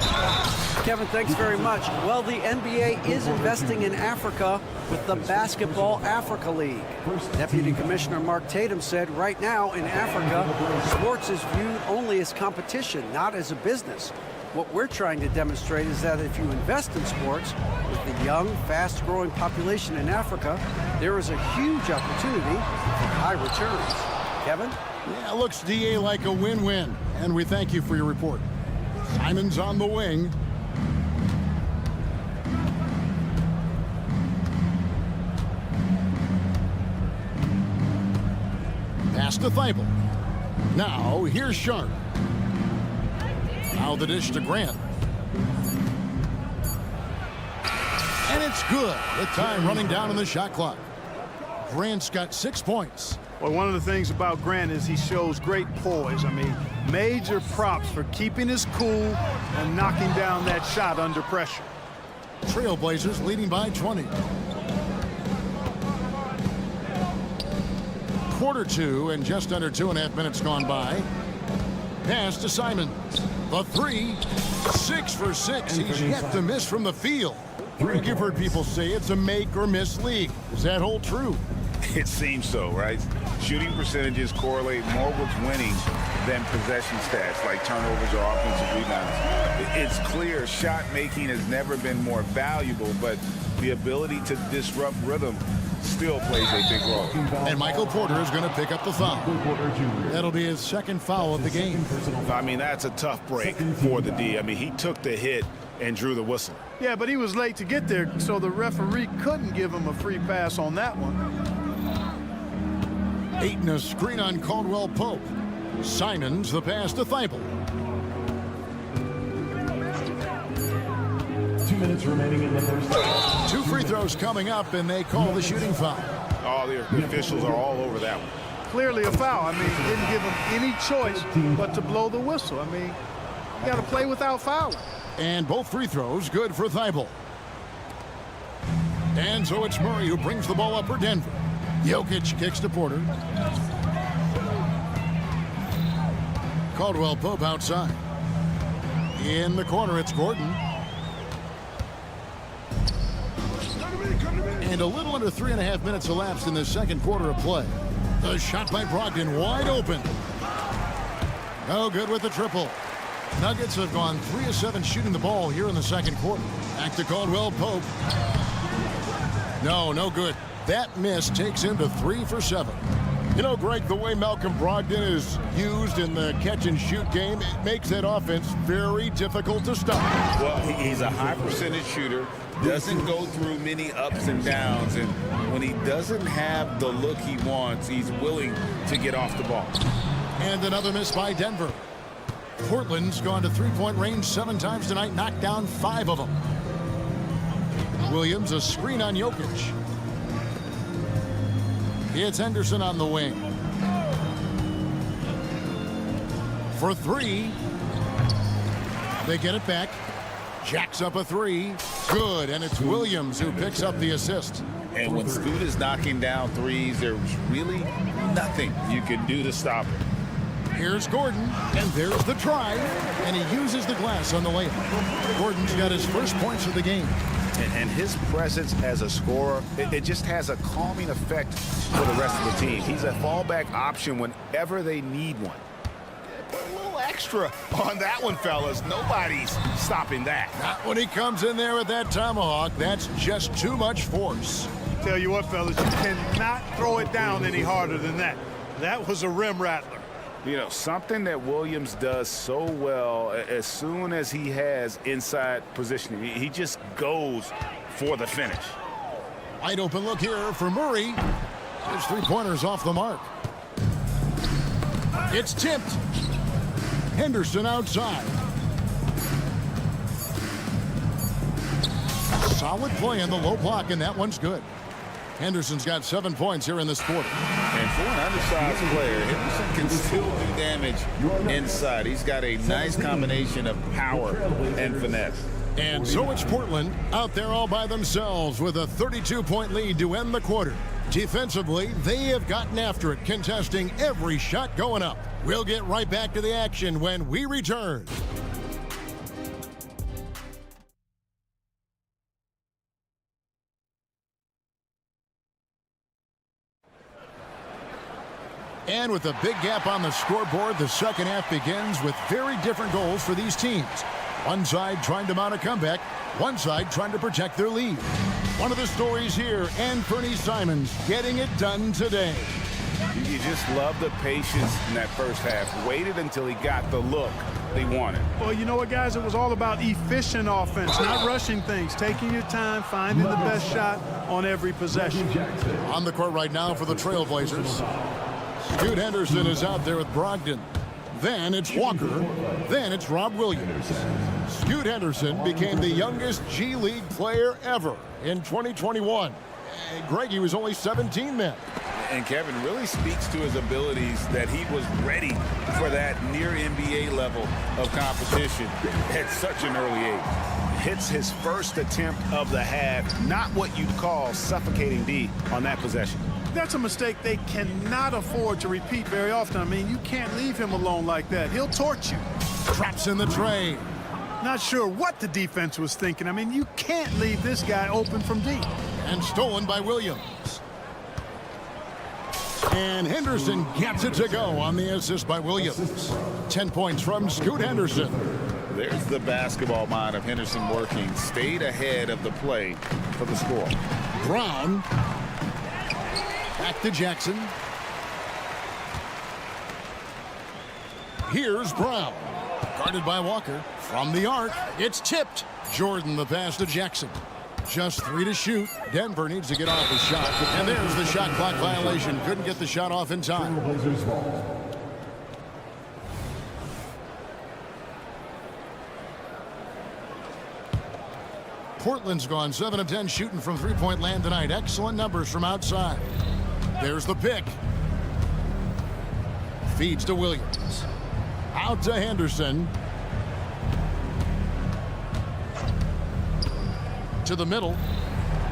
Kevin, thanks very much. Well, the NBA is investing in Africa with the Basketball Africa League. Deputy Commissioner Mark Tatum said right now in Africa, sports is viewed only as competition, not as a business. What we're trying to demonstrate is that if you invest in sports, with the young, fast-growing population in Africa, there is a huge opportunity for high returns. Kevin? Yeah, looks, DA, like a win-win. And we thank you for your report. Simon's on the wing. Pass to Thibault. Now, here's Sharp. Now the dish to Grant. And it's good. With time running down on the shot clock. Grant's got 6 points. Well, one of the things about Grant is he shows great poise. I mean, major props for keeping his cool and knocking down that shot under pressure. Trailblazers leading by 20. Quarter 2 and just under 2.5 minutes gone by. Pass to Simon. The 3, 6 for 6. He's yet to miss from the field. You've heard people say it's a make or miss league. Does that hold true? It seems so, right? Shooting percentages correlate more with winning than possession stats like turnovers or offensive rebounds. It's clear shot making has never been more valuable, but the ability to disrupt rhythm still plays a big role. And Michael Porter is going to pick up the foul. That'll be his second foul of the game. I mean, that's a tough break for the D. I mean, he took the hit and drew the whistle. Yeah, but he was late to get there, so the referee couldn't give him a free pass on that one. Ayton a screen on Caldwell Pope. Simons the pass to Thibault. 2 minutes remaining in the first. 2 free throws coming up, and they call the shooting foul. Oh, the officials are all over that one. Clearly a foul. I mean, didn't give him any choice but to blow the whistle. I mean, You got to play without fouling. And both free throws good for Thibault. And so it's Murray who brings the ball up for Denver. Jokic kicks to Porter. Caldwell Pope outside. In the corner, it's Gordon. And a little under 3.5 minutes elapsed in the second quarter of play. The shot by Brogdon wide open. No good with the triple. Nuggets have gone 3 of 7 shooting the ball here in the second quarter. Back to Caldwell Pope. No good. That miss takes him to 3 for 7. You know, Greg, the way Malcolm Brogdon is used in the catch-and-shoot game, it makes that offense very difficult to stop. Well, he's a high-percentage shooter, doesn't go through many ups and downs, and when he doesn't have the look he wants, he's willing to get off the ball. And another miss by Denver. Portland's gone to three-point range 7 times tonight, knocked down 5 of them. Williams, a screen on Jokic. It's Henderson on the wing. For 3. They get it back. Jacks up a 3. Good, and it's Williams who picks up the assist. And when Scoot is knocking down threes, there's really nothing you can do to stop him. Here's Gordon, and there's the try, and he uses the glass on the layup. Gordon's got his first points of the game. And his presence as a scorer, it just has a calming effect for the rest of the team. He's a fallback option whenever they need one. Put a little extra on that one, fellas. Nobody's stopping that. Not when he comes in there with that tomahawk. That's just too much force. Tell you what, fellas, you cannot throw it down any harder than that. That was a rim rattler. You know, something that Williams does so well, as soon as he has inside positioning, he just goes for the finish. Wide open look here for Murray. His 3-pointers off the mark. It's tipped. Henderson outside. Solid play in the low block, and that one's good. Henderson's got 7 points here in this quarter. And for an undersized player, Henderson can still do damage inside. He's got a nice combination of power and finesse. And so it's Portland out there all by themselves with a 32-point lead to end the quarter. Defensively, they have gotten after it, contesting every shot going up. We'll get right back to the action when we return. And with a big gap on the scoreboard, the second half begins with very different goals for these teams. One side trying to mount a comeback, one side trying to protect their lead. One of the stories here, Anthony Simons getting it done today. You just love the patience in that first half. Waited until he got the look they wanted. Well, you know what, guys? It was all about efficient offense, not rushing things, taking your time, finding the best shot on every possession. On the court right now for the Trailblazers. Scoot Henderson is out there with Brogdon. Then it's Walker. Then it's Rob Williams. Scoot Henderson became the youngest G League player ever in 2021. Greg, he was only 17 then. And Kevin really speaks to his abilities that he was ready for that near NBA level of competition at such an early age. Hits his first attempt of the half. Not what you'd call suffocating D on that possession. That's a mistake they cannot afford to repeat very often. I mean, you can't leave him alone like that. He'll torch you. Traps in the tray. Not sure what the defense was thinking. I mean, you can't leave this guy open from deep. And stolen by Williams. And Henderson gets it to go on the assist by Williams. 10 points from Scoot Henderson. There's the basketball mind of Henderson working. Stayed ahead of the play for the score. Brown. Back to Jackson. Here's Brown. Guarded by Walker. From the arc, it's tipped. Jordan the pass to Jackson. Just 3 to shoot. Denver needs to get off the shot. And there's the shot clock violation. Couldn't get the shot off in time. Portland's gone 7 of 10 shooting from three-point land tonight. Excellent numbers from outside. There's the pick. Feeds to Williams. Out to Henderson. To the middle.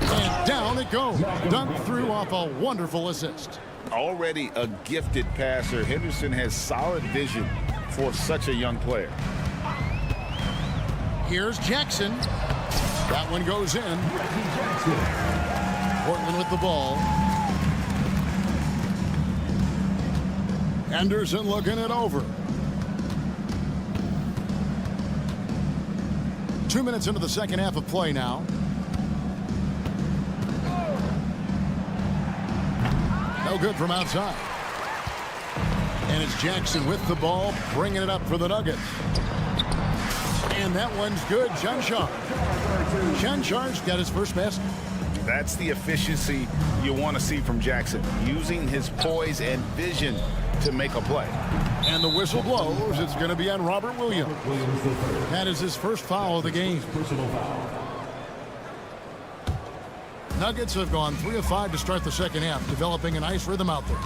And down it goes. Dunked through off a wonderful assist. Already a gifted passer, Henderson has solid vision for such a young player. Here's Jackson. That one goes in. Portland with the ball. Henderson looking it over. 2 minutes into the second half of play now. No good from outside. And it's Jackson with the ball, bringing it up for the Nuggets. And that one's good. Chanchar's got his first basket. That's the efficiency you want to see from Jackson, using his poise and vision to make a play. And the whistle blows. It's going to be on Robert Williams. That is his first foul of the game. Nuggets have gone 3 of 5 to start the second half, developing a nice rhythm out there.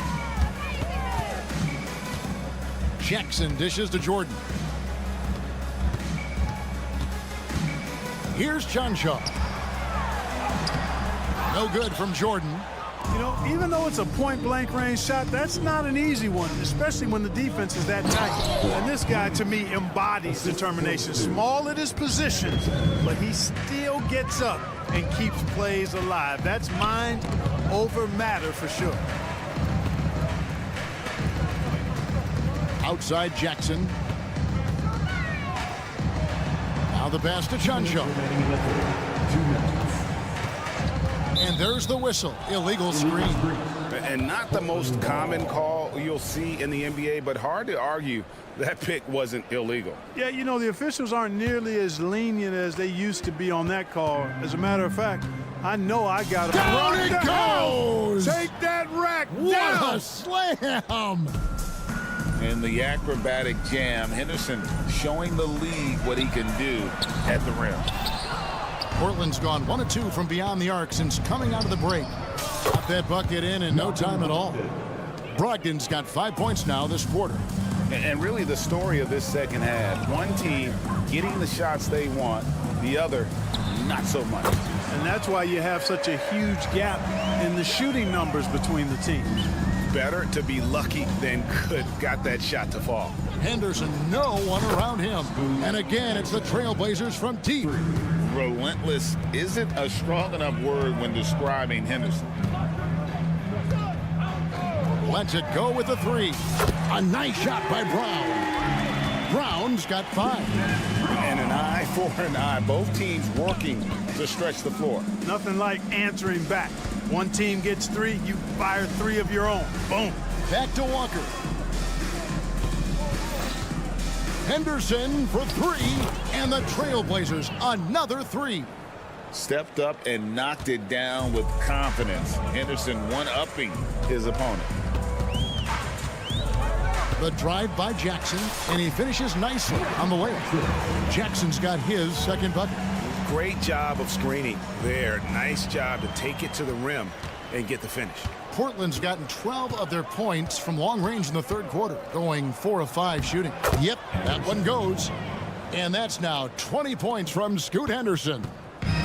Jackson dishes to Jordan. Here's Chanchar's. No good from Jordan. You know, even though it's a point-blank range shot, that's not an easy one, especially when the defense is that tight. And this guy, to me, embodies determination. Small at his position, but he still gets up and keeps plays alive. That's mind over matter for sure. Outside Jackson. Now the pass to Chanchar's. And there's the whistle. Illegal screen. And not the most common call you'll see in the NBA, but hard to argue that pick wasn't illegal. Yeah, you know, the officials aren't nearly as lenient as they used to be on that call. As a matter of fact, I know I got it. Down it goes! Take that rack What down! a slam! In the acrobatic jam, Henderson showing the league what he can do at the rim. Portland's gone 1 of 2 from beyond the arc since coming out of the break. Got that bucket in no time at all. Brogdon's got 5 points now this quarter. And really the story of this second half, one team getting the shots they want, the other not so much. And that's why you have such a huge gap in the shooting numbers between the teams. Better to be lucky than good. Got that shot to fall. Henderson, no one around him. And again, it's the Trailblazers from deep. Relentless isn't a strong enough word when describing Henderson. Lets it go with the 3. A nice shot by Brown. Brown's got 5. And an eye for an eye. Both teams working to stretch the floor. Nothing like answering back. One team gets 3, you fire 3 of your own. Boom. Back to Walker. Henderson for 3, and the Trailblazers another 3. Stepped up and knocked it down with confidence. Henderson one-upping his opponent. The drive by Jackson, and he finishes nicely on the layup. Jackson's got his second bucket. Great job of screening there. Nice job to take it to the rim and get the finish. Portland's gotten 12 of their points from long range in the third quarter, going 4 of 5 shooting. Yep, that one goes. And that's now 20 points from Scoot Henderson.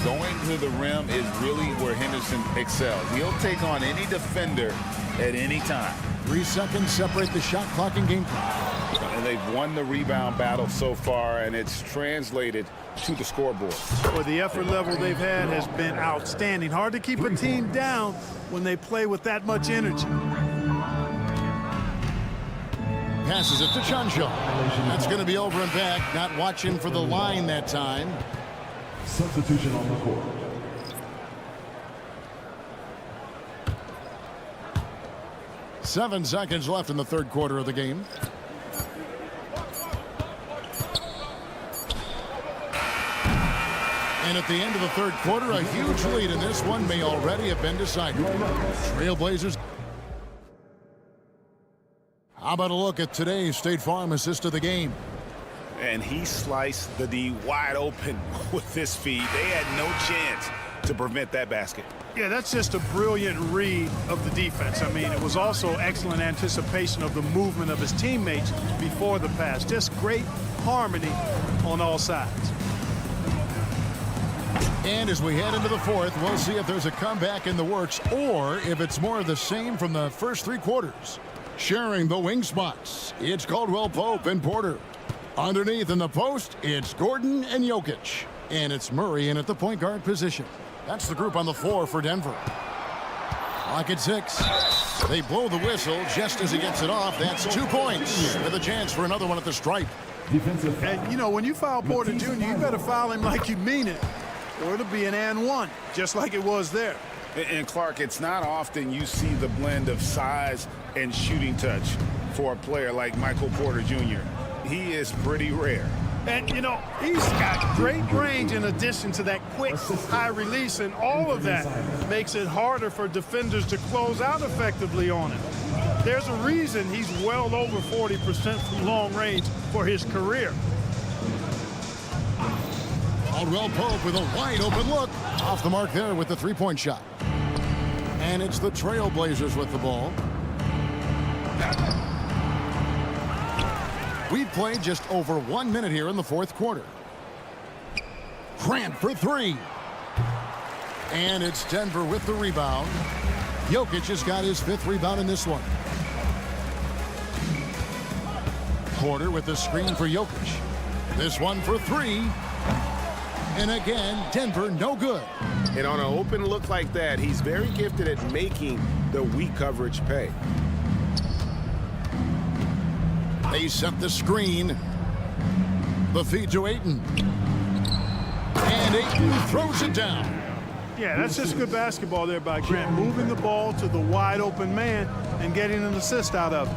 Going to the rim is really where Henderson excels. He'll take on any defender at any time. 3 seconds separate the shot clock and game clock. And they've won the rebound battle so far, and it's translated to the scoreboard. Well, the effort level they've had has been outstanding. Hard to keep a team down when they play with that much energy. Passes it to Chanchar's. That's going to be over and back. Not watching for the line that time. Substitution on the court. Seven seconds left in the third quarter of the game. And at the end of the third quarter, a huge lead in this one may already have been decided. Trailblazers. How about a look at today's State Farm assist of the game? And he sliced the D wide open with this feed. They had no chance to prevent that basket. Yeah, that's just a brilliant read of the defense. I mean, it was also excellent anticipation of the movement of his teammates before the pass. Just great harmony on all sides. And as we head into the fourth, we'll see if there's a comeback in the works or if it's more of the same from the first three quarters. Sharing the wing spots, it's Caldwell Pope and Porter. Underneath in the post, it's Gordon and Jokic. And it's Murray in at the point guard position. That's the group on the floor for Denver. Clock at 6. They blow the whistle just as he gets it off. That's 2 points with a chance for another one at the stripe. And, you know, when you foul Porter Jr., you better foul him like you mean it, or it'll be an and one, just like it was there. And Clark, it's not often you see the blend of size and shooting touch for a player like Michael Porter Jr. He is pretty rare. And, you know, he's got great range in addition to that quick, high release, and all of that makes it harder for defenders to close out effectively on him. There's a reason he's well over 40% from long range for his career. Caldwell Pope with a wide open look. Off the mark there with the three-point shot. And it's the Trailblazers with the ball. We've played just over 1 minute here in the fourth quarter. Grant for three. And it's Denver with the rebound. Jokic has got his 5th rebound in this one. Porter with the screen for Jokic. This one for three. And again, Denver no good. And on an open look like that, he's very gifted at making the weak coverage pay. They set the screen. The feed to Ayton. And Ayton throws it down. Yeah, that's just good basketball there by Grant. Moving the ball to the wide open man and getting an assist out of it.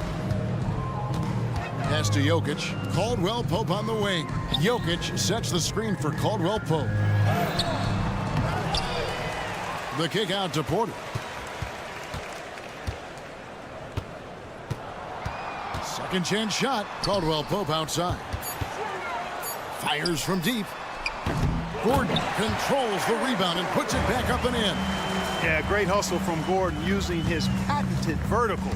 Pass to Jokic. Caldwell Pope on the wing. Jokic sets the screen for Caldwell Pope. The kick out to Porter. Second chance shot. Caldwell Pope outside. Fires from deep. Gordon controls the rebound and puts it back up and in. Yeah, great hustle from Gordon using his patented vertical.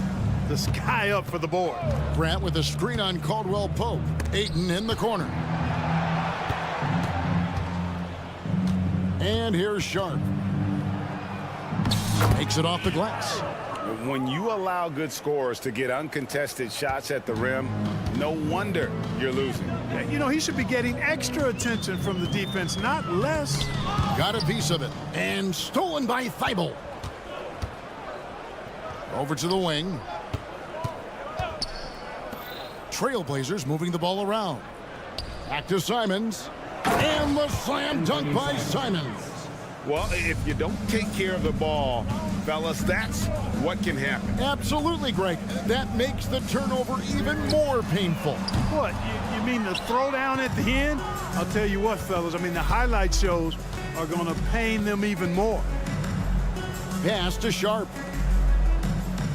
The sky up for the board. Grant with a screen on Caldwell Pope. Ayton in the corner. And here's Sharp. Takes it off the glass. When you allow good scorers to get uncontested shots at the rim, no wonder you're losing. Yeah, you know, he should be getting extra attention from the defense, not less. Got a piece of it. And stolen by Thibault. Over to the wing. Trailblazers moving the ball around. Back to Simons. And the slam dunk by Simons. Well, if you don't take care of the ball, fellas, that's what can happen. Absolutely, Greg. That makes the turnover even more painful. What, you mean the throwdown at the end? I'll tell you what, fellas, I mean, the highlight shows are going to pain them even more. Pass to Sharp.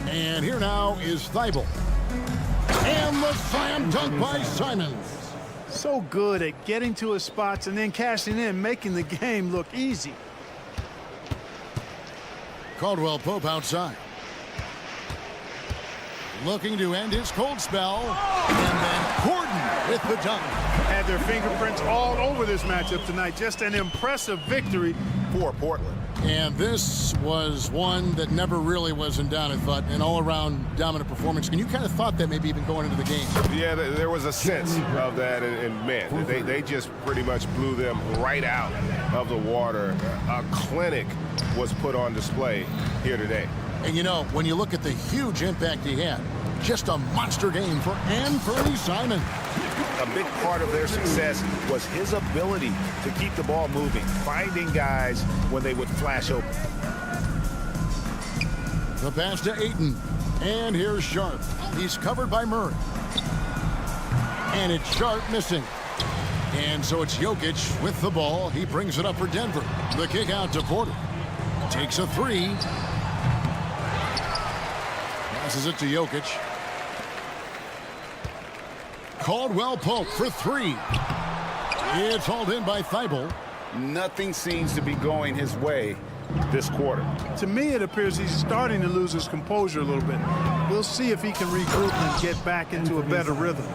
And here now is Thibault. And the slam dunk by Simons. So good at getting to his spots and then cashing in, making the game look easy. Caldwell Pope outside. Looking to end his cold spell. And then Gordon with the dunk. Had their fingerprints all over this matchup tonight. Just an impressive victory for Portland. And this was one that never really was in doubt, I thought, an all-around dominant performance. And you kind of thought that maybe even going into the game. Yeah, there was a sense of that, and man, they just pretty much blew them right out of the water. A clinic was put on display here today. And you know, when you look at the huge impact he had, just a monster game for Anthony Simons. A big part of their success was his ability to keep the ball moving, finding guys when they would flash open. The pass to Ayton. And here's Sharp. He's covered by Murray. And it's Sharp missing. And so it's Jokic with the ball. He brings it up for Denver. The kick out to Porter. Takes a three. Passes it to Jokic. Caldwell Pope for three. It's hauled in by Thibault. Nothing seems to be going his way this quarter. To me, it appears he's starting to lose his composure a little bit. We'll see if he can regroup and get back into a better rhythm.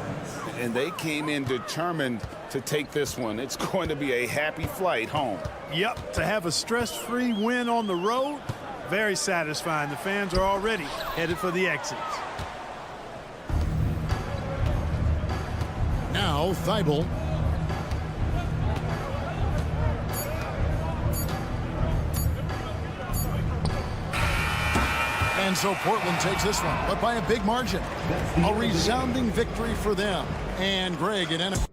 And they came in determined to take this one. It's going to be a happy flight home. Yep, to have a stress-free win on the road, very satisfying. The fans are already headed for the exits. Now, Thibault. And so Portland takes this one, but by a big margin. A resounding victory for them. And Greg at NFL.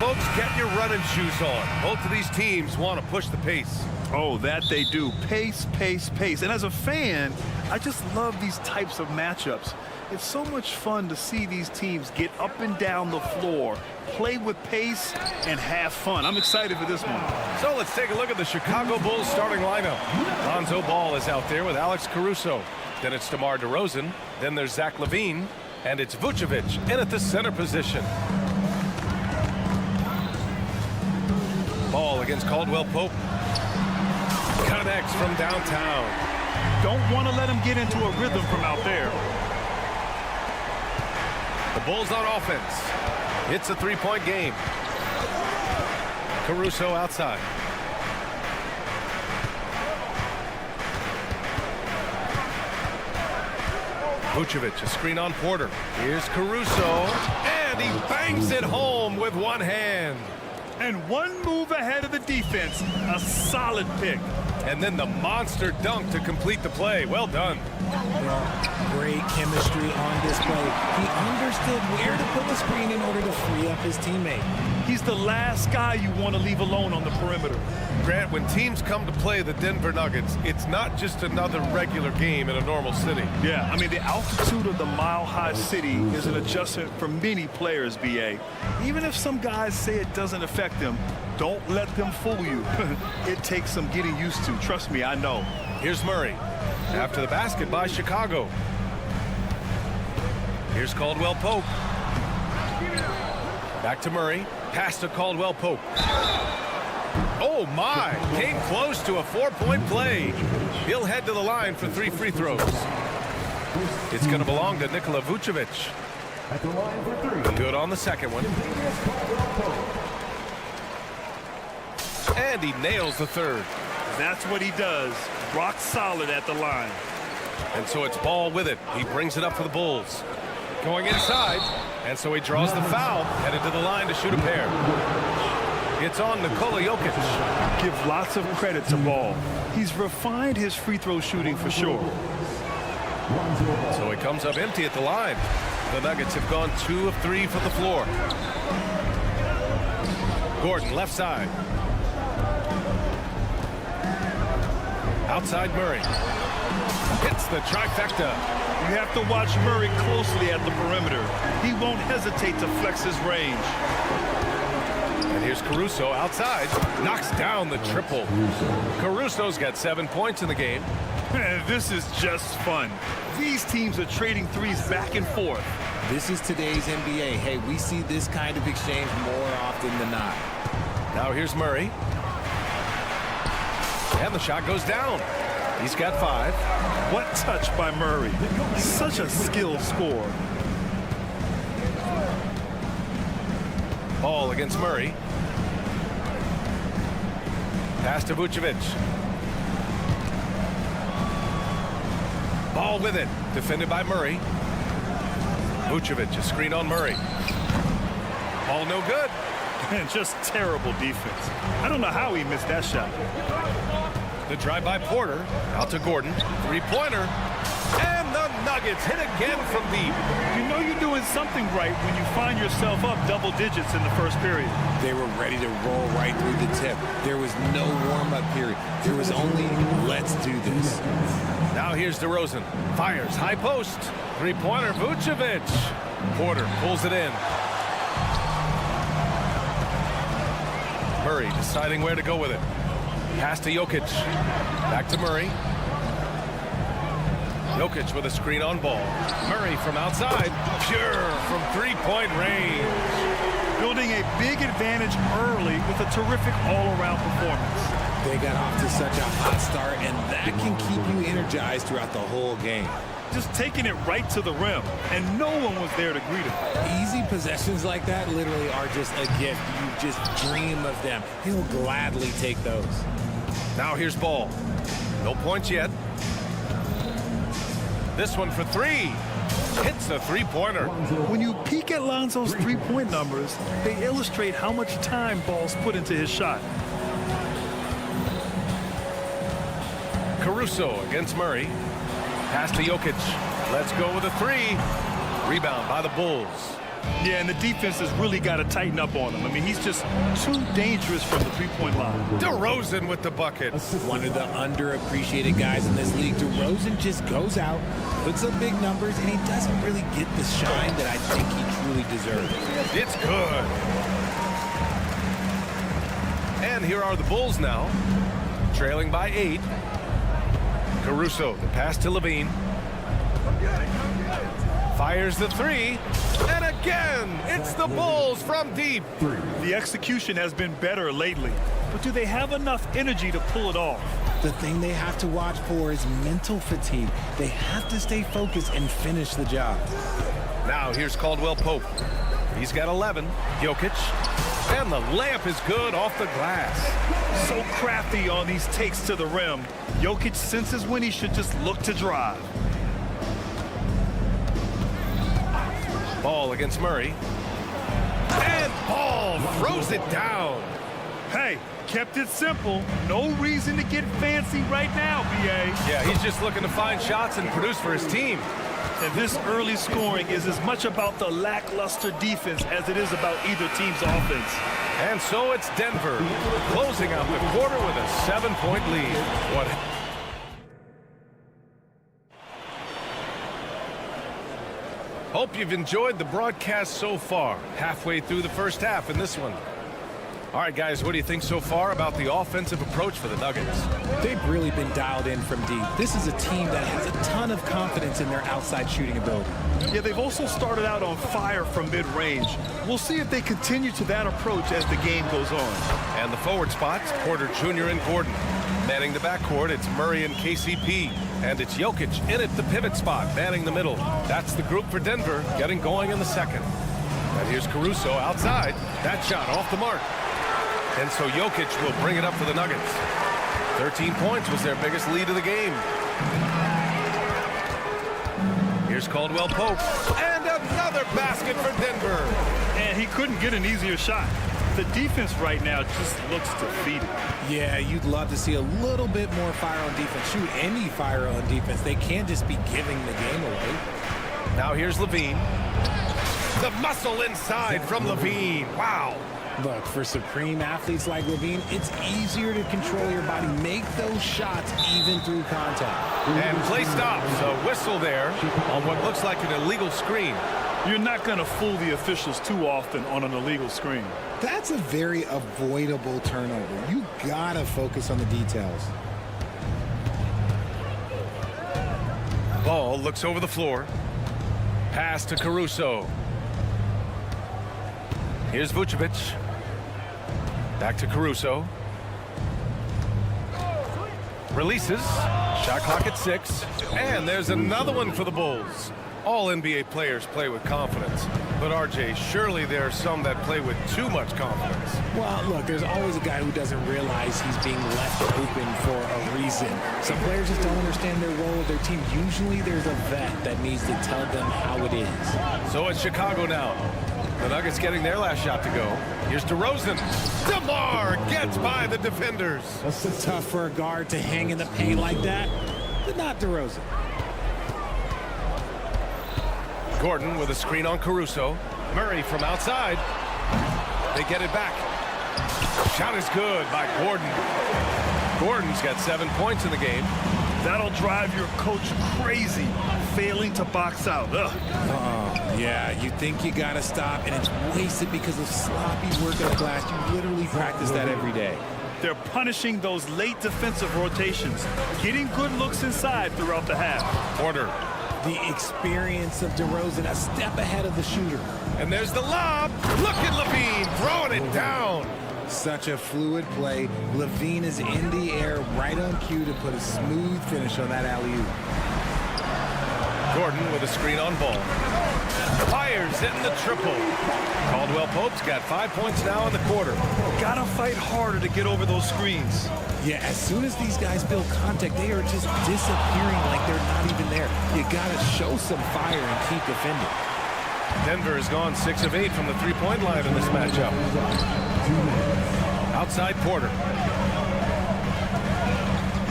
Folks, get your running shoes on. Both of these teams want to push the pace. Oh, that they do. Pace, pace, pace. And as a fan, I just love these types of matchups. It's so much fun to see these teams get up and down the floor, play with pace, and have fun. I'm excited for this one. So let's take a look at the Chicago Bulls starting lineup. Lonzo Ball is out there with Alex Caruso. Then it's DeMar DeRozan. Then there's Zach LaVine. And it's Vucevic in at the center position. Ball against Caldwell Pope. Connects from downtown. Don't want to let him get into a rhythm from out there. The Bulls on offense. It's a three-point game. Caruso outside. Vucevic, a screen on Porter. Here's Caruso, and he bangs it home with one hand. And one move ahead of the defense. A solid pick. And then the monster dunk to complete the play. Well done. Great chemistry on display. He understood where to put the screen in order to free up his teammate. He's the last guy you want to leave alone on the perimeter. Grant, when teams come to play the Denver Nuggets, it's not just another regular game in a normal city. Yeah, I mean, the altitude of the mile-high city is an adjustment for many players, BA. Even if some guys say it doesn't affect them, don't let them fool you. It takes some getting used to. Trust me, I know. Here's Murray. After the basket by Chicago. Here's Caldwell Pope. Back to Murray. Pass to Caldwell Pope. Oh, my. Came close to a four-point play. He'll head to the line for 3 free throws. It's going to belong to Nikola Vucevic. At the line for 3. Good on the second one. And he nails the third. That's what he does. Rock solid at the line. And so it's Ball with it. He brings it up for the Bulls. Going inside. And so he draws the foul. Headed to the line to shoot a pair. It's on Nikola Jokic. Give lots of credit to Ball. He's refined his free throw shooting for sure. So he comes up empty at the line. The Nuggets have gone 2 of 3 from the floor. Gordon left side. Outside Murray. Hits the trifecta. You have to watch Murray closely at the perimeter. He won't hesitate to flex his range. And here's Caruso outside. Knocks down the triple. Caruso's got 7 points in the game. This is just fun. These teams are trading threes back and forth. This is today's NBA. Hey, we see this kind of exchange more often than not. Now here's Murray. And the shot goes down. He's got 5. What touch by Murray. Such a skilled scorer. Ball against Murray. Pass to Vucevic. Ball with it. Defended by Murray. Vucevic, a screen on Murray. Ball no good. And just terrible defense. I don't know how he missed that shot. The drive by Porter. Out to Gordon. Three-pointer. And the Nuggets hit again from deep. You know you're doing something right when you find yourself up double digits in the first period. They were ready to roll right through the tip. There was no warm-up period. There was only, let's do this. Now here's DeRozan. Fires. High post. Three-pointer. Vucevic. Porter pulls it in. Murray deciding where to go with it. Pass to Jokic. Back to Murray. Jokic with a screen on Ball. Murray from outside. Pure from three-point range. Building a big advantage early with a terrific all-around performance. They got off to such a hot start, and that can keep you energized throughout the whole game. Just taking it right to the rim, and no one was there to greet him. Easy possessions like that literally are just a gift. You just dream of them. He'll gladly take those. Now here's Ball. No points yet. This one for 3. Hits the three-pointer. When you peek at Lonzo's three-point numbers, they illustrate how much time Ball's put into his shot. Caruso against Murray. Pass to Jokic. Let's go with a 3. Rebound by the Bulls. Yeah, and the defense has really got to tighten up on him. I mean, he's just too dangerous from the three-point line. DeRozan with the bucket. One of the underappreciated guys in this league. DeRozan just goes out, puts up big numbers, and he doesn't really get the shine that I think he truly deserves. It's good. And here are the Bulls now, trailing by 8. Caruso, the pass to Levine. Fires the three, and again, it's the Bulls from deep. The execution has been better lately, but do they have enough energy to pull it off? The thing they have to watch for is mental fatigue. They have to stay focused and finish the job. Now here's Caldwell Pope. He's got 11. Jokic, and the layup is good off the glass. So crafty on these takes to the rim. Jokic senses when he should just look to drive. Ball against Murray. And Ball throws it down. Hey, kept it simple. No reason to get fancy right now, BA. Yeah, he's just looking to find shots and produce for his team. And this early scoring is as much about the lackluster defense as it is about either team's offense. And so it's Denver closing out the quarter with a 7-point lead. What? Hope you've enjoyed the broadcast so far. Halfway through the first half in this one. All right, guys, what do you think so far about the offensive approach for the Nuggets? They've really been dialed in from deep. This is a team that has a ton of confidence in their outside shooting ability. Yeah, they've also started out on fire from mid-range. We'll see if they continue to that approach as the game goes on. And the forward spots, Porter Jr. and Gordon. Manning the backcourt, it's Murray and KCP. And it's Jokic in at the pivot spot, manning the middle. That's the group for Denver, getting going in the second. And here's Caruso outside. That shot off the mark. And so Jokic will bring it up for the Nuggets. 13 points was their biggest lead of the game. Here's Caldwell Pope. And another basket for Denver. And he couldn't get an easier shot. The defense right now just looks defeated. Yeah, you'd love to see a little bit more fire on defense. Shoot, any fire on defense. They can't just be giving the game away. Now here's Levine. The muscle inside from Levine. Wow. Look, for supreme athletes like Levine, it's easier to control your body, make those shots even through contact. And play stops. A whistle there on what looks like an illegal screen. You're not going to fool the officials too often on an illegal screen. That's a very avoidable turnover. You gotta focus on the details. Ball looks over the floor. Pass to Caruso. Here's Vucevic. Back to Caruso. Releases. Shot clock at 6. And there's another one for the Bulls. All NBA players play with confidence. But RJ, surely there are some that play with too much confidence. Well, look, there's always a guy who doesn't realize he's being left open for a reason. Some players just don't understand their role of their team. Usually there's a vet that needs to tell them how it is. So it's Chicago now. The Nuggets getting their last shot to go. Here's DeRozan. DeMar gets by the defenders. It's tough for a guard to hang in the paint like that, but not DeRozan. Gordon with a screen on Caruso. Murray from outside. They get it back. Shot is good by Gordon. Gordon's got 7 points in the game. That'll drive your coach crazy, failing to box out. Yeah, you think you gotta stop, and it's wasted because of sloppy work at the glass. You literally practice that every day. They're punishing those late defensive rotations, getting good looks inside throughout the half. Porter. The experience of DeRozan, a step ahead of the shooter. And there's the lob. Look at Levine throwing it down. Such a fluid play. Levine is in the air right on cue to put a smooth finish on that alley-oop. Gordon with a screen on Ball. Fires hitting the triple. Caldwell Pope's got 5 points now in the quarter. Gotta fight harder to get over those screens. Yeah, as soon as these guys build contact, they are just disappearing like they're not even there. You gotta show some fire and keep defending. Denver has gone 6 of 8 from the three-point line in this matchup. Outside Porter.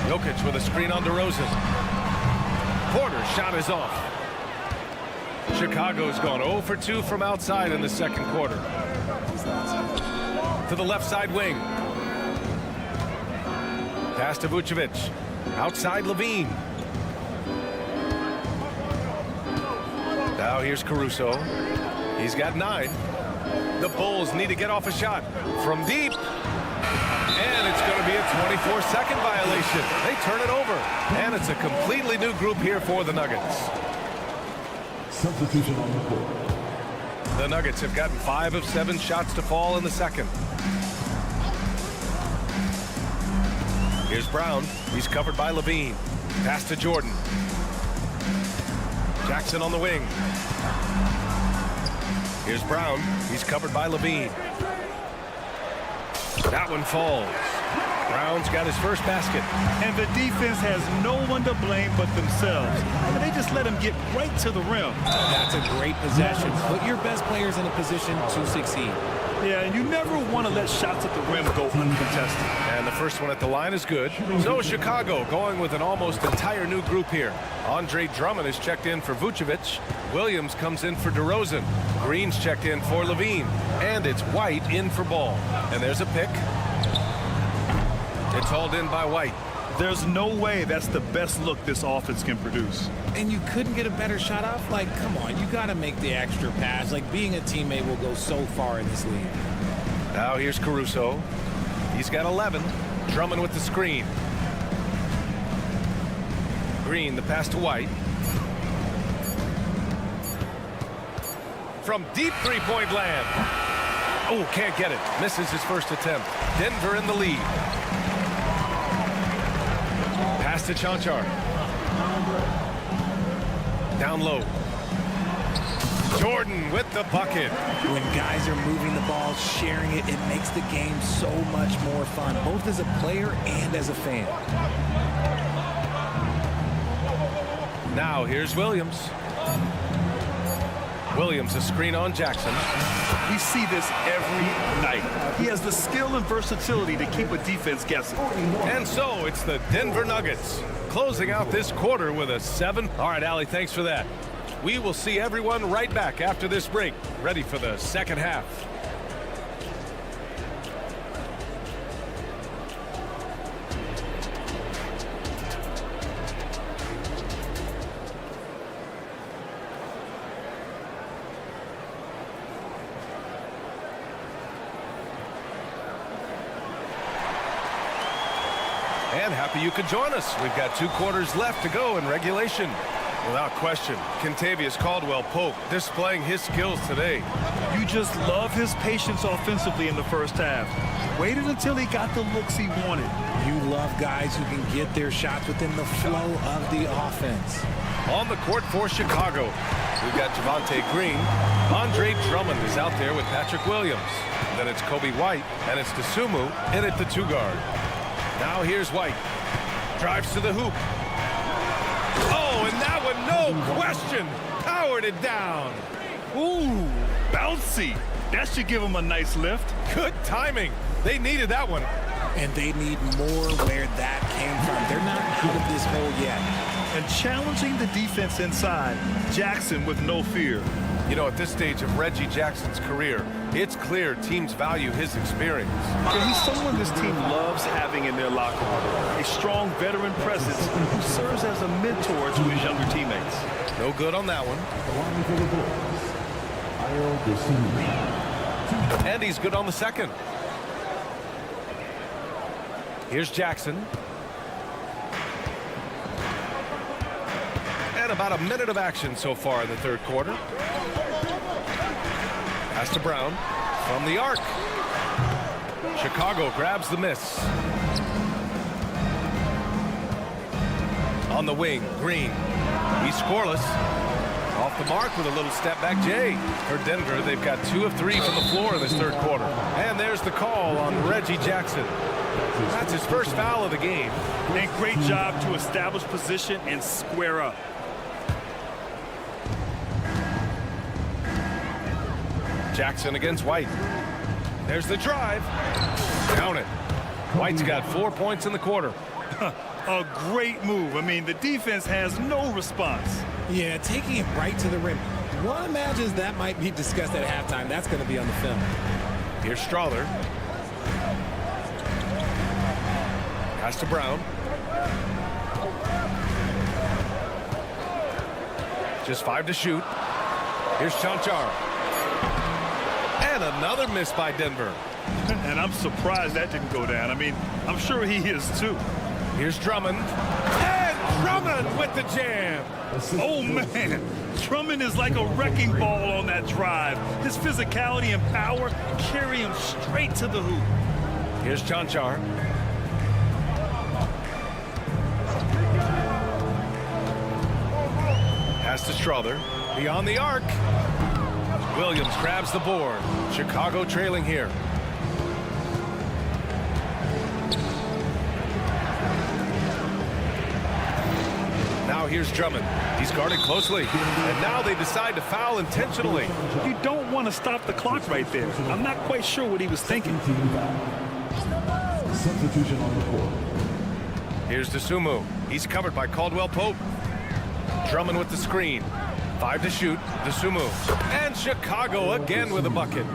Jokic with a screen on DeRozan. Porter's shot is off. Chicago's gone 0 for 2 from outside in the second quarter. To the left side wing. Pass to Vucevic. Outside Levine. Now here's Caruso. He's got 9. The Bulls need to get off a shot from deep. And it's going to be a 24-second violation. They turn it over. And it's a completely new group here for the Nuggets. Substitution on the court. The Nuggets have gotten 5 of 7 shots to fall in the second. Here's Brown. He's covered by Levine. Pass to Jordan. Jackson on the wing. Here's Brown. He's covered by Levine. That one falls. Brown's got his first basket. And the defense has no one to blame but themselves. And they just let him get right to the rim. That's a great possession. Put your best players in a position to succeed. Yeah, and you never want to let shots at the rim go uncontested. And the first one at the line is good. So Chicago going with an almost entire new group here. Andre Drummond is checked in for Vucevic. Williams comes in for DeRozan. Green's checked in for Levine. And it's White in for Ball. And there's a pick. It's hauled in by White. There's no way that's the best look this offense can produce. And you couldn't get a better shot off? Like, come on, you got to make the extra pass. Like, being a teammate will go so far in this league. Now here's Caruso. He's got 11. Drummond with the screen. Green, the pass to White. From deep three-point land. Oh, can't get it. Misses his first attempt. Denver in the lead. Pass to Chanchar. Down low. Jordan with the bucket. When guys are moving the ball, sharing it, it makes the game so much more fun, both as a player and as a fan. Now here's Williams. Williams, a screen on Jackson. We see this every night. He has the skill and versatility to keep a defense guessing. And so it's the Denver Nuggets closing out this quarter with a 7. All right, Allie, thanks for that. We will see everyone right back after this break, ready for the second half. And happy you could join us. We've got 2 quarters left to go in regulation. Without question, Kentavious Caldwell-Pope displaying his skills today. You just love his patience offensively in the first half. Waited until he got the looks he wanted. You love guys who can get their shots within the flow of the offense. On the court for Chicago, we've got Javonte Green. Andre Drummond is out there with Patrick Williams. Then it's Kobe White, and it's Dosunmu in at the 2 guard. Now here's White. Drives to the hoop. Oh, and that one, no question, powered it down. Ooh, bouncy. That should give him a nice lift. Good timing. They needed that one. And they need more where that came from. They're not out of this hole yet. And challenging the defense inside, Jackson with no fear. You know, at this stage of Reggie Jackson's career, it's clear teams value his experience. And he's someone this team loves having in their locker room. A strong veteran presence who serves as a mentor to his younger teammates. No good on that one. And he's good on the second. Here's Jackson. And about a minute of action so far in the third quarter. Pass to Brown from the arc. Chicago grabs the miss. On the wing, Green. He's scoreless. Off the mark with a little step back Jay. For Denver, they've got 2 of 3 from the floor in this third quarter. And there's the call on Reggie Jackson. That's his first foul of the game. And great job to establish position and square up. Jackson against White. There's the drive. Count it. White's got 4 points in the quarter. A great move. I mean, the defense has no response. Yeah, taking it right to the rim. One imagines that might be discussed at halftime. That's going to be on the film. Here's Strother. Pass to Brown. Just 5 to shoot. Here's Chanchar. And another miss by Denver. And I'm surprised that didn't go down. I mean, I'm sure he is too. Here's Drummond. And Drummond with the jam. Oh, man. Drummond is like a wrecking ball on that drive. His physicality and power carry him straight to the hoop. Here's Chanchar. Pass to Strother. Beyond the arc. Williams grabs the board. Chicago trailing here. Now here's Drummond. He's guarded closely. And now they decide to foul intentionally. You don't want to stop the clock right there. I'm not quite sure what he was thinking. Substitution on the court. Here's DeSumo. He's covered by Caldwell Pope. Drummond with the screen. 5 to shoot. DeSumo. And Chicago again with a bucket.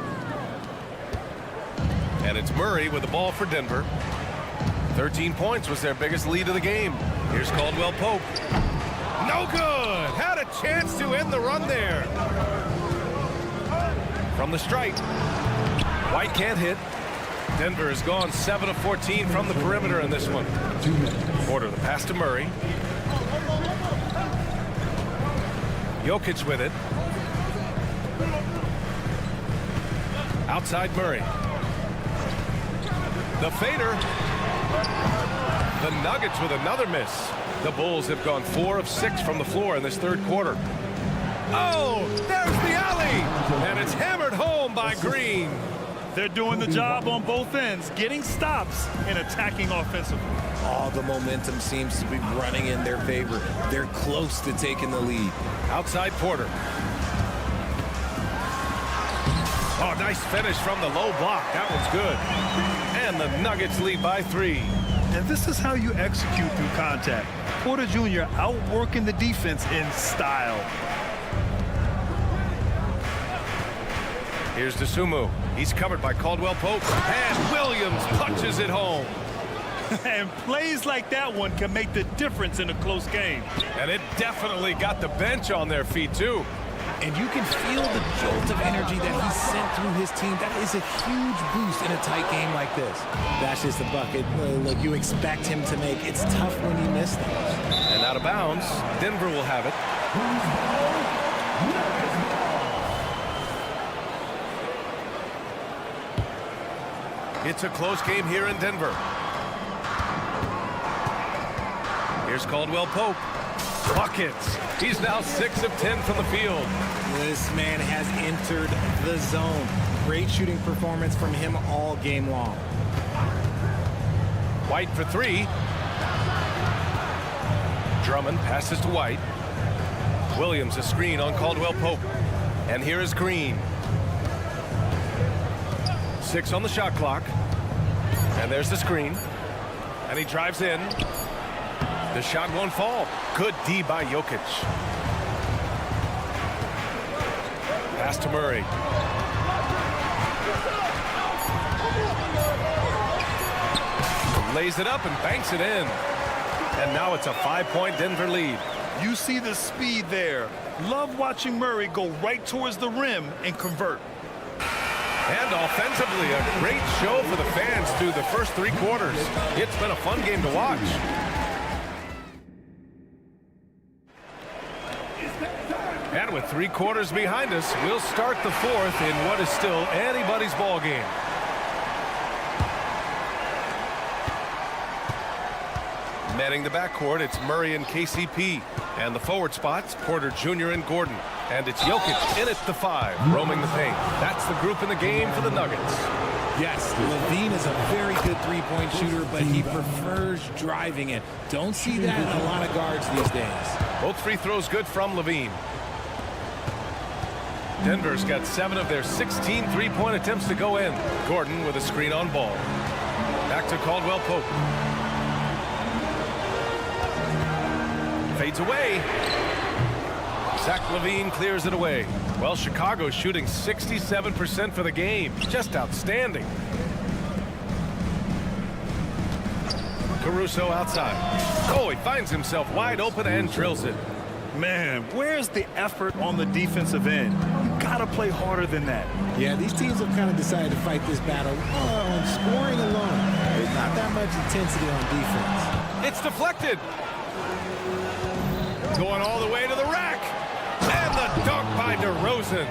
And it's Murray with the ball for Denver. 13 points was their biggest lead of the game. Here's Caldwell Pope. No good. Had a chance to end the run there. From the stripe. White can't hit. Denver has gone 7 of 14 from the perimeter in this one. 2 minutes. Porter, the pass to Murray. Jokic with it. Outside Murray. The fader. The Nuggets with another miss. The Bulls have gone 4 of 6 from the floor in this third quarter. Oh, there's the alley. And it's hammered home by Green. They're doing the job on both ends, getting stops and attacking offensively. All the momentum seems to be running in their favor. They're close to taking the lead. Outside Porter. Oh, nice finish from the low block. That one's good. And the Nuggets lead by 3. And this is how you execute through contact. Porter Jr. outworking the defense in style. Here's DeSumo. He's covered by Caldwell Pope. And Williams punches it home. And plays like that one can make the difference in a close game. And it definitely got the bench on their feet, too. And you can feel the jolt of energy that he sent through his team. That is a huge boost in a tight game like this. That's just a bucket. Look, you expect him to make. It's tough when you miss them. And out of bounds, Denver will have it. It's a close game here in Denver. Here's Caldwell Pope. Buckets. He's now 6 of 10 from the field. This man has entered the zone. Great shooting performance from him all game long. White for 3. Drummond passes to White. Williams a screen on Caldwell Pope. And here is Green. 6 on the shot clock. And there's the screen. And he drives in. The shot won't fall. Good D by Jokic. Pass to Murray. Lays it up and banks it in. And now it's a 5-point Denver lead. You see the speed there. Love watching Murray go right towards the rim and convert. And offensively, a great show for the fans through the first 3 quarters. It's been a fun game to watch. And with 3 quarters behind us, we'll start the 4th in what is still anybody's ball game. Manning the backcourt, it's Murray and KCP. And the forward spots, Porter Jr. and Gordon. And it's Jokic in at the 5, roaming the paint. That's the group in the game for the Nuggets. Yes, Levine is a very good three-point shooter, but he prefers driving it. Don't see that in a lot of guards these days. Both free throws good from Levine. Denver's got 7 of their 16 three-point attempts to go in. Gordon with a screen on ball. Back to Caldwell Pope. Fades away. Zach LaVine clears it away. Well, Chicago's shooting 67% for the game. Just outstanding. Caruso outside. Oh, he finds himself wide open and drills it. Man, where's the effort on the defensive end? You gotta play harder than that. Yeah, these teams have kind of decided to fight this battle on scoring alone. There's not that much intensity on defense. It's deflected. Going all the way to the rack. And the dunk by DeRozan.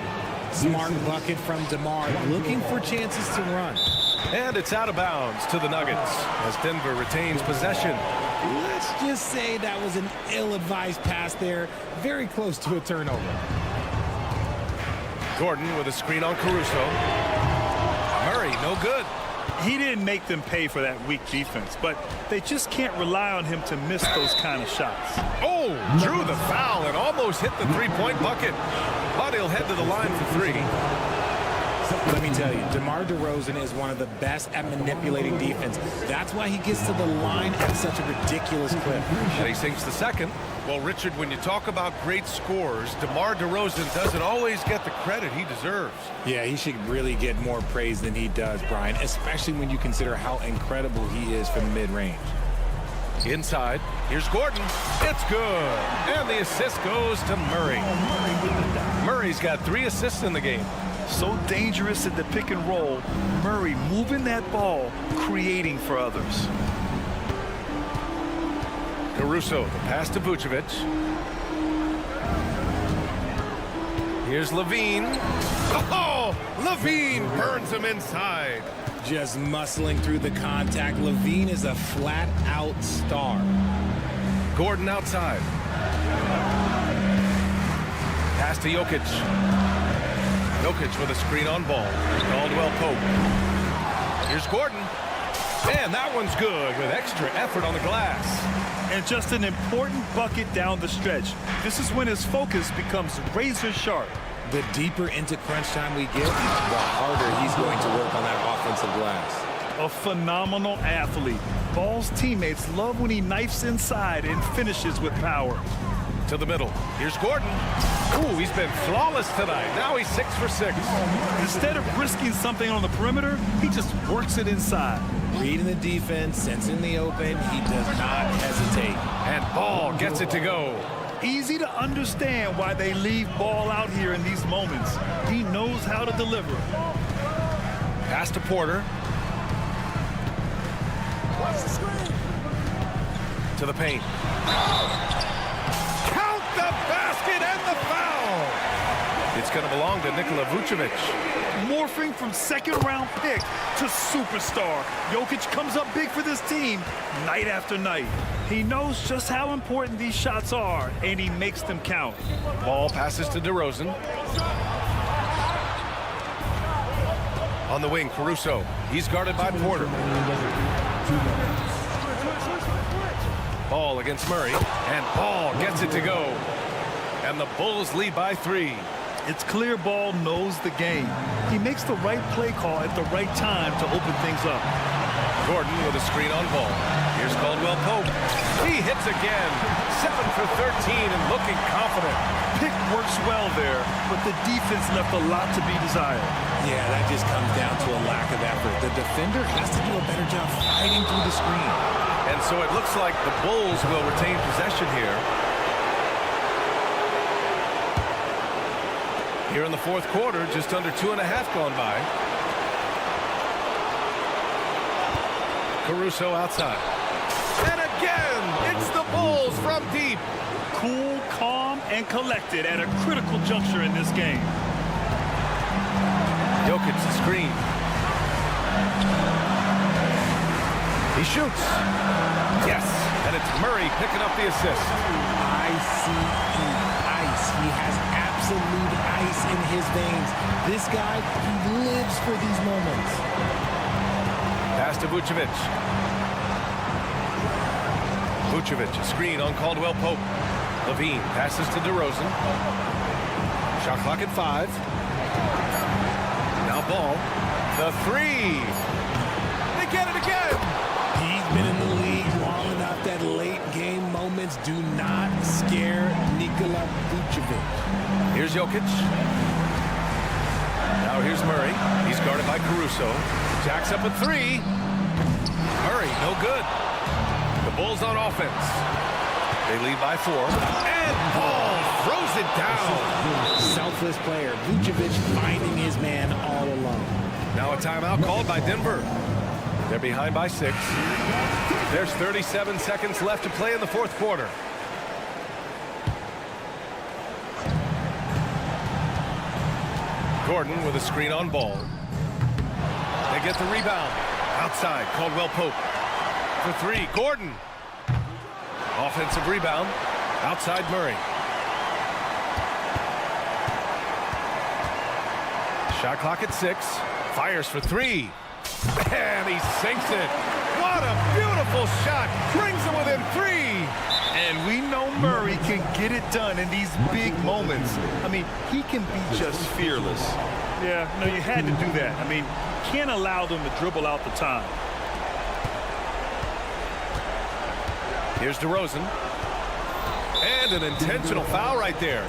Smart bucket from DeMar, looking for chances to run. And it's out of bounds to the Nuggets as Denver retains possession. Let's just say that was an ill-advised pass there. Very close to a turnover. Gordon with a screen on Caruso. Murray, no good. He didn't make them pay for that weak defense, but they just can't rely on him to miss those kind of shots. Oh, drew the foul and almost hit the three-point bucket. But he'll head to the line for three. Let me tell you, DeMar DeRozan is one of the best at manipulating defense. That's why he gets to the line at such a ridiculous clip. And he sinks the second. Well, Richard, when you talk about great scorers, DeMar DeRozan doesn't always get the credit he deserves. Yeah, he should really get more praise than he does, Brian, especially when you consider how incredible he is from mid-range. Inside, here's Gordon. It's good. And the assist goes to Murray. Murray's got 3 assists in the game. So dangerous at the pick and roll. Murray moving that ball, creating for others. Caruso, the pass to Vucevic. Here's LaVine. Oh, LaVine burns him inside. Just muscling through the contact. LaVine is a flat-out star. Gordon outside. Pass to Jokic. Jokic with a screen on ball. Caldwell Pope. Here's Gordon. And that one's good with extra effort on the glass. And just an important bucket down the stretch. This is when his focus becomes razor sharp. The deeper into crunch time we get, the harder he's going to work on that offensive glass. A phenomenal athlete. Ball's teammates love when he knifes inside and finishes with power. To the middle. Here's Gordon. Ooh, he's been flawless tonight. Now he's 6 for 6. Instead of risking something on the perimeter, he just works it inside. Reading the defense, sensing the open, he does not hesitate. And Ball gets it to go. Easy to understand why they leave Ball out here in these moments. He knows how to deliver. Pass to Porter. Watch the screen. To the paint. Count the basket and the foul. It's going to belong to Nikola Vucevic. Morphing from second-round pick to superstar. Jokic comes up big for this team night after night. He knows just how important these shots are, and he makes them count. Ball passes to DeRozan. On the wing, Caruso. He's guarded by Porter. Ball against Murray. And Ball gets it to go. And the Bulls lead by 3. It's clear Ball knows the game. He makes the right play call at the right time to open things up. Gordon with a screen on Ball. Here's Caldwell Pope. He hits again. 7 for 13 and looking confident. Pick works well there, but the defense left a lot to be desired. Yeah, that just comes down to a lack of effort. The defender has to do a better job fighting through the screen. And so it looks like the Bulls will retain possession here. Here in the fourth quarter, just under 2.5 gone by. Caruso outside. And again, it's the Bulls from deep. Cool, calm, and collected at a critical juncture in this game. Jokic the screen. He shoots. Yes, and it's Murray picking up the assist. ICE. He has absolute ice in his veins. This guy, he lives for these moments. Pass to Vucevic. Vucevic, a screen on Caldwell Pope. LaVine passes to DeRozan. Shot clock at 5. Now Ball. The 3. They get it again. He's been in the league long enough that late game moments Defense, do not scare Nikola Vucevic. Here's Jokic. Now here's Murray. He's guarded by Caruso. Jacks up a three. Murray, no good. The Bulls on offense. They lead by 4. And Paul throws it down. Selfless player. Vucevic finding his man all alone. Now a timeout called by Denver. They're behind by 6. There's 37 seconds left to play in the fourth quarter. Gordon with a screen on ball. They get the rebound. Outside, Caldwell Pope. For 3, Gordon. Offensive rebound. Outside Murray. Shot clock at 6. Fires for 3. And he sinks it. What a beautiful shot. Brings it within 3. And we know Murray can get it done in these big moments. I mean, he can be just fearless. Yeah, no, you had to do that. I mean, can't allow them to dribble out the time. Here's DeRozan. And an intentional foul right there.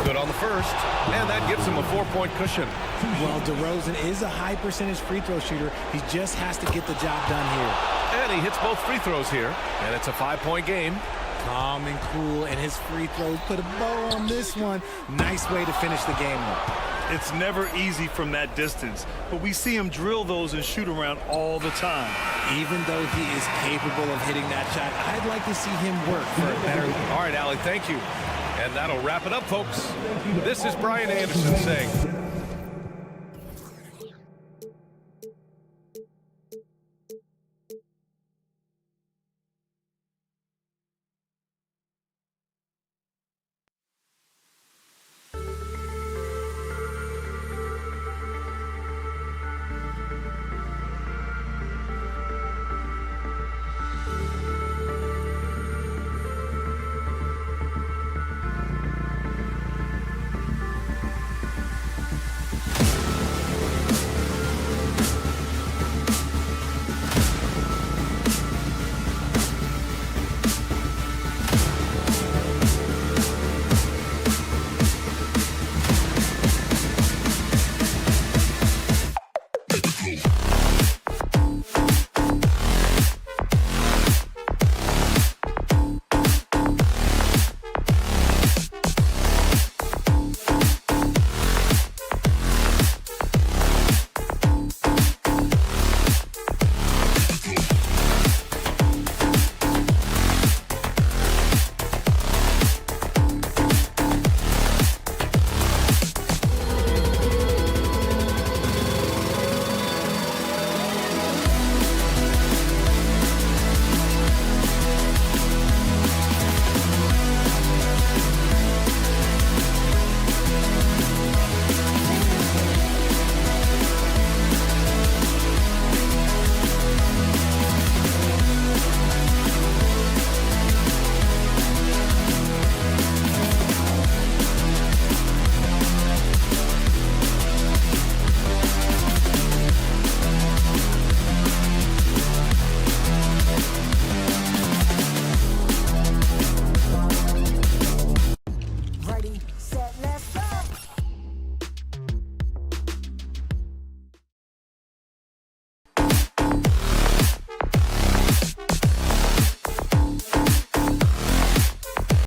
Good on the first, and that gives him a 4-point cushion. Well, DeRozan is a high percentage free throw shooter. He just has to get the job done here. And he hits both free throws here, and it's a 5-point game. Calm and cool, and his free throws put a bow on this one. Nice way to finish the game. It's never easy from that distance, but we see him drill those and shoot around all the time. Even though he is capable of hitting that shot, I'd like to see him work for a better. All right, Allie, thank you. And that'll wrap it up, folks. This is Brian Anderson saying